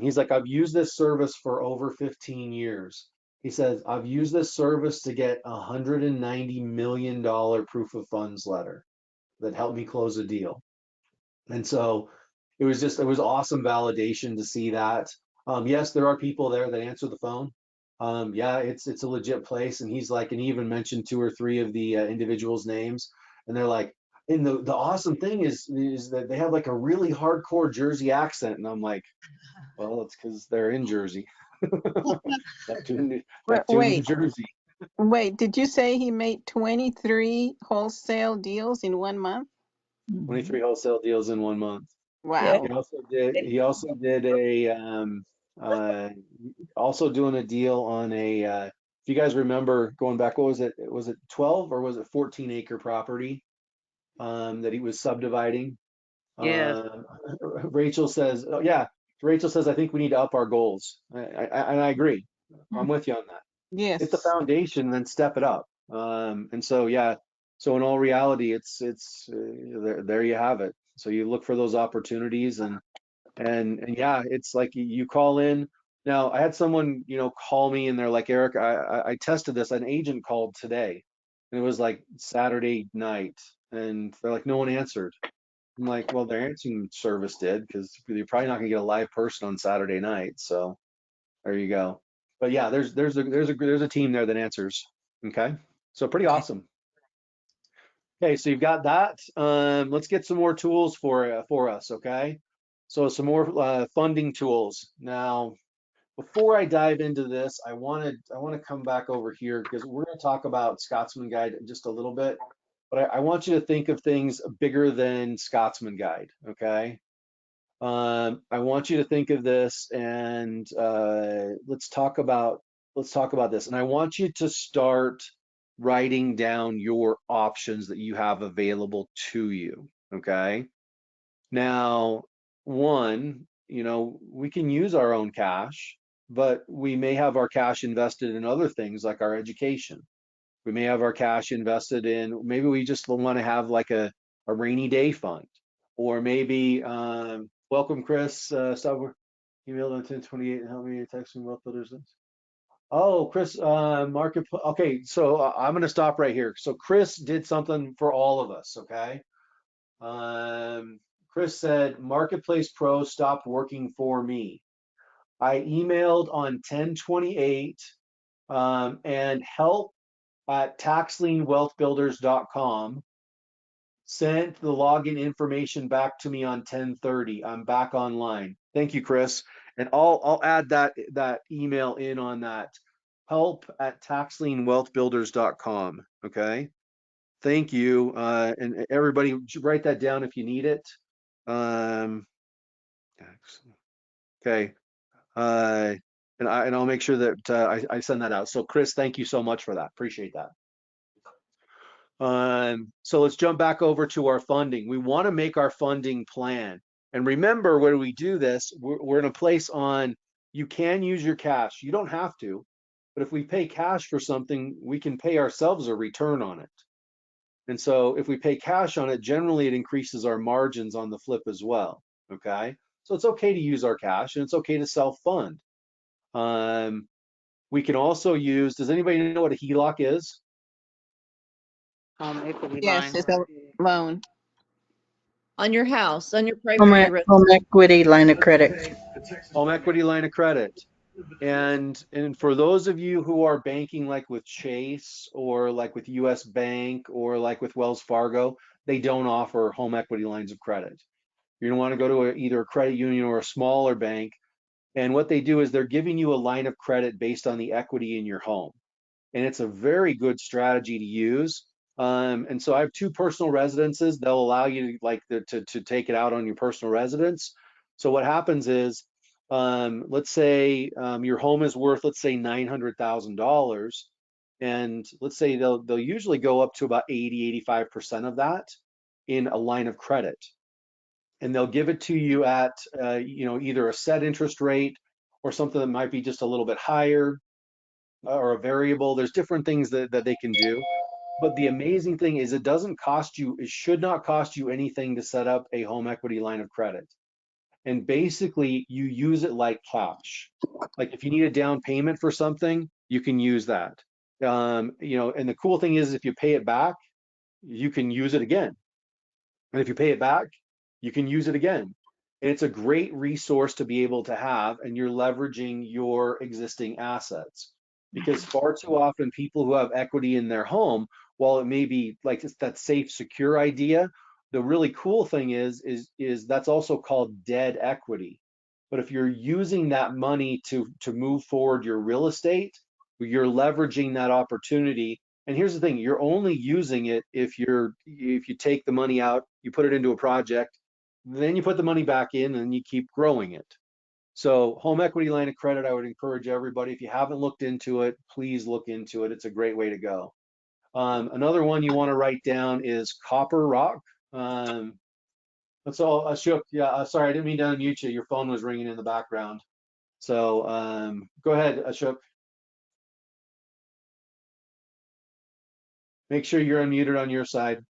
He's like, I've used this service for over 15 years. He says, I've used this service to get $190 million proof of funds letter that helped me close a deal. And so it was awesome validation to see that. Yes, there are people there that answer the phone. Yeah, it's a legit place. And he's like, and he even mentioned 2 or 3 of the individuals' names. And they're like, and the awesome thing is that they have like a really hardcore Jersey accent. And I'm like, well, it's because they're in Jersey. Neptune, New Wait, Jersey. wait, did you say he made 23 wholesale deals in 1 month? 23 wholesale deals in 1 month. Wow. He also did a also doing a deal on a if you guys remember going back, what was it? Was it 12 or was it 14 acre property that he was subdividing? Yes. Rachel says, oh yeah, Rachel says, I think we need to up our goals. And I agree. I'm with you on that. Yes. It's the foundation, then step it up. And so, yeah, so in all reality, it's there you have it. So you look for those opportunities and yeah, it's like you call in. Now, I had someone, you know, call me and they're like, Eric, I tested this. An agent called today and it was like Saturday night and they're like, no one answered. I'm like, well, their answering service did because you're probably not gonna get a live person on Saturday night. So there you go. But yeah, there's a team there that answers. Okay, so pretty awesome. Okay, so you've got that. Let's get some more tools for us. Okay, so some more funding tools. Now, before I dive into this, I want to come back over here because we're going to talk about Scotsman Guide just a little bit. But I want you to think of things bigger than Scotsman Guide. Okay. I want you to think of this and let's talk about this. And I want you to start writing down your options that you have available to you. Okay. Now, one, you know, we can use our own cash, but we may have our cash invested in other things like our education. We may have our cash invested in, maybe we just want to have like a rainy day fund, or maybe, welcome Chris, stop email on 1028 and help me text me wealth builders. Oh, Chris, market, okay, so I'm going to stop right here. So Chris did something for all of us, okay? Chris said, Marketplace Pro stopped working for me. I emailed on 1028 and help at taxlienwealthbuilders.com sent the login information back to me on 1030. I'm back online. Thank you, Chris. And I'll add that email in on that. Help at taxlienwealthbuilders.com. Okay. Thank you. And everybody write that down if you need it. Okay. And I'll make sure that I send that out. So Chris, thank you so much for that. Appreciate that. So let's jump back over to our funding. We want to make our funding plan. And remember, when we do this, we're in a place on, you can use your cash. You don't have to, but if we pay cash for something, we can pay ourselves a return on it. And so if we pay cash on it, generally it increases our margins on the flip as well, okay? So it's okay to use our cash and it's okay to self-fund. We can also use, does anybody know what a HELOC is? Home equity Yes, line. it's a loan. On your house, on your primary residence. Home equity line of credit. Home equity line of credit. And for those of you who are banking like with Chase or like with US Bank or like with Wells Fargo, they don't offer home equity lines of credit. You're gonna want to go to either a credit union or a smaller bank. And what they do is they're giving you a line of credit based on the equity in your home. and it's a very good strategy to use. And so I have 2 personal residences. They'll allow you to take it out on your personal residence. So what happens is, let's say your home is worth, let's say $900,000, and let's say they'll usually go up to about 85% of that in a line of credit, and they'll give it to you at either a set interest rate or something that might be just a little bit higher, or a variable. There's different things that they can do. But the amazing thing is it should not cost you anything to set up a home equity line of credit. And basically you use it like cash. Like if you need a down payment for something, you can use that. And the cool thing is if you pay it back, you can use it again. And if you pay it back, you can use it again. And it's a great resource to be able to have, and you're leveraging your existing assets. Because far too often people who have equity in their home, while it may be like that safe, secure idea, the really cool thing is that's also called dead equity. But if you're using that money to move forward your real estate, you're leveraging that opportunity. And here's the thing, you're only using it if you take the money out, you put it into a project, then you put the money back in and you keep growing it. So home equity line of credit, I would encourage everybody, if you haven't looked into it, please look into it. It's a great way to go. Another one you want to write down is Copper Rock. That's all, Ashok. Yeah, sorry, I didn't mean to unmute you. Your phone was ringing in the background. So go ahead, Ashok. Make sure you're unmuted on your side.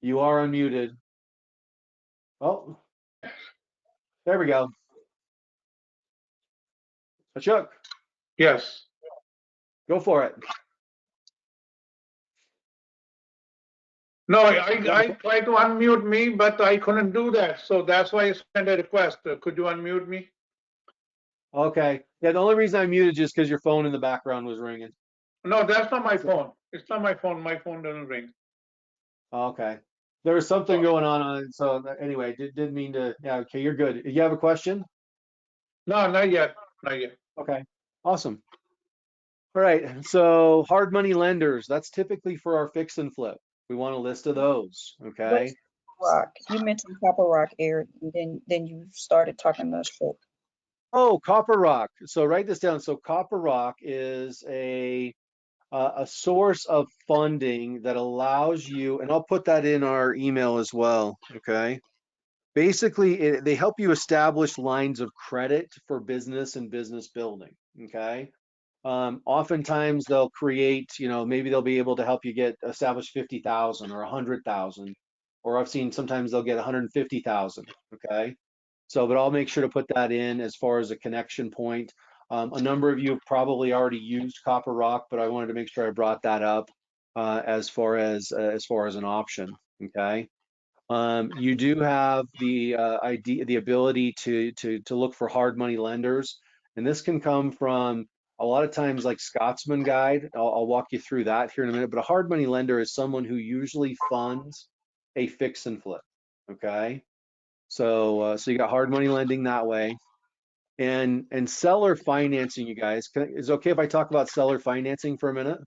You are unmuted. Oh, there we go. Ashok, Yes. go for it. No, I tried to unmute me, but I couldn't do that. So that's why I sent a request. Could you unmute me? Okay. Yeah, the only reason I muted you is because your phone in the background was ringing. No, that's not my phone. It's not my phone. My phone doesn't ring. Okay. There was something going on it. So anyway, didn't mean to. Yeah, okay, you're good. You have a question? No, not yet. Not yet. Okay, awesome. All right, so hard money lenders, that's typically for our fix and flip. We want a list of those, okay? Rock. You mentioned Copper Rock, Eric, and then you started talking to Ashok. Oh, Copper Rock. So write this down. So Copper Rock is a source of funding that allows you, and I'll put that in our email as well, okay? Basically, they help you establish lines of credit for business and business building, okay? Oftentimes they'll create, maybe they'll be able to help you get established 50,000 or 100,000, or I've seen sometimes they'll get 150,000, okay? So, but I'll make sure to put that in as far as a connection point. A number of you have probably already used Copper Rock, but I wanted to make sure I brought that up as far as an option, okay? You do have the ability to look for hard money lenders, and this can come from a lot of times like Scotsman Guide. I'll walk you through that here in a minute. But a hard money lender is someone who usually funds a fix and flip. Okay, so you got hard money lending that way, and seller financing. You guys, is it okay if I talk about seller financing for a minute?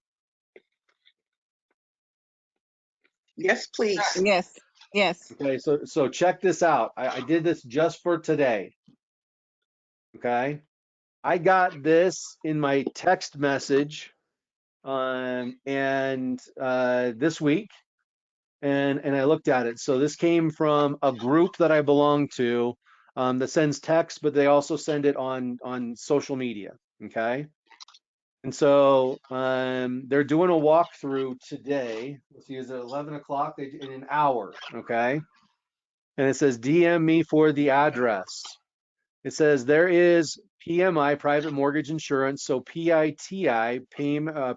Yes, please. Yes, yes. Okay, so check this out. I did this just for today. Okay, I got this in my text message this week, and I looked at it. So this came from a group that I belong to that sends text, but they also send it on social media. Okay, and so they're doing a walkthrough today. Let's see, is it 11 o'clock? In an hour. Okay, and it says DM me for the address. It says there is PMI, private mortgage insurance. So PITI,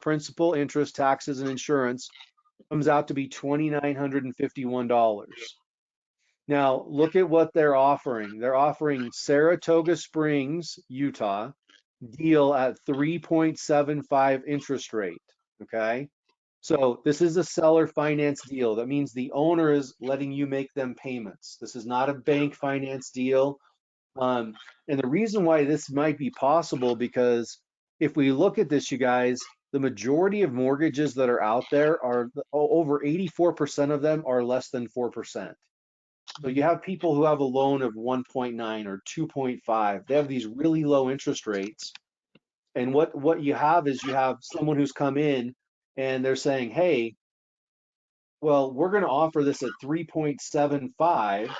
principal, interest, taxes, and insurance, comes out to be $2,951. Now, look at what they're offering. They're offering Saratoga Springs, Utah, deal at 3.75 interest rate, okay? So this is a seller finance deal. That means the owner is letting you make them payments. This is not a bank finance deal. And the reason why this might be possible, because if we look at this, you guys, the majority of mortgages that are out there are over 84% of them are less than 4%. So you have people who have a loan of 1.9 or 2.5. They have these really low interest rates. And what you have is you have someone who's come in and they're saying, hey, well, we're going to offer this at 3.75.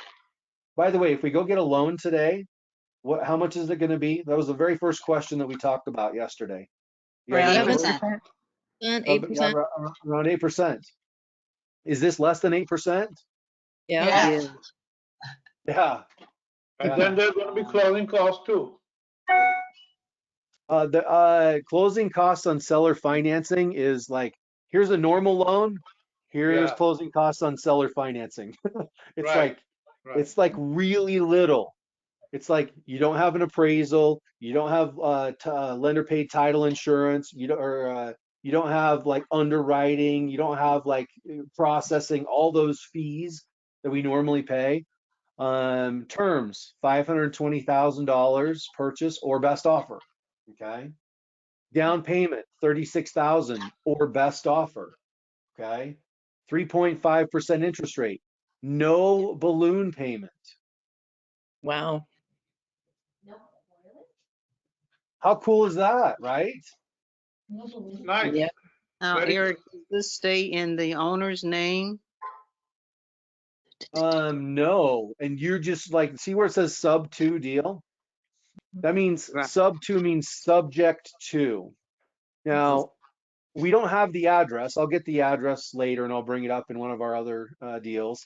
By the way, if we go get a loan today, how much is it going to be? That was the very first question that we talked about yesterday. You guys Around remember? 8%. 8%. Around 8%. Is this less than 8%? Yeah. Yeah. Yeah. And then there's gonna be closing costs too. The closing costs on seller financing is like, here's a normal loan, here's Yeah. closing costs on seller financing. It's Right, like, right. it's like really little. It's like you don't have an appraisal, you don't have lender paid title insurance, you don't have like underwriting, you don't have like processing, all those fees that we normally pay. Terms, $520,000 purchase or best offer. Okay. Down payment, 36,000 or best offer. Okay. 3.5% interest rate. No balloon payment. Wow. How cool is that, right? Nice. Yeah. Now, Very Eric, does this stay in the owner's name? No. And you're just like, see where it says sub 2 deal? That means Right. sub 2 means subject to. Now, we don't have the address. I'll get the address later and I'll bring it up in one of our other deals.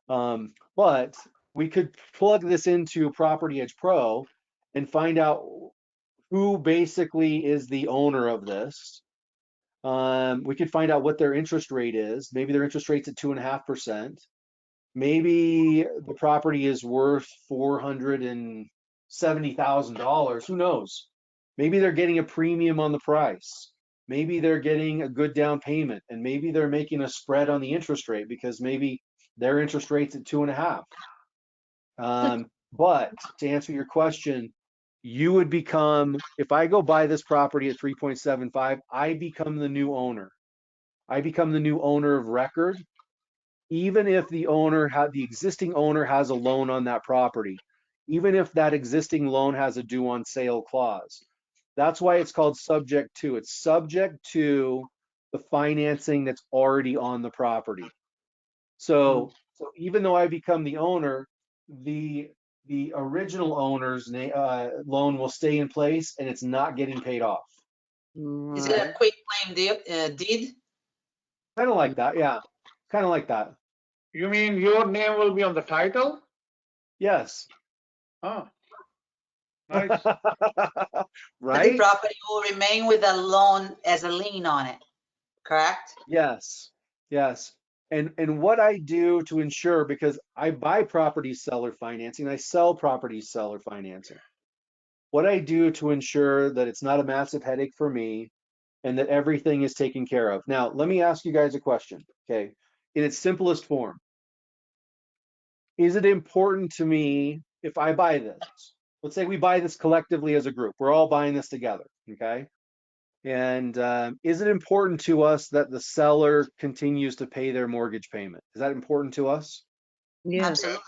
But we could plug this into Property Edge Pro and find out who basically is the owner of this. We could find out what their interest rate is. Maybe their interest rate's at 2.5%. Maybe the property is worth $470,000. Who knows? Maybe they're getting a premium on the price. Maybe they're getting a good down payment, and maybe they're making a spread on the interest rate because maybe their interest rate's at 2.5. But to answer your question, you would become, if I go buy this property at 3.75, I become the new owner. I become the new owner of record, even if the existing owner has a loan on that property, even if that existing loan has a due on sale clause. That's why it's called subject to. It's subject to the financing that's already on the property. So even though I become the owner, the original owner's loan will stay in place and it's not getting paid off. Is it a quick claim deed? Kind of like that, yeah. Kind of like that. You mean your name will be on the title? Yes. Oh, nice. Right? The property will remain with a loan as a lien on it, correct? Yes. Yes. And what I do to ensure, because I buy property seller financing, I sell property seller financing. What I do to ensure that it's not a massive headache for me and that everything is taken care of. Now, let me ask you guys a question, okay? In its simplest form, is it important to me if I buy this? Let's say we buy this collectively as a group. We're all buying this together, okay? And is it important to us that the seller continues to pay their mortgage payment? Is that important to us? Yes. Absolutely.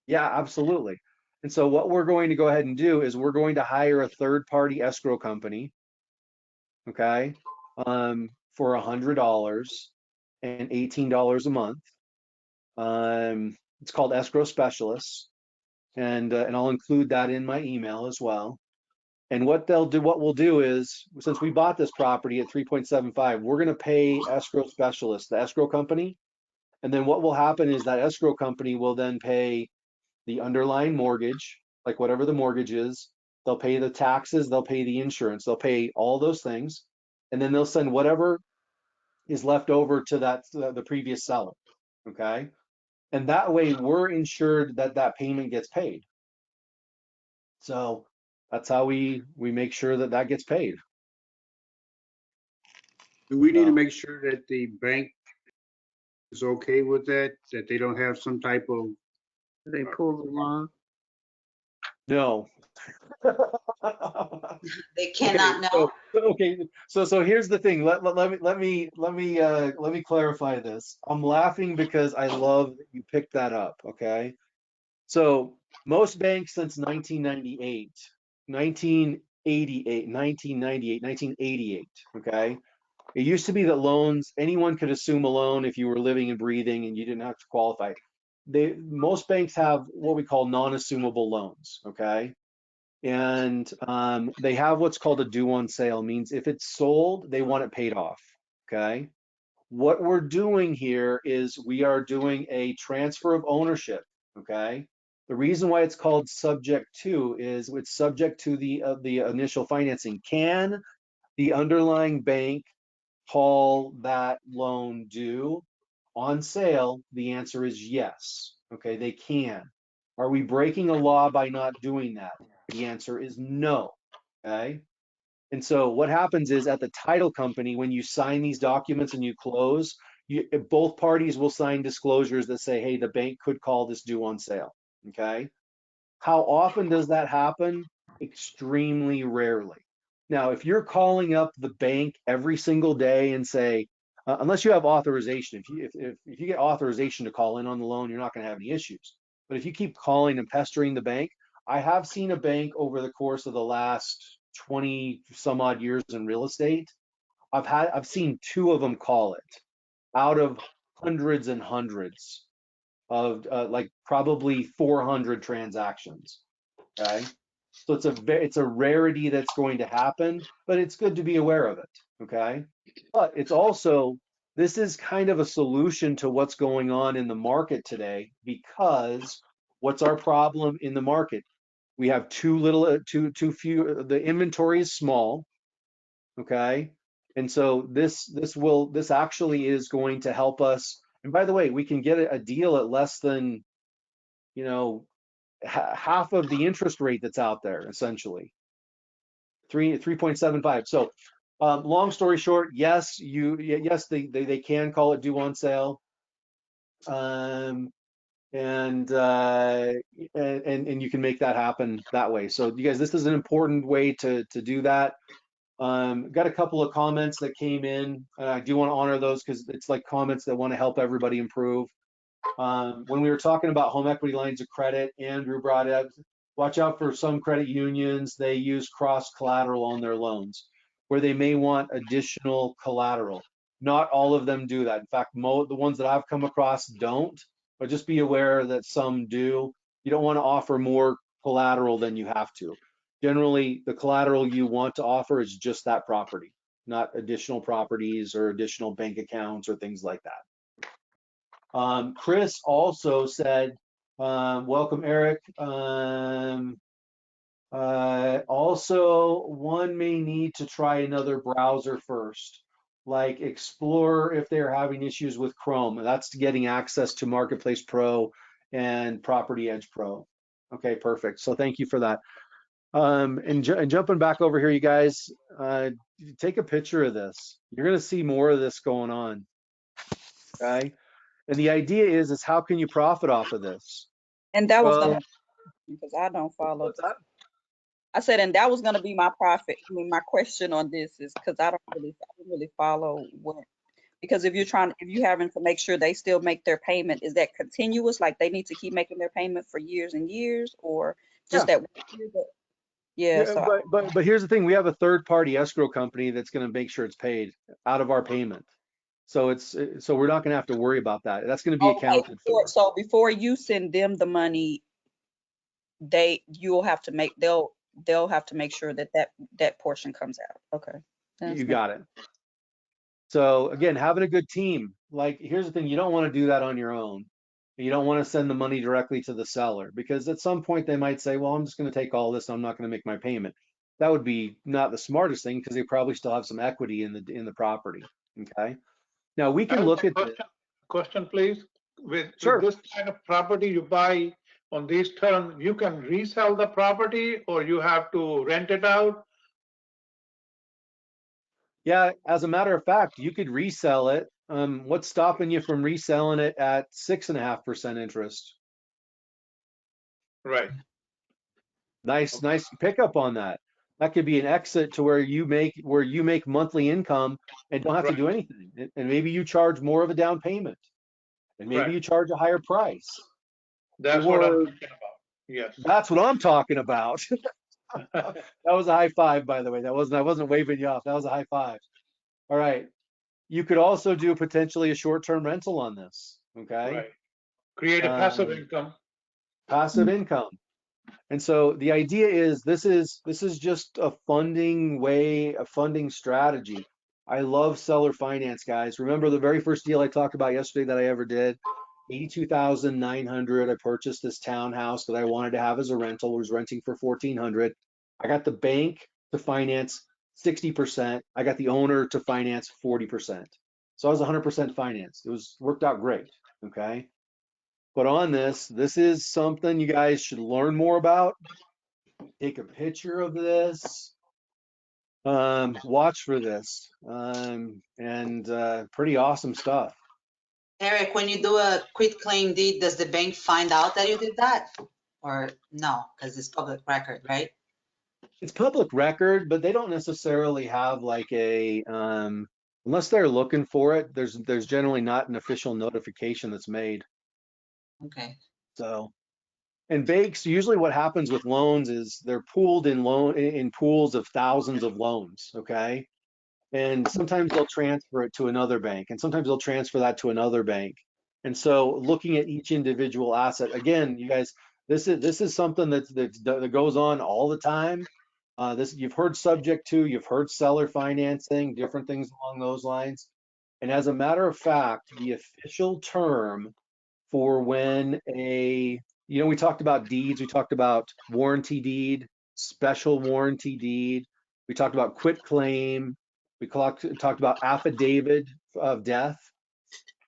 Yeah, absolutely. And so what we're going to go ahead and do is we're going to hire a third-party escrow company, okay, for $100 and $18 a month. It's called Escrow Specialists, and I'll include that in my email as well. And what we'll do is, since we bought this property at 3.75, we're going to pay Escrow Specialists, the escrow company. And then what will happen is that escrow company will then pay the underlying mortgage, like whatever the mortgage is. They'll pay the taxes, they'll pay the insurance, they'll pay all those things. And then they'll send whatever is left over to the previous seller, okay? And that way we're insured that that payment gets paid. So that's how we make sure that that gets paid. Do we need to make sure that the bank is okay with that they don't have some type of? They pull the loan. No. They cannot know? So here's the thing. Let me clarify this. I'm laughing because I love that you picked that up. Okay. So most banks since 1998, 1988, okay. It used to be that loans, anyone could assume a loan if you were living and breathing and you didn't have to qualify. Most banks have what we call non-assumable loans, okay? And they have what's called a due on sale, means if it's sold, they want it paid off, okay? What we're doing here is we are doing a transfer of ownership, okay? The reason why it's called subject to is it's subject to the initial financing. Can the underlying bank call that loan due on sale? The answer is yes. Okay, they can. Are we breaking a law by not doing that? The answer is no. Okay. And so what happens is at the title company, when you sign these documents and you close, both parties will sign disclosures that say, hey, the bank could call this due on sale. Okay. How often does that happen? Extremely rarely. Now, if you're calling up the bank every single day and say, unless you have authorization, if you get authorization to call in on the loan, you're not going to have any issues. But if you keep calling and pestering the bank, I have seen a bank over the course of the last 20 some odd years in real estate. I've seen 2 of them call it out of hundreds and hundreds of like probably 400 transactions. Okay. So it's a rarity that's going to happen, but it's good to be aware of it, okay? But it's also, this is kind of a solution to what's going on in the market today, because what's our problem in the market? We have too few, the inventory is small, okay? And so this actually is going to help us. And by the way, we can get a deal at less than, you know, half of the interest rate that's out there, essentially 3.75. So long story short, yes, they can call it due on sale, and you can make that happen that way. So you guys, this is an important way to do that. Got a couple of comments that came in. I do want to honor those because it's like comments that want to help everybody improve. When we were talking about home equity lines of credit, Andrew brought up, watch out for some credit unions. They use cross collateral on their loans where they may want additional collateral. Not all of them do that. In fact, the ones that I've come across don't, but just be aware that some do. You don't want to offer more collateral than you have to. Generally, the collateral you want to offer is just that property, not additional properties or additional bank accounts or things like that. Chris also said, welcome, Eric. Also, one may need to try another browser first, like Explorer if they're having issues with Chrome. That's getting access to Marketplace Pro and Property Edge Pro. Okay, perfect. So thank you for that. And jumping back over here, you guys, take a picture of this. You're going to see more of this going on. Okay. And the idea is how can you profit off of this? And that was gonna, because I don't follow. What's that? I said, and that was gonna be my profit. I mean, my question on this is because I don't really follow what, because if you having to make sure they still make their payment, is that continuous? Like they need to keep making their payment for years and years, or just that 1 year? Yeah. So But here's the thing: we have a third-party escrow company that's going to make sure it's paid out of our payment. So we're not going to have to worry about that. That's going to be accounted for. So before you send them the money, they'll have to make sure that portion comes out. Okay. You got it. So again, having a good team. Like, here's the thing: you don't want to do that on your own. You don't want to send the money directly to the seller, because at some point they might say, well, I'm just going to take all this, I'm not going to make my payment. That would be not the smartest thing, because they probably still have some equity in the property. Okay. Now we can look at this. Question, please. With Sure. this kind of property you buy on these terms, you can resell the property or you have to rent it out? Yeah, as a matter of fact, you could resell it. What's stopping you from reselling it at 6.5% interest? Right. Nice pickup on that. That could be an exit to where you make monthly income and don't have to Right. do anything. And maybe you charge more of a down payment, and maybe Right. you charge a higher price. That's what I'm Or thinking about. Yes. that's what I'm talking about. That was a high five, by the way. I wasn't waving you off. That was a high five. All right. You could also do potentially a short-term rental on this. Okay. Right. Create a passive Um, income. passive income. And so the idea is this is just a funding strategy. I love seller finance, guys. Remember the very first deal I talked about yesterday that I ever did? 82,900. I purchased this townhouse that I wanted to have as a rental. I was renting for 1,400. I got the bank to finance 60%. I got the owner to finance 40%. So I was 100% financed. It worked out great. Okay. But on this is something you guys should learn more about. Take a picture of this. Watch for this. And pretty awesome stuff. Eric, when you do a quit claim deed, does the bank find out that you did that? Or no, because it's public record, right? It's public record, but they don't necessarily have like unless they're looking for it, there's generally not an official notification that's made. Okay. So, and banks, usually what happens with loans is they're pooled in pools of thousands of loans, okay? And sometimes they'll transfer it to another bank, and sometimes they'll transfer that to another bank. And so looking at each individual asset, again, you guys, this is something that goes on all the time. You've heard subject to, you've heard seller financing, different things along those lines. And as a matter of fact, the official term for when we talked about deeds, we talked about warranty deed, special warranty deed, we talked about quit claim, we talked about affidavit of death.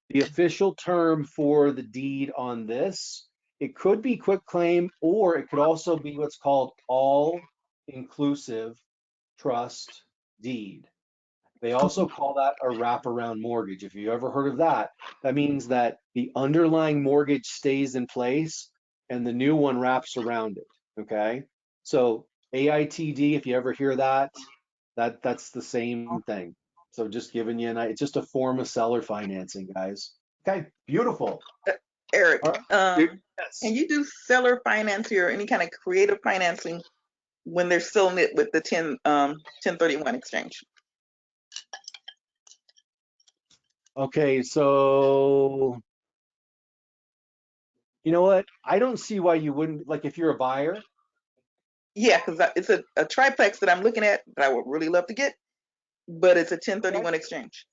The official term for the deed on this, it could be quit claim, or it could also be what's called all-inclusive trust deed. They also call that a wraparound mortgage. If you ever heard of that, that means that the underlying mortgage stays in place and the new one wraps around it. Okay. So AITD, if you ever hear that's the same thing. So just giving you it's just a form of seller financing, guys. Okay, beautiful. Eric, Yes. can you do seller financing or any kind of creative financing when they're still knit with the 1031 exchange? Okay, so you know what? I don't see why you wouldn't, like if you're a buyer. Yeah, because it's a triplex that I'm looking at that I would really love to get, but it's a 1031 exchange.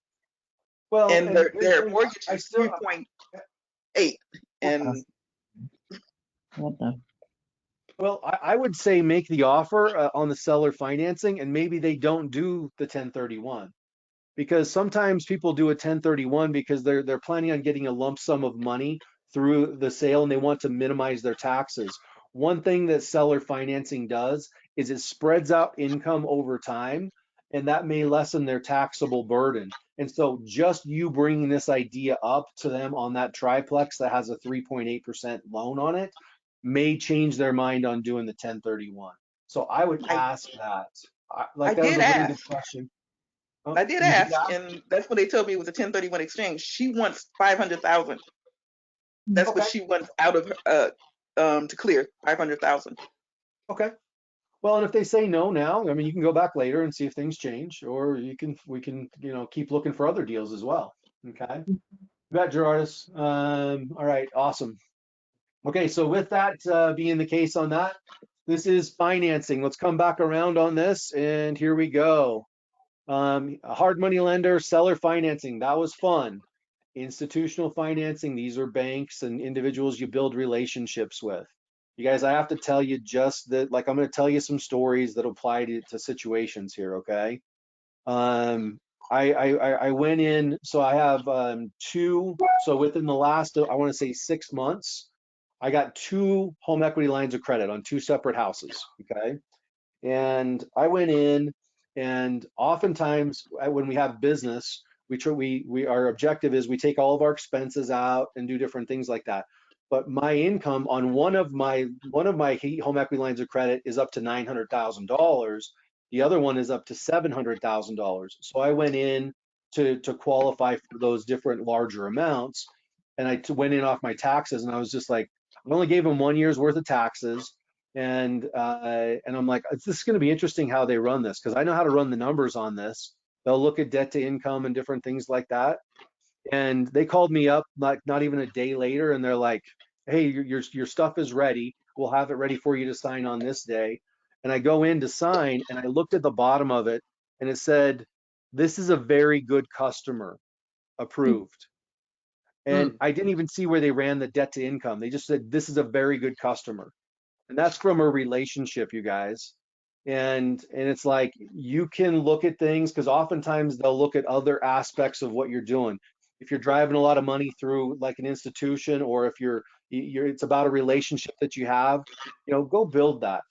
Well, and their mortgage I is still 3.8. And What the? well, I would say make the offer on the seller financing, and maybe they don't do the 1031, because sometimes people do a 1031 because they're planning on getting a lump sum of money through the sale and they want to minimize their taxes. One thing that seller financing does is it spreads out income over time, and that may lessen their taxable burden. And so just you bringing this idea up to them on that triplex that has a 3.8% loan on it may change their mind on doing the 1031. So I would ask that. Like that was a really good question. Oh, I did ask, and that's what they told me was a 1031 exchange. She wants 500,000. That's what she wants out of to clear 500,000. Okay. Well, and if they say no now, I mean, you can go back later and see if things change, or we can keep looking for other deals as well. Okay. You bet, Gerardus. All right, awesome. Okay, so with that being the case on that, this is financing. Let's come back around on this, and here we go. A hard money lender, seller financing, that was fun. Institutional financing, these are banks and individuals you build relationships with. You guys, I have to tell you just that, like I'm going to tell you some stories that apply to situations here, okay? I went in, so I have so within the last, I want to say 6 months, I got 2 home equity lines of credit on 2 separate houses, okay? And I went in, and oftentimes when we have business, our objective is we take all of our expenses out and do different things like that. but my income on one of my home equity lines of credit is up to $900,000. The other one is up to $700,000. So I went in to qualify for those different larger amounts, and I went in off my taxes, and I was just like, I only gave them 1 year's worth of taxes, and I'm like, this is going to be interesting how they run this, because I know how to run the numbers on this. They'll look at debt to income and different things like that. And they called me up like not even a day later, and they're like, hey, your stuff is ready. We'll have it ready for you to sign on this day. And I go in to sign, and I looked at the bottom of it, and it said, this is a very good customer, approved. And I didn't even see where they ran the debt to income. They just said, this is a very good customer. And that's from a relationship, you guys. And it's like, you can look at things, because oftentimes they'll look at other aspects of what you're doing. If you're driving a lot of money through like an institution, or if you're it's about a relationship that you have, go build that.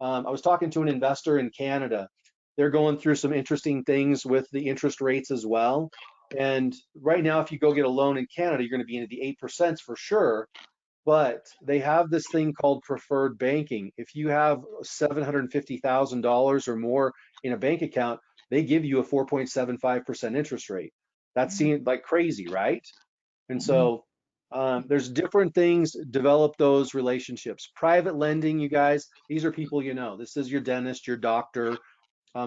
I was talking to an investor in Canada. They're going through some interesting things with the interest rates as well. And right now, if you go get a loan in Canada, you're going to be into the 8% for sure. But they have this thing called preferred banking. If you have $750,000 or more in a bank account, they give you a 4.75% interest rate. That seems like crazy, right? And so there's different things. Develop those relationships. Private lending, you guys, these are people you know. This is your dentist, your doctor,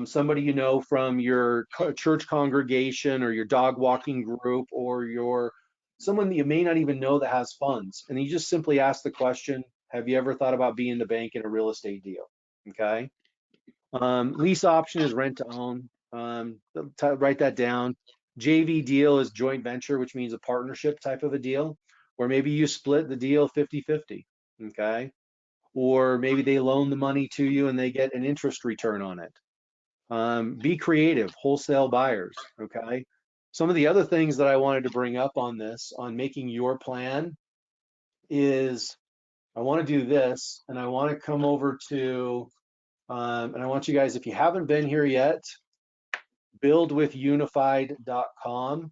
somebody you know from your church congregation or your dog walking group, or someone that you may not even know that has funds. And you just simply ask the question, have you ever thought about being the bank in a real estate deal? Okay. Lease option is rent to own. Write that down. JV deal is joint venture, which means a partnership type of a deal, where maybe you split the deal 50-50. Okay. Or maybe they loan the money to you and they get an interest return on it. Be creative, wholesale buyers, okay? Some of the other things that I wanted to bring up on this, on making your plan, is I want to do this, and I want to come over to, and I want you guys, if you haven't been here yet, buildwithunified.com.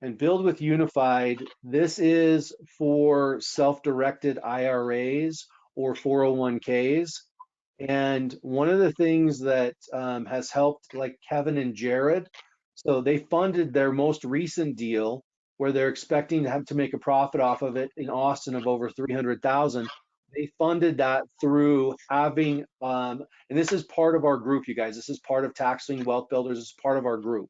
And Build with Unified, this is for self-directed IRAs or 401ks. And one of the things that has helped, like Kevin and Jared, so they funded their most recent deal where they're expecting to have to make a profit off of it in Austin of over 300,000. They funded that through having, and this is part of our group, you guys. This is part of Tax-Lien Wealth Builders. This is part of our group.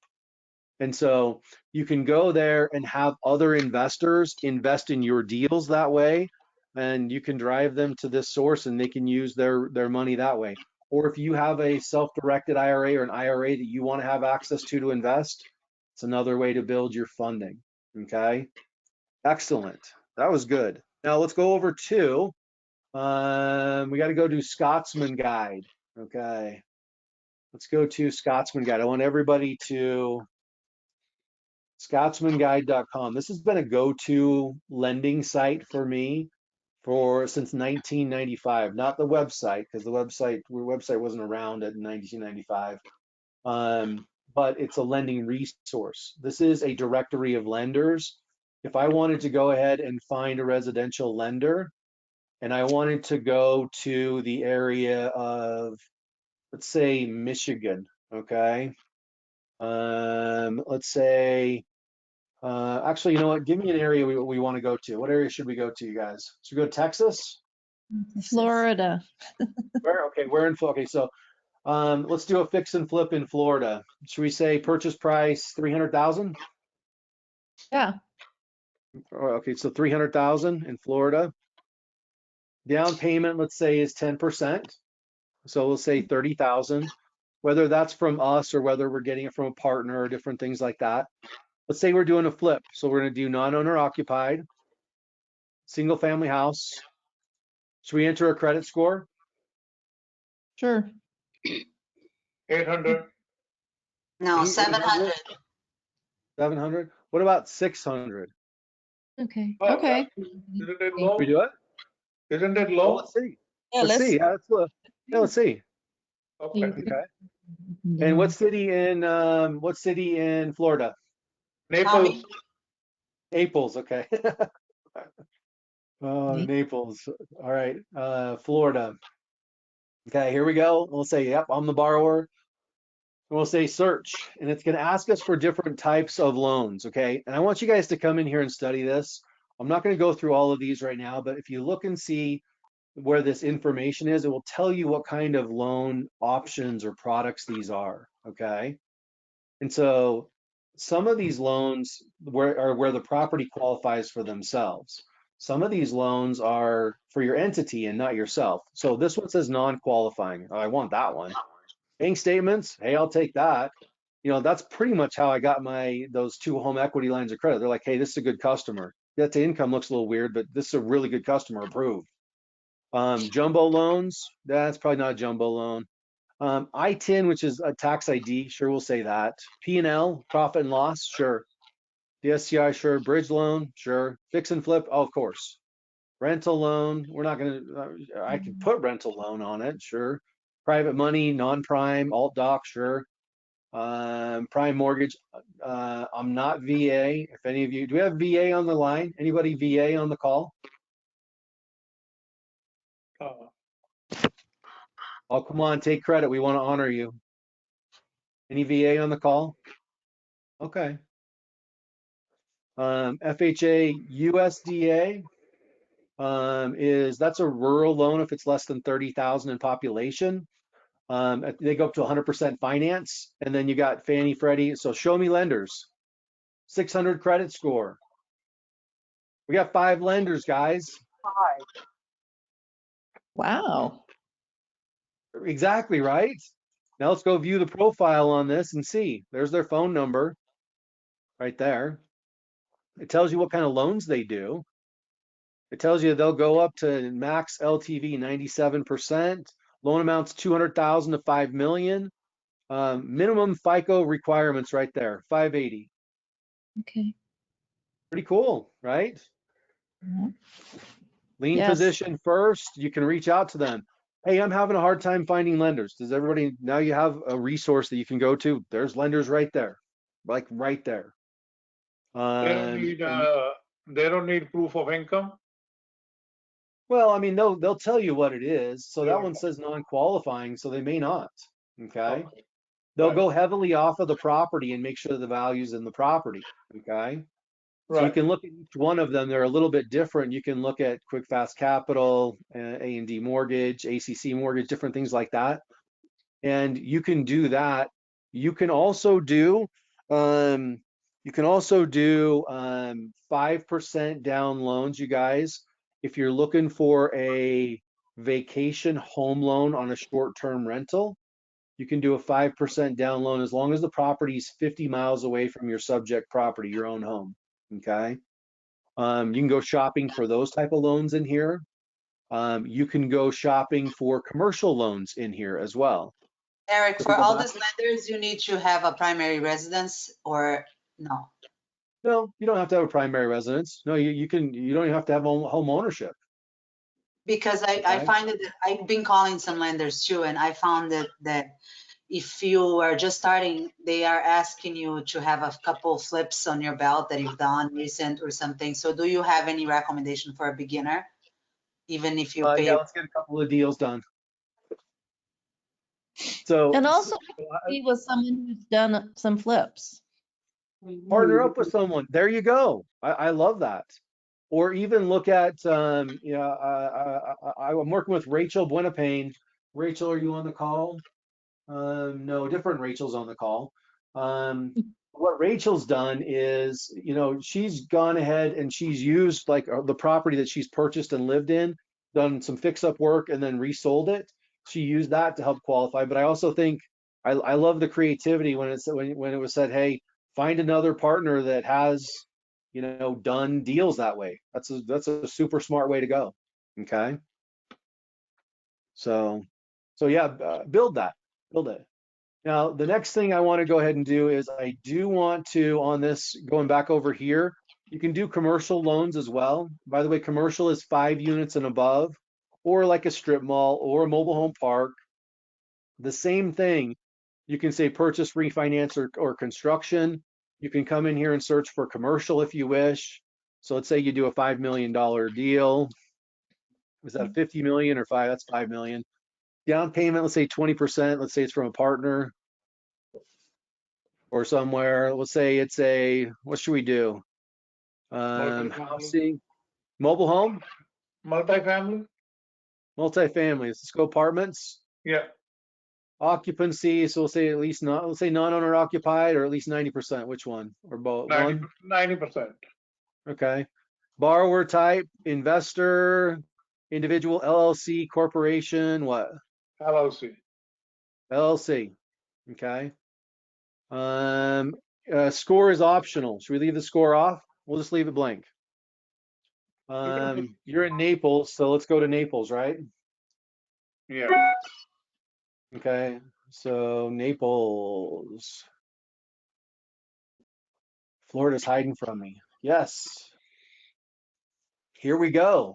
And so you can go there and have other investors invest in your deals that way, and you can drive them to this source and they can use their money that way. Or if you have a self-directed IRA or an IRA that you want to have access to invest, it's another way to build your funding. Okay, excellent. That was good. Now let's go over to, we got to go to Scotsman Guide. Okay, let's go to Scotsman Guide. I want everybody to Scotsmanguide.com. This has been a go-to lending site for me since 1995. Not the website, because the website wasn't around in 1995. But it's a lending resource. This is a directory of lenders. If I wanted to go ahead and find a residential lender, and I wanted to go to the area of, let's say, Michigan, okay? Let's say, actually, you know what? Give me an area we want to go to. What area should we go to, you guys? Should we go to Texas? Florida. Okay, so let's do a fix and flip in Florida. Should we say purchase price 300,000? Yeah. Okay, so 300,000 in Florida. Down payment, let's say, is 10%. So we'll say 30,000, whether that's from us or whether we're getting it from a partner or different things like that. Let's say we're doing a flip. So we're going to do non-owner occupied, single family house. Should we enter a credit score? Sure. 800. No, 700. 700? What about 600? Okay. Oh, Okay. Isn't it low? We do it? Isn't it Well, low? let's see. Yeah, Let's see. Yeah, let's see. Okay. Okay. And what city in Florida? Naples. Naples. Okay. Oh, Naples. All right. Florida. Okay, here we go. We'll say, yep, I'm the borrower. And we'll say search, and it's going to ask us for different types of loans. Okay, and I want you guys to come in here and study this. I'm not going to go through all of these right now, but if you look and see where this information is, it will tell you what kind of loan options or products these are. Okay, and so some of these loans are where the property qualifies for themselves. Some of these loans are for your entity and not yourself. So this one says non-qualifying. Oh, I want that one. Bank statements, hey, I'll take that. You know, that's pretty much how I got those 2 home equity lines of credit. They're like, hey, this is a good customer. Debt to income looks a little weird, but this is a really good customer, approved. Jumbo loans, that's probably not a jumbo loan. ITIN, which is a tax ID, sure, we'll say that. P&L, profit and loss, sure. DSCI, sure. Bridge loan, sure. Fix and flip, oh, of course. Rental loan, we're not gonna, I could put rental loan on it, sure. Private money, non-prime, alt doc, sure. Prime mortgage, I'm not VA. If any of you, do we have VA on the line? Anybody VA on the call? Oh, come on, take credit. We want to honor you. Any VA on the call? Okay. FHA USDA that's a rural loan if it's less than 30,000 in population. They go up to 100% finance, and then you got Fannie, Freddie. So show me lenders. 600 credit score. We got 5 lenders, guys. Wow. Exactly, right? Now let's go view the profile on this and see. There's their phone number right there. It tells you what kind of loans they do. It tells you they'll go up to max LTV 97%. Loan amounts 200,000 to 5 million. Minimum FICO requirements right there, 580. Okay. Pretty cool, right? Lien Yes. position first, you can reach out to them. Hey, I'm having a hard time finding lenders. Does everybody, now you have a resource that you can go to. There's lenders right there, like right there. They don't need proof of income? Well, I mean, they'll tell you what it is. So that one says non-qualifying, so they may not. Okay. They'll go heavily off of the property and make sure the value's in the property. Okay. So you can look at each one of them. They're a little bit different. You can look at Quick Fast Capital, A&D Mortgage, ACC Mortgage, different things like that. And you can do that. You can also do 5% down loans, you guys. If you're looking for a vacation home loan on a short-term rental, you can do a 5% down loan as long as the property's 50 miles away from your subject property, your own home. Okay. You can go shopping for those type of loans in here. You can go shopping for commercial loans in here as well. Eric, for all these lenders, you need to have a primary residence or no? No, you don't have to have a primary residence. No, you don't even have to have home ownership. Because I find that I've been calling some lenders too, and I found that if you are just starting, they are asking you to have a couple flips on your belt that you've done recent or something. So do you have any recommendation for a beginner? Even if you pay. Yeah, let's get a couple of deals done. So, And also be with someone who's done some flips. partner up with someone. There you go. I love that. Or even look at, I'm working with Rachel Buenapain. Rachel, are you on the call? No, different Rachel's on the call. What Rachel's done is, she's gone ahead and she's used like the property that she's purchased and lived in, done some fix-up work and then resold it. She used that to help qualify. But I also think I love the creativity when it was said, hey, find another partner that has, done deals that way. That's a super smart way to go. Okay. So yeah, build it. Now, the next thing I want to go ahead and do is I do want to, on this, going back over here, you can do commercial loans as well. By the way, commercial is 5 units and above, or like a strip mall or a mobile home park. The same thing. You can say purchase, refinance, or construction. You can come in here and search for commercial if you wish. So let's say you do a $5 million deal. Is that 50 million or five? That's 5 million. Down payment, let's say 20%. Let's say it's from a partner or somewhere. Let's say it's a, what should we do? Multifamily. Housing, mobile home, Multifamily? multifamily. Let's go apartments. Yeah, Occupancy, so we'll say at least not, let's say non-owner occupied or at least 90%. Which one? Or both? 90%. Okay. Borrower type, investor, individual, LLC, corporation, what? LLC. LLC. Okay. Score is optional. Should we leave the score off? We'll just leave it blank. You're in Naples, so let's go to Naples, right? Yeah. Okay. So Naples. Florida's hiding from me. Yes. Here we go.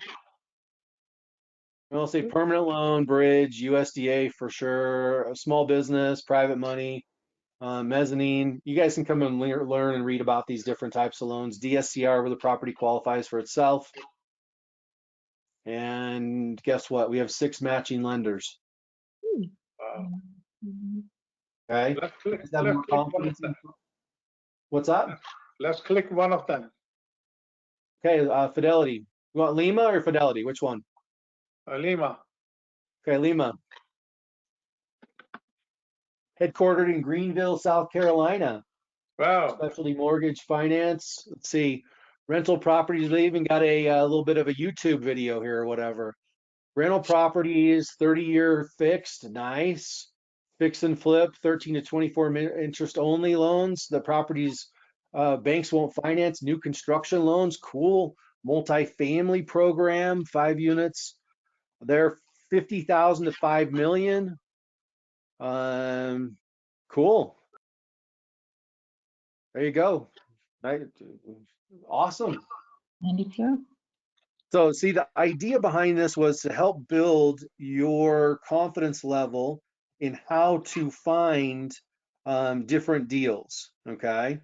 I'll say permanent loan, bridge, USDA for sure, a small business, private money, mezzanine. You guys can come and learn and read about these different types of loans. DSCR, where the property qualifies for itself. And guess what? We have 6 matching lenders. Okay. Let's click, Is that let's more click one of confidence them. What's up? Let's click one of them. Okay, Fidelity. You want Lima or Fidelity? Which one? Lima. Okay, Lima. Headquartered in Greenville, South Carolina. Wow. Specialty mortgage finance. Let's see. Rental properties. They even got a little bit of a YouTube video here or whatever. Rental properties, 30-year fixed. Nice. Fix and flip, 13 to 24 interest only loans. The properties banks won't finance. New construction loans. Cool. Multifamily program, 5 units. They're 50,000 to 5 million. Cool. There you go. Awesome. 92. So see, the idea behind this was to help build your confidence level in how to find different deals. Okay.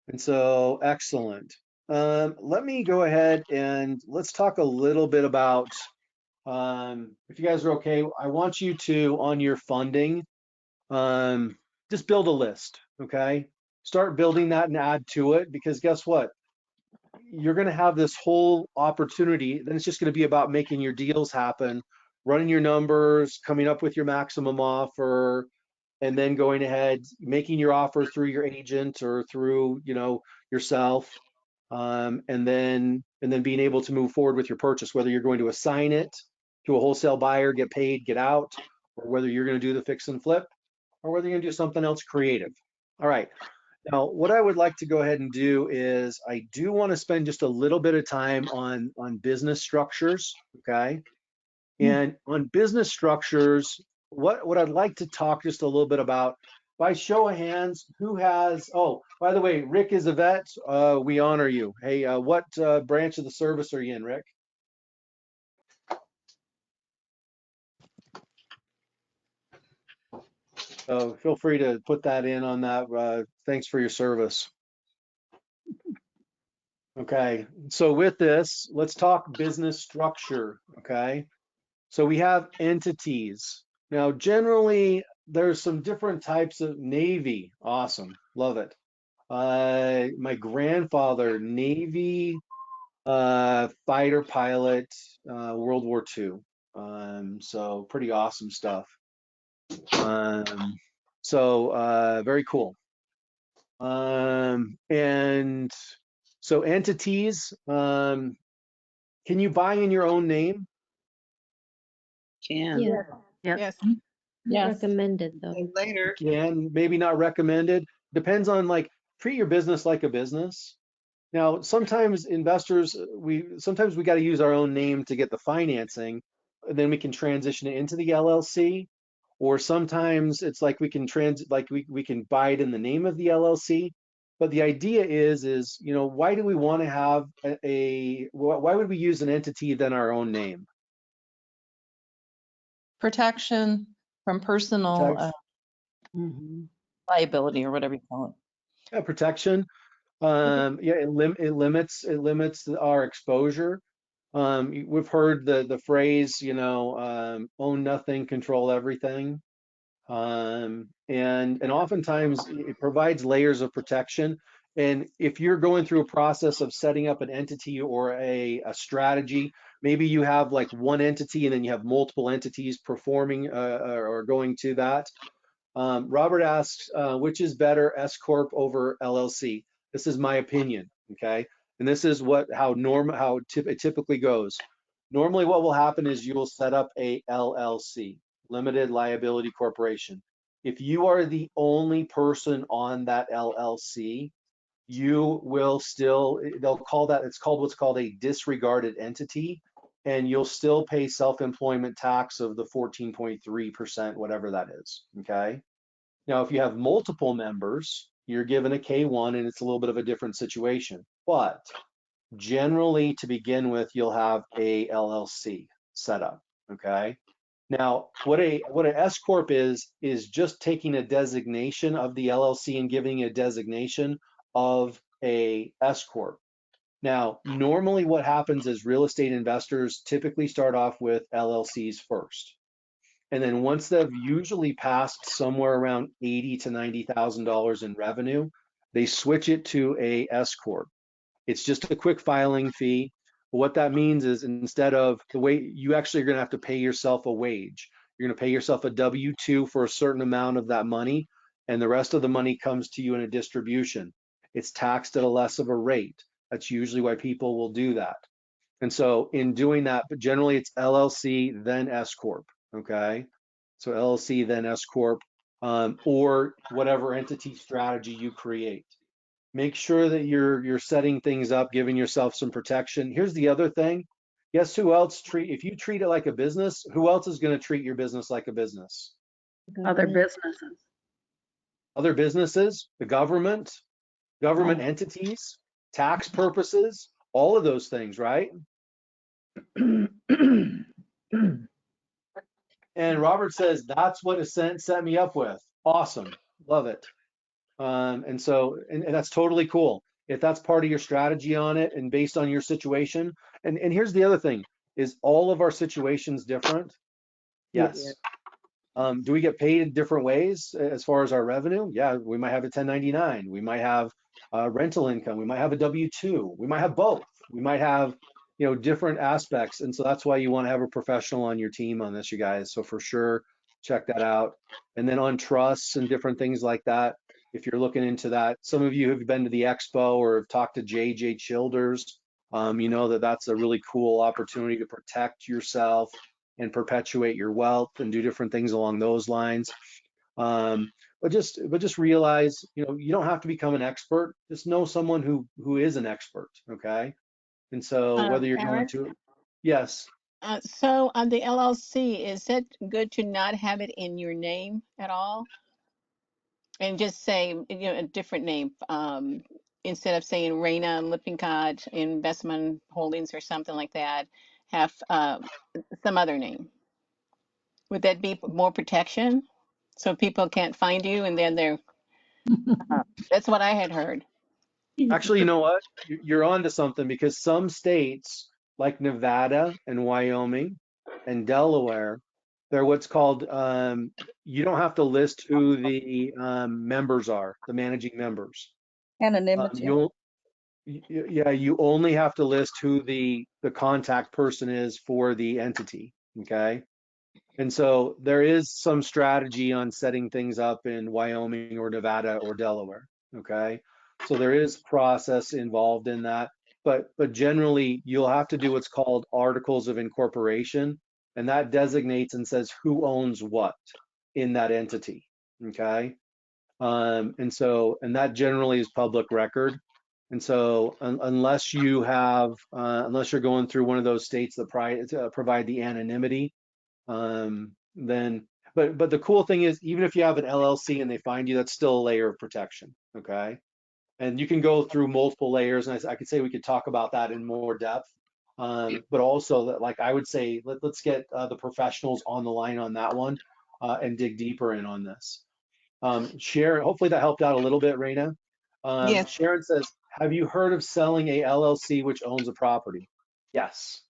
And so excellent. Let me go ahead and let's talk a little bit about, if you guys are okay, I want you to, on your funding, just build a list. Okay. Start building that and add to it, because guess what? You're going to have this whole opportunity. Then it's just going to be about making your deals happen, running your numbers, coming up with your maximum offer, and then going ahead, making your offer through your agent or through, yourself, and then being able to move forward with your purchase, whether you're going to assign it to a wholesale buyer, get paid, get out, or whether you're going to do the fix and flip, or whether you're going to do something else creative. All right. Now, what I would like to go ahead and do is I do want to spend just a little bit of time on business structures, okay? And on business structures, what I'd like to talk just a little bit about, by show of hands, who has, oh, by the way, Rick is a vet. We honor you. Hey, what branch of the service are you in, Rick? So feel free to put that in on that. Thanks for your service. Okay, so with this, let's talk business structure, okay? So we have entities. Now, generally, there's some different types of Navy. Awesome, love it. My grandfather, Navy fighter pilot, World War II. So pretty awesome stuff. Very cool. And so entities, can you buy in your own name? Can. Yeah. Yes. Not Yes. recommended though. Later. Can, maybe not recommended. Depends on, like, treat your business like a business. Now, sometimes investors, sometimes we got to use our own name to get the financing, and then we can transition it into the LLC. Or sometimes it's like we can we can buy it in the name of the LLC. But the idea is, why do we want to have why would we use an entity than our own name? Protection from personal Protection. liability or whatever you call it. Yeah, protection. Yeah, it limits our exposure. We've heard the phrase, own nothing, control everything. And oftentimes it provides layers of protection. And if you're going through a process of setting up an entity or a strategy, maybe you have like one entity and then you have multiple entities performing or going to that. Robert asks, which is better, S Corp over LLC? This is my opinion, okay? And this is how it typically goes. Normally what will happen is you will set up a LLC, Limited Liability Corporation. If you are the only person on that LLC, you will still, it's called what's called a disregarded entity, and you'll still pay self-employment tax of the 14.3%, whatever that is, okay? Now, if you have multiple members, you're given a K1 and it's a little bit of a different situation. But generally, to begin with, you'll have a LLC set up, okay? Now, what an S Corp is just taking a designation of the LLC and giving a designation of a S Corp. Now, normally what happens is real estate investors typically start off with LLCs first. And then once they've usually passed somewhere around $80,000 to $90,000 in revenue, they switch it to a S Corp. It's just a quick filing fee. But what that means is instead of the way you actually are going to have to pay yourself a wage, you're going to pay yourself a W-2 for a certain amount of that money, and the rest of the money comes to you in a distribution. It's taxed at a less of a rate. That's usually why people will do that. And so in doing that, but generally it's LLC, then S Corp. Okay, so LLC, then S Corp, or whatever entity strategy you create. Make sure that you're setting things up, giving yourself some protection. Here's the other thing. Guess who else if you treat it like a business, who else is going to treat your business like a business? Other businesses. Other businesses, the government entities, tax purposes, all of those things, right? And Robert says, that's what Ascent set me up with. Awesome. Love it. And that's totally cool. If that's part of your strategy on it and based on your situation. And here's the other thing, is all of our situations different? Yes. Do we get paid in different ways as far as our revenue? Yeah, we might have a 1099. We might have rental income. We might have a W-2. We might have both. We might have different aspects. And so that's why you want to have a professional on your team on this, you guys. So for sure, check that out. And then on trusts and different things like that, if you're looking into that, some of you have been to the expo or have talked to JJ Childers, you know that's a really cool opportunity to protect yourself and perpetuate your wealth and do different things along those lines. But just realize, you don't have to become an expert. Just know someone who is an expert, okay? And so whether you're going to, yes. So on the LLC, is it good to not have it in your name at all? And just say, a different name, instead of saying Raina Lippincott Investment Holdings or something like that, have some other name. Would that be more protection? So people can't find you and then that's what I had heard. Actually, you know what? You're onto something, because some states like Nevada and Wyoming and Delaware, they're what's called, you don't have to list who the members are, the managing members. Anonymity. You only have to list who the contact person is for the entity, okay? And so there is some strategy on setting things up in Wyoming or Nevada or Delaware, okay? So there is process involved in that, but generally you'll have to do what's called articles of incorporation, and that designates and says who owns what in that entity, okay? And that generally is public record. And so unless you're going through one of those states that provide the anonymity, then, but the cool thing is, even if you have an LLC and they find you, that's still a layer of protection, okay? And you can go through multiple layers, and I could say we could talk about that in more depth. But also, that, like I would say, let's get the professionals on the line on that one and dig deeper in on this. Sharon, hopefully that helped out a little bit, Raina. Yes. Sharon says, have you heard of selling a LLC which owns a property? Yes.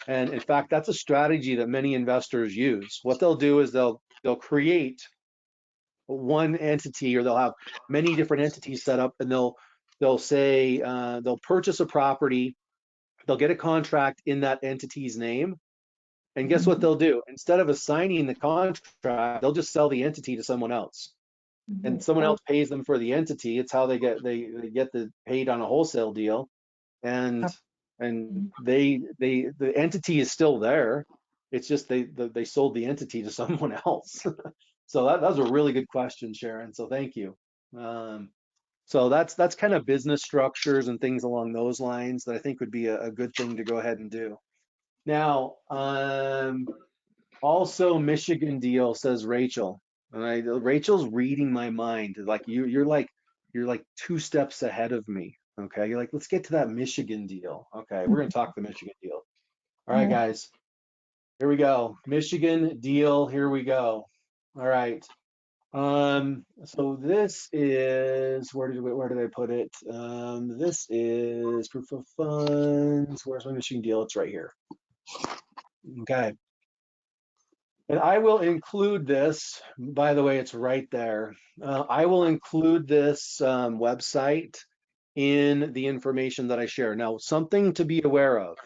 And in fact, that's a strategy that many investors use. What they'll do is they'll create one entity, or they'll have many different entities set up, and they'll say they'll purchase a property, they'll get a contract in that entity's name, and guess what they'll do? Instead of assigning the contract, they'll just sell the entity to someone else, and someone else pays them for the entity. It's how they get paid on a wholesale deal, and the entity is still there. It's just they sold the entity to someone else. So that was a really good question, Sharon. So thank you. So that's kind of business structures and things along those lines that I think would be a good thing to go ahead and do. Now, also Michigan deal, says Rachel. Rachel's reading my mind. Like you're like 2 steps ahead of me. Okay, you're like, let's get to that Michigan deal. Okay, we're gonna talk the Michigan deal. All right, guys, here we go. Michigan deal. Here we go. All right. So this is, where did I put it? This is proof of funds. Where's my Michigan deal? It's right here. Okay. And I will include this, by the way, it's right there. I will include this website in the information that I share. Now, something to be aware of.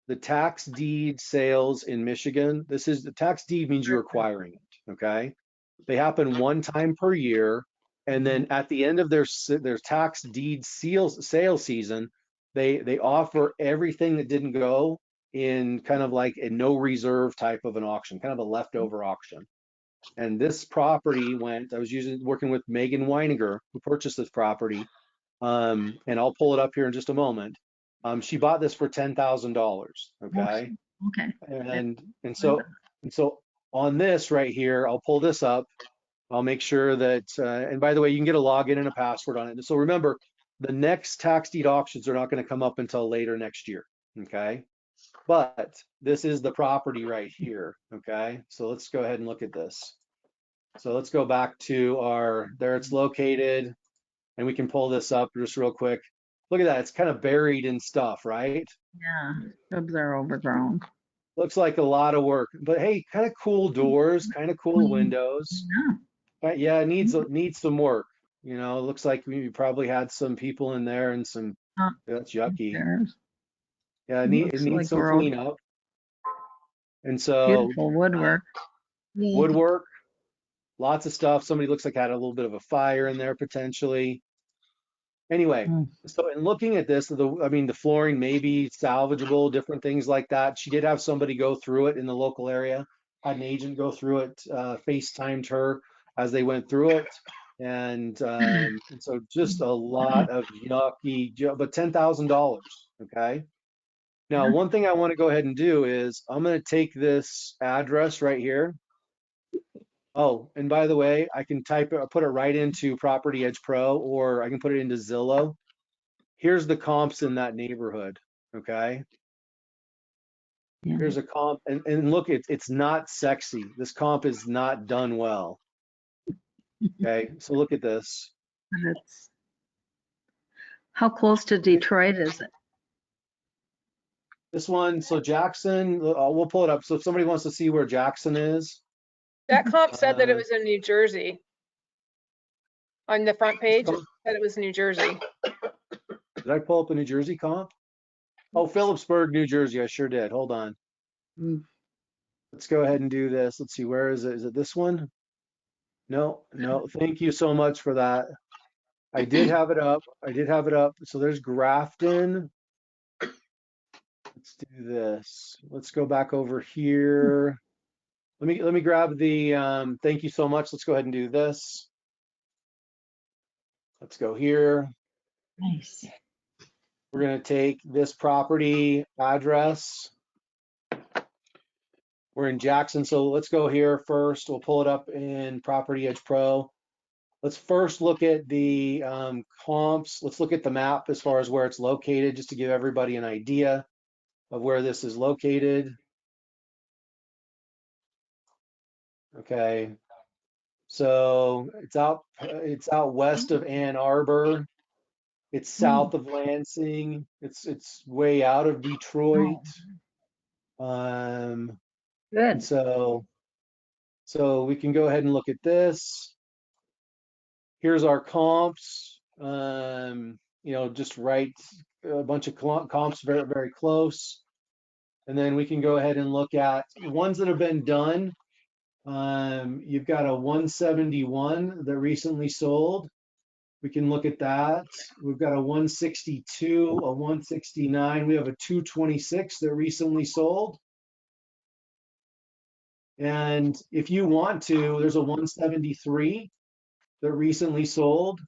The tax deed sales in Michigan, the tax deed means you're acquiring it, okay? They happen one time per year, and then at the end of their tax deed sales season, they offer everything that didn't go in kind of like a no reserve type of an auction, kind of a leftover auction. And this property I was working with Megan Weininger, who purchased this property, and I'll pull it up here in just a moment. She bought this for $10,000, okay? Okay. And so on this right here, I'll pull this up. I'll make sure that, and by the way, you can get a login and a password on it. And so remember, the next tax deed auctions are not going to come up until later next year, okay? But this is the property right here, okay? So let's go ahead and look at this. So let's go back to there it's located, and we can pull this up just real quick. Look at that, it's kind of buried in stuff, right? Yeah, shrubs are overgrown. Looks like a lot of work, but hey, kind of cool doors, kind of cool windows. Yeah, it needs some work. You know, it looks like we probably had some people in there and some, that's yucky. Yeah, it needs some cleanup. And so beautiful woodwork. Woodwork, lots of stuff. Somebody looks like had a little bit of a fire in there potentially. Anyway, so in looking at this, the flooring may be salvageable, different things like that. She did have somebody go through it in the local area, had an agent go through it, FaceTimed her as they went through it. And so just a lot of yucky, but $10,000, okay? Now, one thing I want to go ahead and do is I'm going to take this address right here. Oh, and by the way, I can put it right into Property Edge Pro, or I can put it into Zillow. Here's the comps in that neighborhood, okay? Yeah. Here's a comp, and look, it's not sexy. This comp is not done well. Okay, so look at this. How close to Detroit is it? This one, so Jackson, we'll pull it up. So if somebody wants to see where Jackson is. That comp said that it was in New Jersey. On the front page, it said it was New Jersey. Did I pull up a New Jersey comp? Oh, Phillipsburg, New Jersey. I sure did. Hold on. Let's go ahead and do this. Let's see. Where is it? Is it this one? No. Thank you so much for that. I did have it up. So there's Grafton. Let's do this. Let's go back over here. Let me grab the, thank you so much. Let's go ahead and do this. Let's go here. Nice. We're going to take this property address. We're in Jackson, so let's go here first. We'll pull it up in Property Edge Pro. Let's first look at the comps. Let's look at the map as far as where it's located, just to give everybody an idea of where this is located. Okay, so it's out west of Ann Arbor. It's south of Lansing. It's way out of Detroit. And Good. so we can go ahead and look at this. Here's our comps. Just write a bunch of comps very, very close. And then we can go ahead and look at ones that have been done. You've got a 171 that recently sold. We can look at that. We've got a 162, a 169. We have a 226 that recently sold. And if you want to, there's a 173 that recently sold.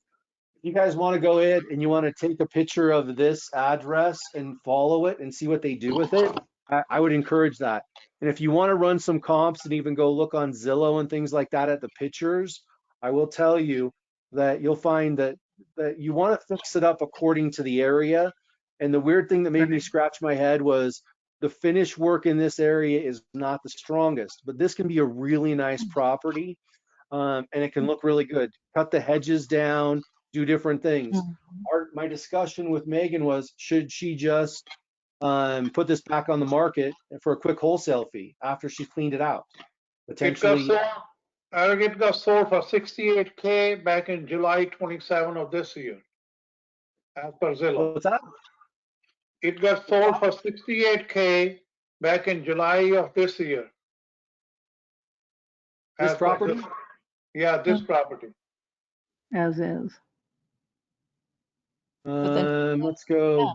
If you guys want to go in and you want to take a picture of this address and follow it and see what they do with it, I would encourage that. And if you want to run some comps and even go look on Zillow and things like that at the pictures, I will tell you that you'll find that you want to fix it up according to the area. And the weird thing that made me scratch my head was the finish work in this area is not the strongest, but this can be a really nice property, and it can look really good. Cut the hedges down, do different things. My discussion with Megan was, should she just put this back on the market for a quick wholesale fee after she's cleaned it out? Potentially. It got sold for $68K back in July 27 of this year, as per Zillow. What's that? It got sold for $68K back in July of this year. This property? Yeah, this property. As is. Let's go.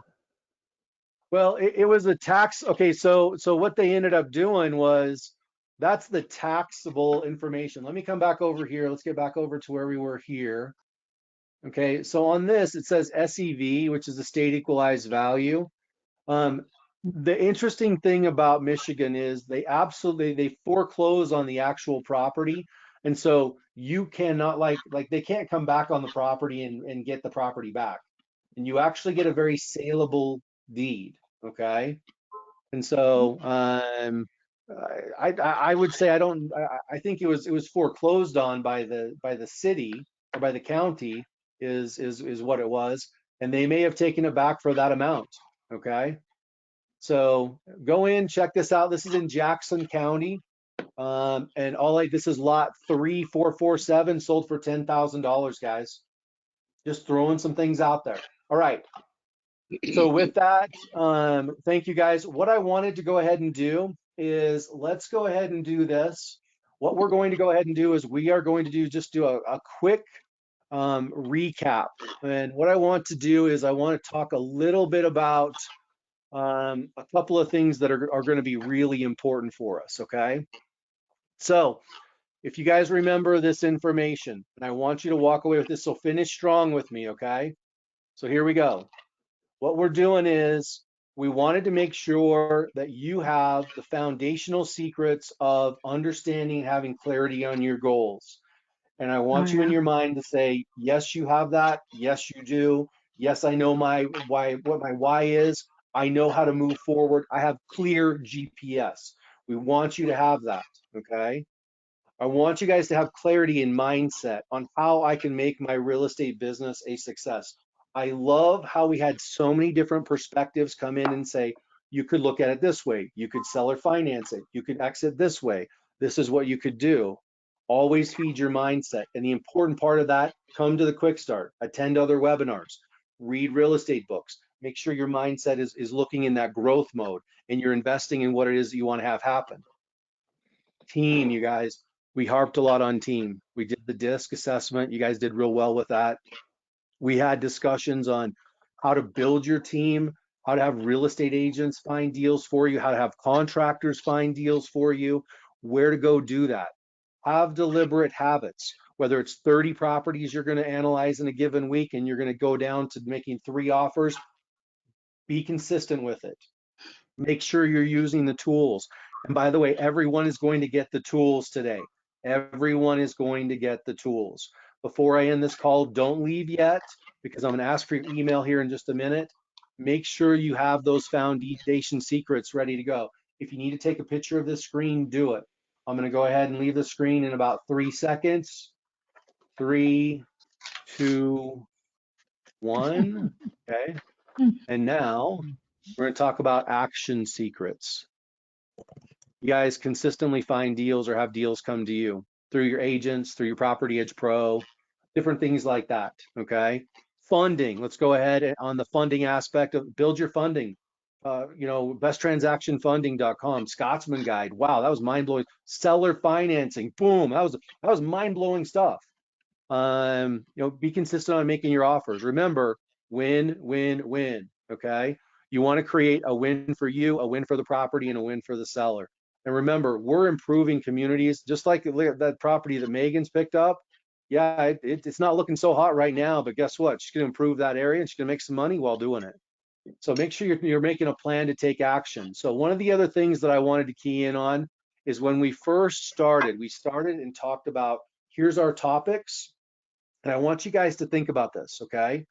Well, it was a tax. Okay, so what they ended up doing was, that's the taxable information. Let me come back over here. Let's get back over to where we were here. Okay, so on this, it says SEV, which is the state equalized value. The interesting thing about Michigan is they foreclose on the actual property. And so you cannot they can't come back on the property and get the property back. And you actually get a very saleable deed. Okay. And so I would say I think it was foreclosed on by the city or by the county is what it was. And they may have taken it back for that amount. Okay. So go in, check this out. This is in Jackson County. And this is lot 3447, sold for $10,000, guys. Just throwing some things out there. All right. So with that, thank you guys. What I wanted to go ahead and do is, let's go ahead and do this. What we're going to go ahead and do is we are going to do a quick recap. And what I want to do is I want to talk a little bit about a couple of things that are going to be really important for us. Okay. So if you guys remember this information, and I want you to walk away with this, so finish strong with me. Okay. So here we go. What we're doing is, we wanted to make sure that you have the foundational secrets of understanding and having clarity on your goals. And I want you in your mind to say, yes, you have that. Yes, you do. Yes, I know what my why is. I know how to move forward. I have clear GPS. We want you to have that, okay? I want you guys to have clarity in mindset on how I can make my real estate business a success. I love how we had so many different perspectives come in and say, you could look at it this way. You could sell or finance it. You could exit this way. This is what you could do. Always feed your mindset. And the important part of that, come to the Quick Start, attend other webinars, read real estate books. Make sure your mindset is looking in that growth mode and you're investing in what it is that you want to have happen. Team, you guys, we harped a lot on team. We did the DISC assessment. You guys did real well with that. We had discussions on how to build your team, how to have real estate agents find deals for you, how to have contractors find deals for you, where to go do that. Have deliberate habits, whether it's 30 properties you're going to analyze in a given week and you're going to go down to making 3 offers. Be consistent with it. Make sure you're using the tools. And by the way, everyone is going to get the tools today. Everyone is going to get the tools. Before I end this call, don't leave yet, because I'm going to ask for your email here in just a minute. Make sure you have those foundation secrets ready to go. If you need to take a picture of this screen, do it. I'm going to go ahead and leave the screen in about 3 seconds. 3, 2, One, okay. And now we're going to talk about action secrets. You guys consistently find deals or have deals come to you through your agents, through your Property Edge Pro, different things like that, okay? Funding, let's go ahead on the funding aspect of build your funding. Besttransactionfunding.com, Scotsman Guide. Wow, that was mind-blowing. Seller financing, boom, that was mind-blowing stuff. Be consistent on making your offers. Remember, win, win, win, okay? You want to create a win for you, a win for the property, and a win for the seller. And remember, we're improving communities, just like that property that Megan's picked up. Yeah, it's not looking so hot right now, but guess what? She's going to improve that area and she's going to make some money while doing it. So make sure you're making a plan to take action. So one of the other things that I wanted to key in on is when we first started, we started and talked about, here's our topics. And I want you guys to think about this, okay?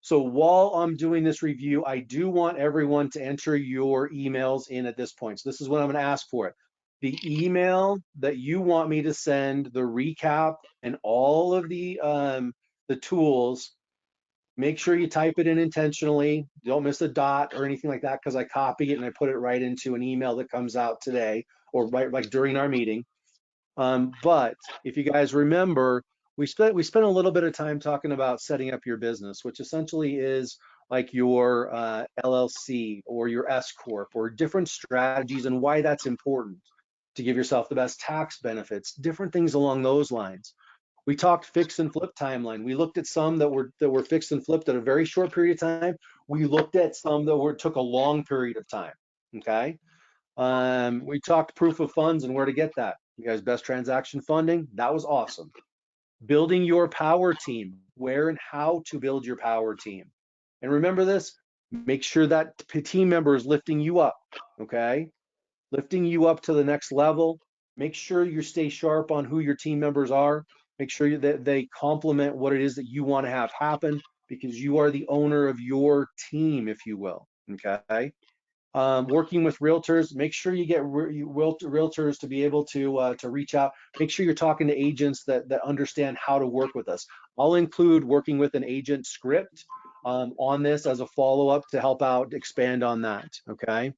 So while I'm doing this review, I do want everyone to enter your emails in at this point. So this is what I'm going to ask for it. The email that you want me to send, the recap and all of the tools, make sure you type it in intentionally. Don't miss a dot or anything like that, because I copy it and I put it right into an email that comes out today or right like during our meeting. But if you guys remember, we spent a little bit of time talking about setting up your business, which essentially is like your LLC or your S Corp or different strategies and why that's important to give yourself the best tax benefits, different things along those lines. We talked fix and flip timeline. We looked at some that were fixed and flipped at a very short period of time. We looked at some that took a long period of time. Okay. We talked proof of funds and where to get that. You guys, best transaction funding, that was awesome. Building your power team, where and how to build your power team. And remember this, make sure that team member is lifting you up, okay? Lifting you up to the next level. Make sure you stay sharp on who your team members are. Make sure that they complement what it is that you want to have happen, because you are the owner of your team, if you will, okay? Working with realtors, make sure you get realtors to be able to reach out. Make sure you're talking to agents that understand how to work with us. I'll include working with an agent script on this as a follow-up to help out, expand on that, okay?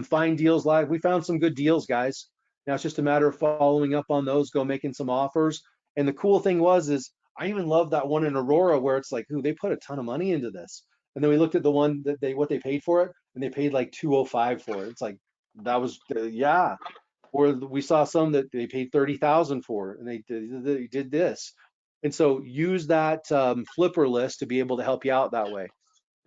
Find deals live. We found some good deals, guys. Now it's just a matter of following up on those, go making some offers. And the cool thing is I even love that one in Aurora where it's like, ooh, they put a ton of money into this. And then we looked at the one that what they paid for it, and they paid like $205 for it. It's like, that was, yeah. Or we saw some that they paid $30,000 for it, and they did this. And so use that flipper list to be able to help you out that way.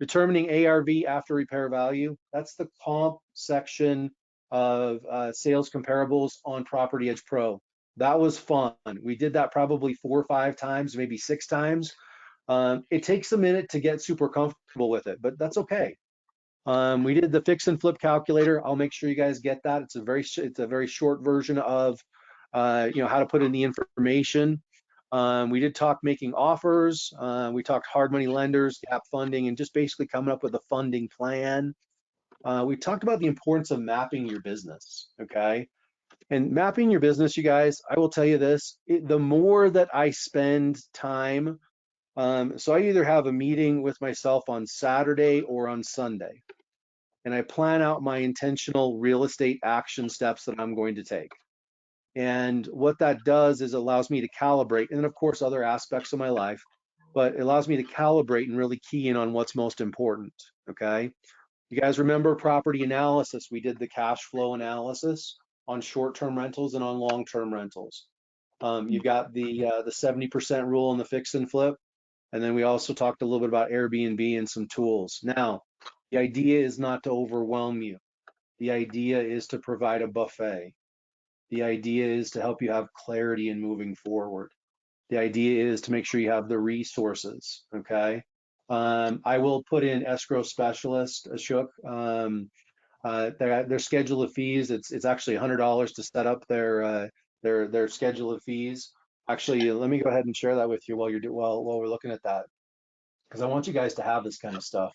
Determining ARV after repair value, that's the comp section of sales comparables on Property Edge Pro. That was fun. We did that probably 4 or 5 times, maybe 6 times. It takes a minute to get super comfortable with it, but that's okay. We did the fix and flip calculator. I'll make sure you guys get that. It's a very short version of how to put in the information. We did talk making offers. We talked hard money lenders, gap funding, and just basically coming up with a funding plan. We talked about the importance of mapping your business, okay? And mapping your business, you guys, I will tell you this, the more that I spend time, so I either have a meeting with myself on Saturday or on Sunday, and I plan out my intentional real estate action steps that I'm going to take. And what that does is allows me to calibrate, and of course other aspects of my life, but it allows me to calibrate and really key in on what's most important, okay? You guys remember property analysis? We did the cash flow analysis on short-term rentals and on long-term rentals. You've got the 70% rule and the fix and flip. And then we also talked a little bit about Airbnb and some tools. Now, the idea is not to overwhelm you. The idea is to provide a buffet. The idea is to help you have clarity in moving forward. The idea is to make sure you have the resources, okay? I will put in escrow specialist, Ashok. Their schedule of fees, it's actually $100 to set up their schedule of fees. Actually, let me go ahead and share that with you while we're looking at that, because I want you guys to have this kind of stuff.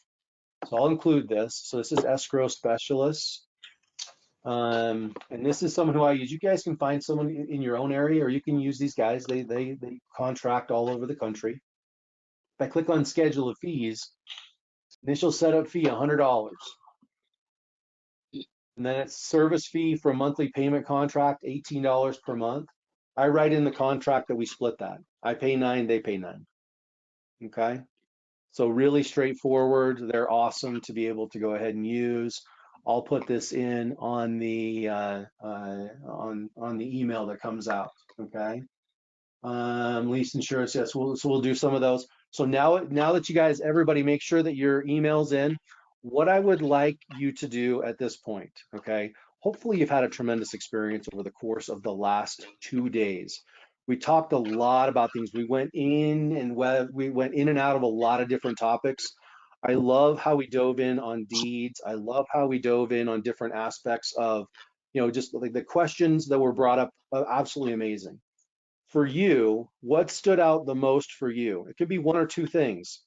So I'll include this. So this is escrow specialists. And this is someone who I use. You guys can find someone in your own area, or you can use these guys. They contract all over the country. If I click on schedule of fees, initial setup fee, $100. And then it's service fee for a monthly payment contract, $18 per month. I write in the contract that we split that. I pay 9, they pay 9. Okay. So really straightforward. They're awesome to be able to go ahead and use. I'll put this in on the on the email that comes out. Okay. Lease insurance. Yes, we'll do some of those. So now that you guys, everybody, make sure that your email's in. What I would like you to do at this point, okay? Hopefully you've had a tremendous experience over the course of the last 2 days. We talked a lot about things. We went in and out of a lot of different topics. I love how we dove in on deeds. I love how we dove in on different aspects of, just like the questions that were brought up. Absolutely amazing. For you, what stood out the most for you? It could be one or two things.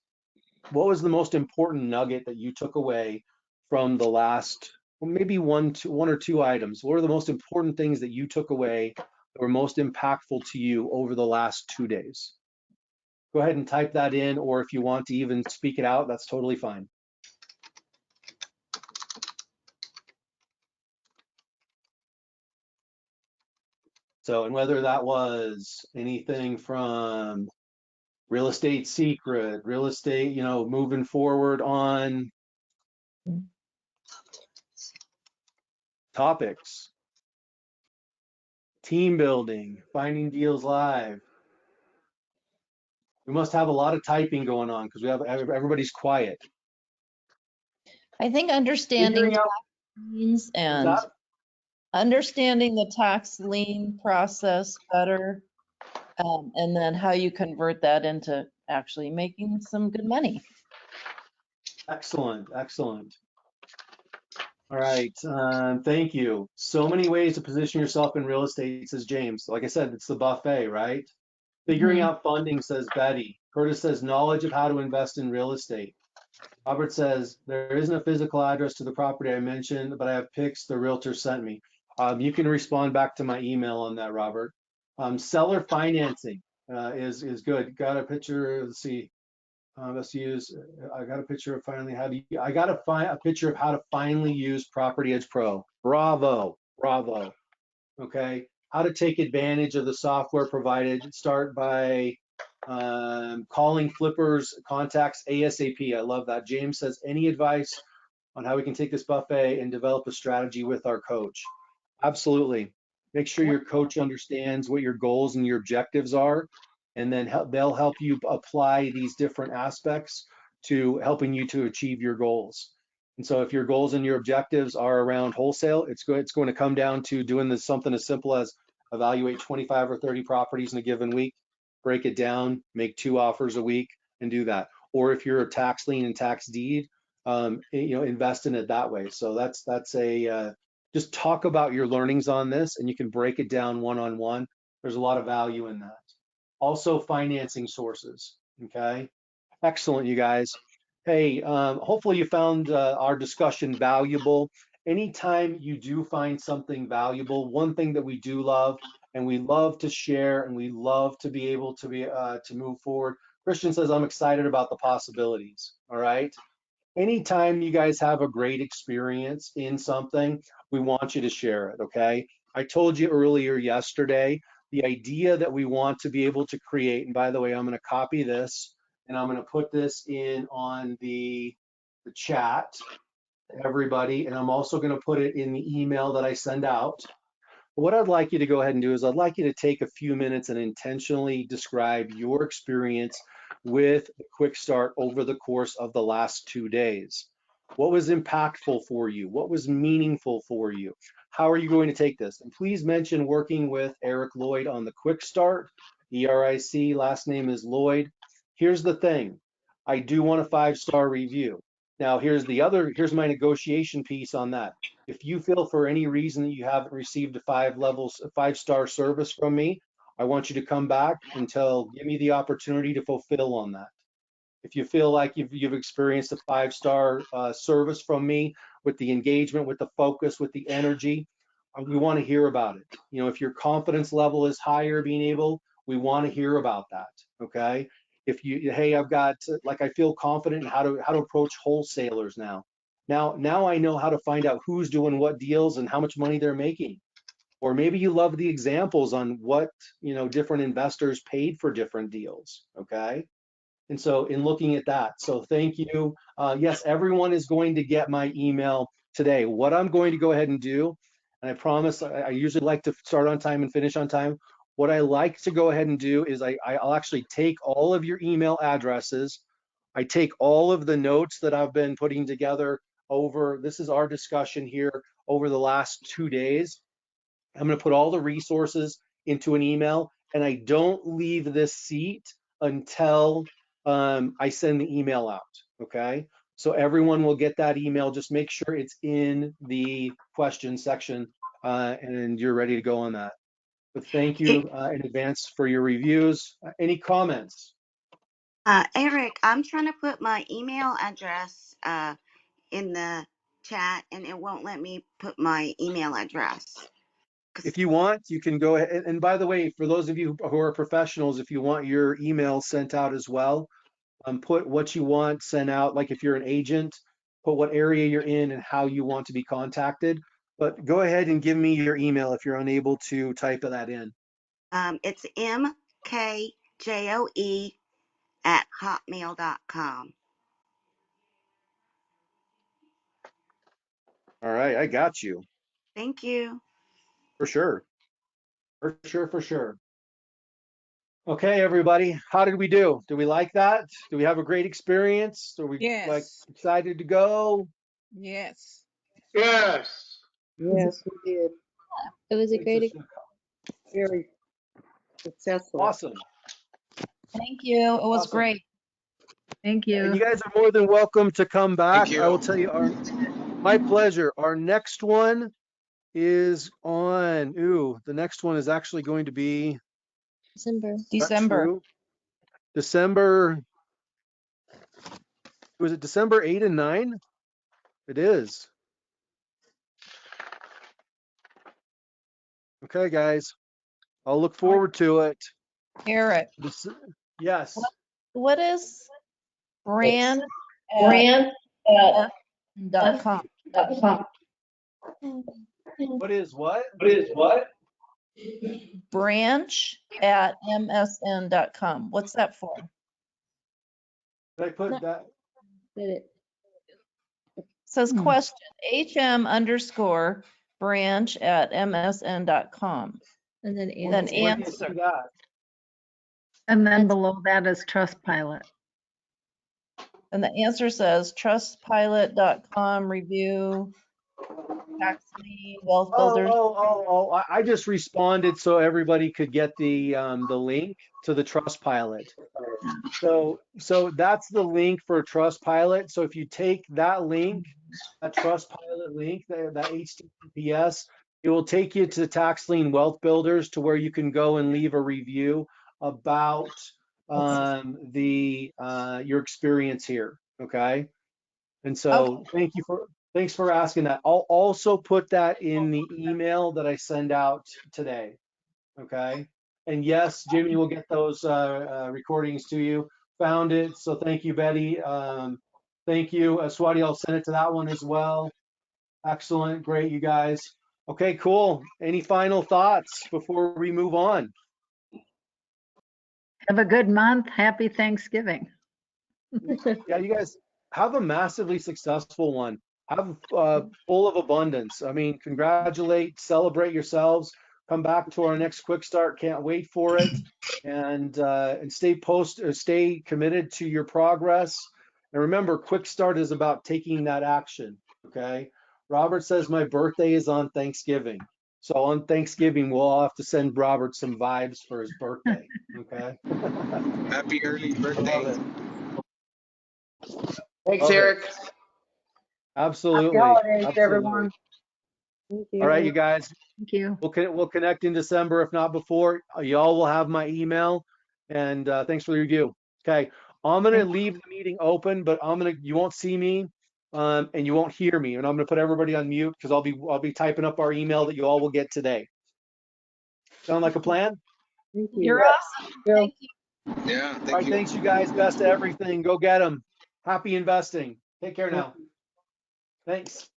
What was the most important nugget that you took away from the last, well, maybe one or two items? What are the most important things that you took away that were most impactful to you over the last 2 days? Go ahead and type that in, or if you want to even speak it out, that's totally fine. So, and whether that was anything from real estate secret, real estate, moving forward on topics, team building, finding deals live. We must have a lot of typing going on because everybody's quiet. I think understanding Figuring out tax liens and that. understanding the tax lien process better, and then how you convert that into actually making some good money. Excellent, excellent. All right, thank you. So many ways to position yourself in real estate, says James. Like I said, it's the buffet, right? Figuring out funding, says Betty. Curtis says knowledge of how to invest in real estate. Robert says there isn't a physical address to the property I mentioned, but I have pics the realtor sent me. You can respond back to my email on that, Robert. Seller financing is good. Got a picture. Let's see. Let's use. I got a picture of I got a picture of how to finally use Property Edge Pro. Bravo, bravo. Okay. How to take advantage of the software provided. Start by calling flippers contacts ASAP. I love that. James says, any advice on how we can take this buffet and develop a strategy with our coach? Absolutely. Make sure your coach understands what your goals and your objectives are, and then they'll help you apply these different aspects to helping you to achieve your goals. And so if your goals and your objectives are around wholesale, it's going to come down to doing something as simple as evaluate 25 or 30 properties in a given week, break it down, make 2 offers a week, and do that. Or if you're a tax lien and tax deed, invest in it that way. So that's just talk about your learnings on this, and you can break it down one-on-one. There's a lot of value in that. Also, financing sources. Okay, excellent, you guys. Hey, hopefully you found our discussion valuable. Anytime you do find something valuable, one thing that we do love, and we love to share, and we love to be able to to move forward. Christian says, I'm excited about the possibilities. All right. Anytime you guys have a great experience in something, we want you to share it. Okay. I told you earlier yesterday, the idea that we want to be able to create, and by the way, I'm going to copy this and I'm going to put this in on the chat, everybody, and I'm also going to put it in the email that I send out. What I'd like you to go ahead and do is I'd like you to take a few minutes and intentionally describe your experience with the Quick Start over the course of the last 2 days. What was impactful for you? What was meaningful for you? How are you going to take this? And please mention working with Eric Lloyd on the Quick Start, ERIC, last name is Lloyd. Here's the thing, I do want a 5-star review. Now here's my negotiation piece on that. If you feel for any reason that you haven't received a 5-star service from me, I want you to come back and give me the opportunity to fulfill on that. If you feel like you've experienced a 5-star service from me with the engagement, with the focus, with the energy, we want to hear about it. If your confidence level is higher, we want to hear about that. Okay. If you, hey, I've got, like, I feel confident in how to approach wholesalers now. Now I know how to find out who's doing what deals and how much money they're making. Or maybe you love the examples on what, different investors paid for different deals, okay? And so in looking at that, so thank you. Yes, everyone is going to get my email today. What I'm going to go ahead and do, and I promise I usually like to start on time and finish on time. What I like to go ahead and do is I'll actually take all of your email addresses. I take all of the notes that I've been putting together over, this is our discussion here over the last 2 days. I'm going to put all the resources into an email, and I don't leave this seat until I send the email out, okay? So everyone will get that email. Just make sure it's in the question section and you're ready to go on that. But thank you in advance for your reviews. Any comments? Eric, I'm trying to put my email address in the chat and it won't let me put my email address. If you want, you can go ahead. And by the way, for those of you who are professionals, if you want your email sent out as well, put what you want sent out. Like if you're an agent, put what area you're in and how you want to be contacted. But go ahead and give me your email if you're unable to type that in. It's mkjoe@hotmail.com. All right, I got you. Thank you. For sure. For sure, for sure. Okay, everybody, how did we do? Do we like that? Do we have a great experience? Are we like Yes. excited to go? Yes. Yes. Yes, we did. It was a great Very successful. Awesome. Thank you. It was Awesome. great. Thank And you you. guys are more than welcome to come back. Thank I will you. tell you, my pleasure. Our next one is on, the next one is actually going to be December. December. true. December, was it December 8 and 9? It is. Okay, guys, I'll look forward to it. Eric, Yes. what is brand .com? What is what? branch@msn.com. What's that for? Did I put that? Did it? Says question, hm_branch@msn.com. And then Then answer. Where do you see answer. that? And then below that is Trustpilot. And the answer says trustpilot.com review, tax lien, wealth builders. I just responded so everybody could get the link to the Trustpilot. So that's the link for Trustpilot. So if you take that link, that Trustpilot link, that HTTPS, it will take you to Tax Lien Wealth Builders to where you can go and leave a review about your experience here. Okay. And so thanks for asking that. I'll also put that in the email that I send out today. Okay. And yes, Jimmy will get those recordings to you. Found it. So thank you, Betty. Thank you. Swati, I'll send it to that one as well. Excellent. Great, you guys. Okay, cool. Any final thoughts before we move on? Have a good month. Happy Thanksgiving. Yeah, you guys have a massively successful one. Have full of abundance. I mean, congratulate, celebrate yourselves. Come back to our next quick start. Can't wait for it. And stay committed to your progress. And remember, quick start is about taking that action. Okay. Robert says my birthday is on Thanksgiving. So on Thanksgiving, we'll all have to send Robert some vibes for his birthday. Okay. Happy early birthday. Thanks, Love it. Eric. Absolutely. Happy holidays, Absolutely. everyone. Thank you. All right, you guys. Thank you. We'll connect in December, if not before. Y'all will have my email. And thanks for the review. Okay, I'm gonna leave the meeting open, but you won't see me, and you won't hear me, and I'm gonna put everybody on mute because I'll be typing up our email that you all will get today. Sound like a plan? Thank you. You're awesome. Thank you. Yeah, All thank right, you. thanks you guys. Best of everything. Go get them. Happy investing. Take care now. Thanks.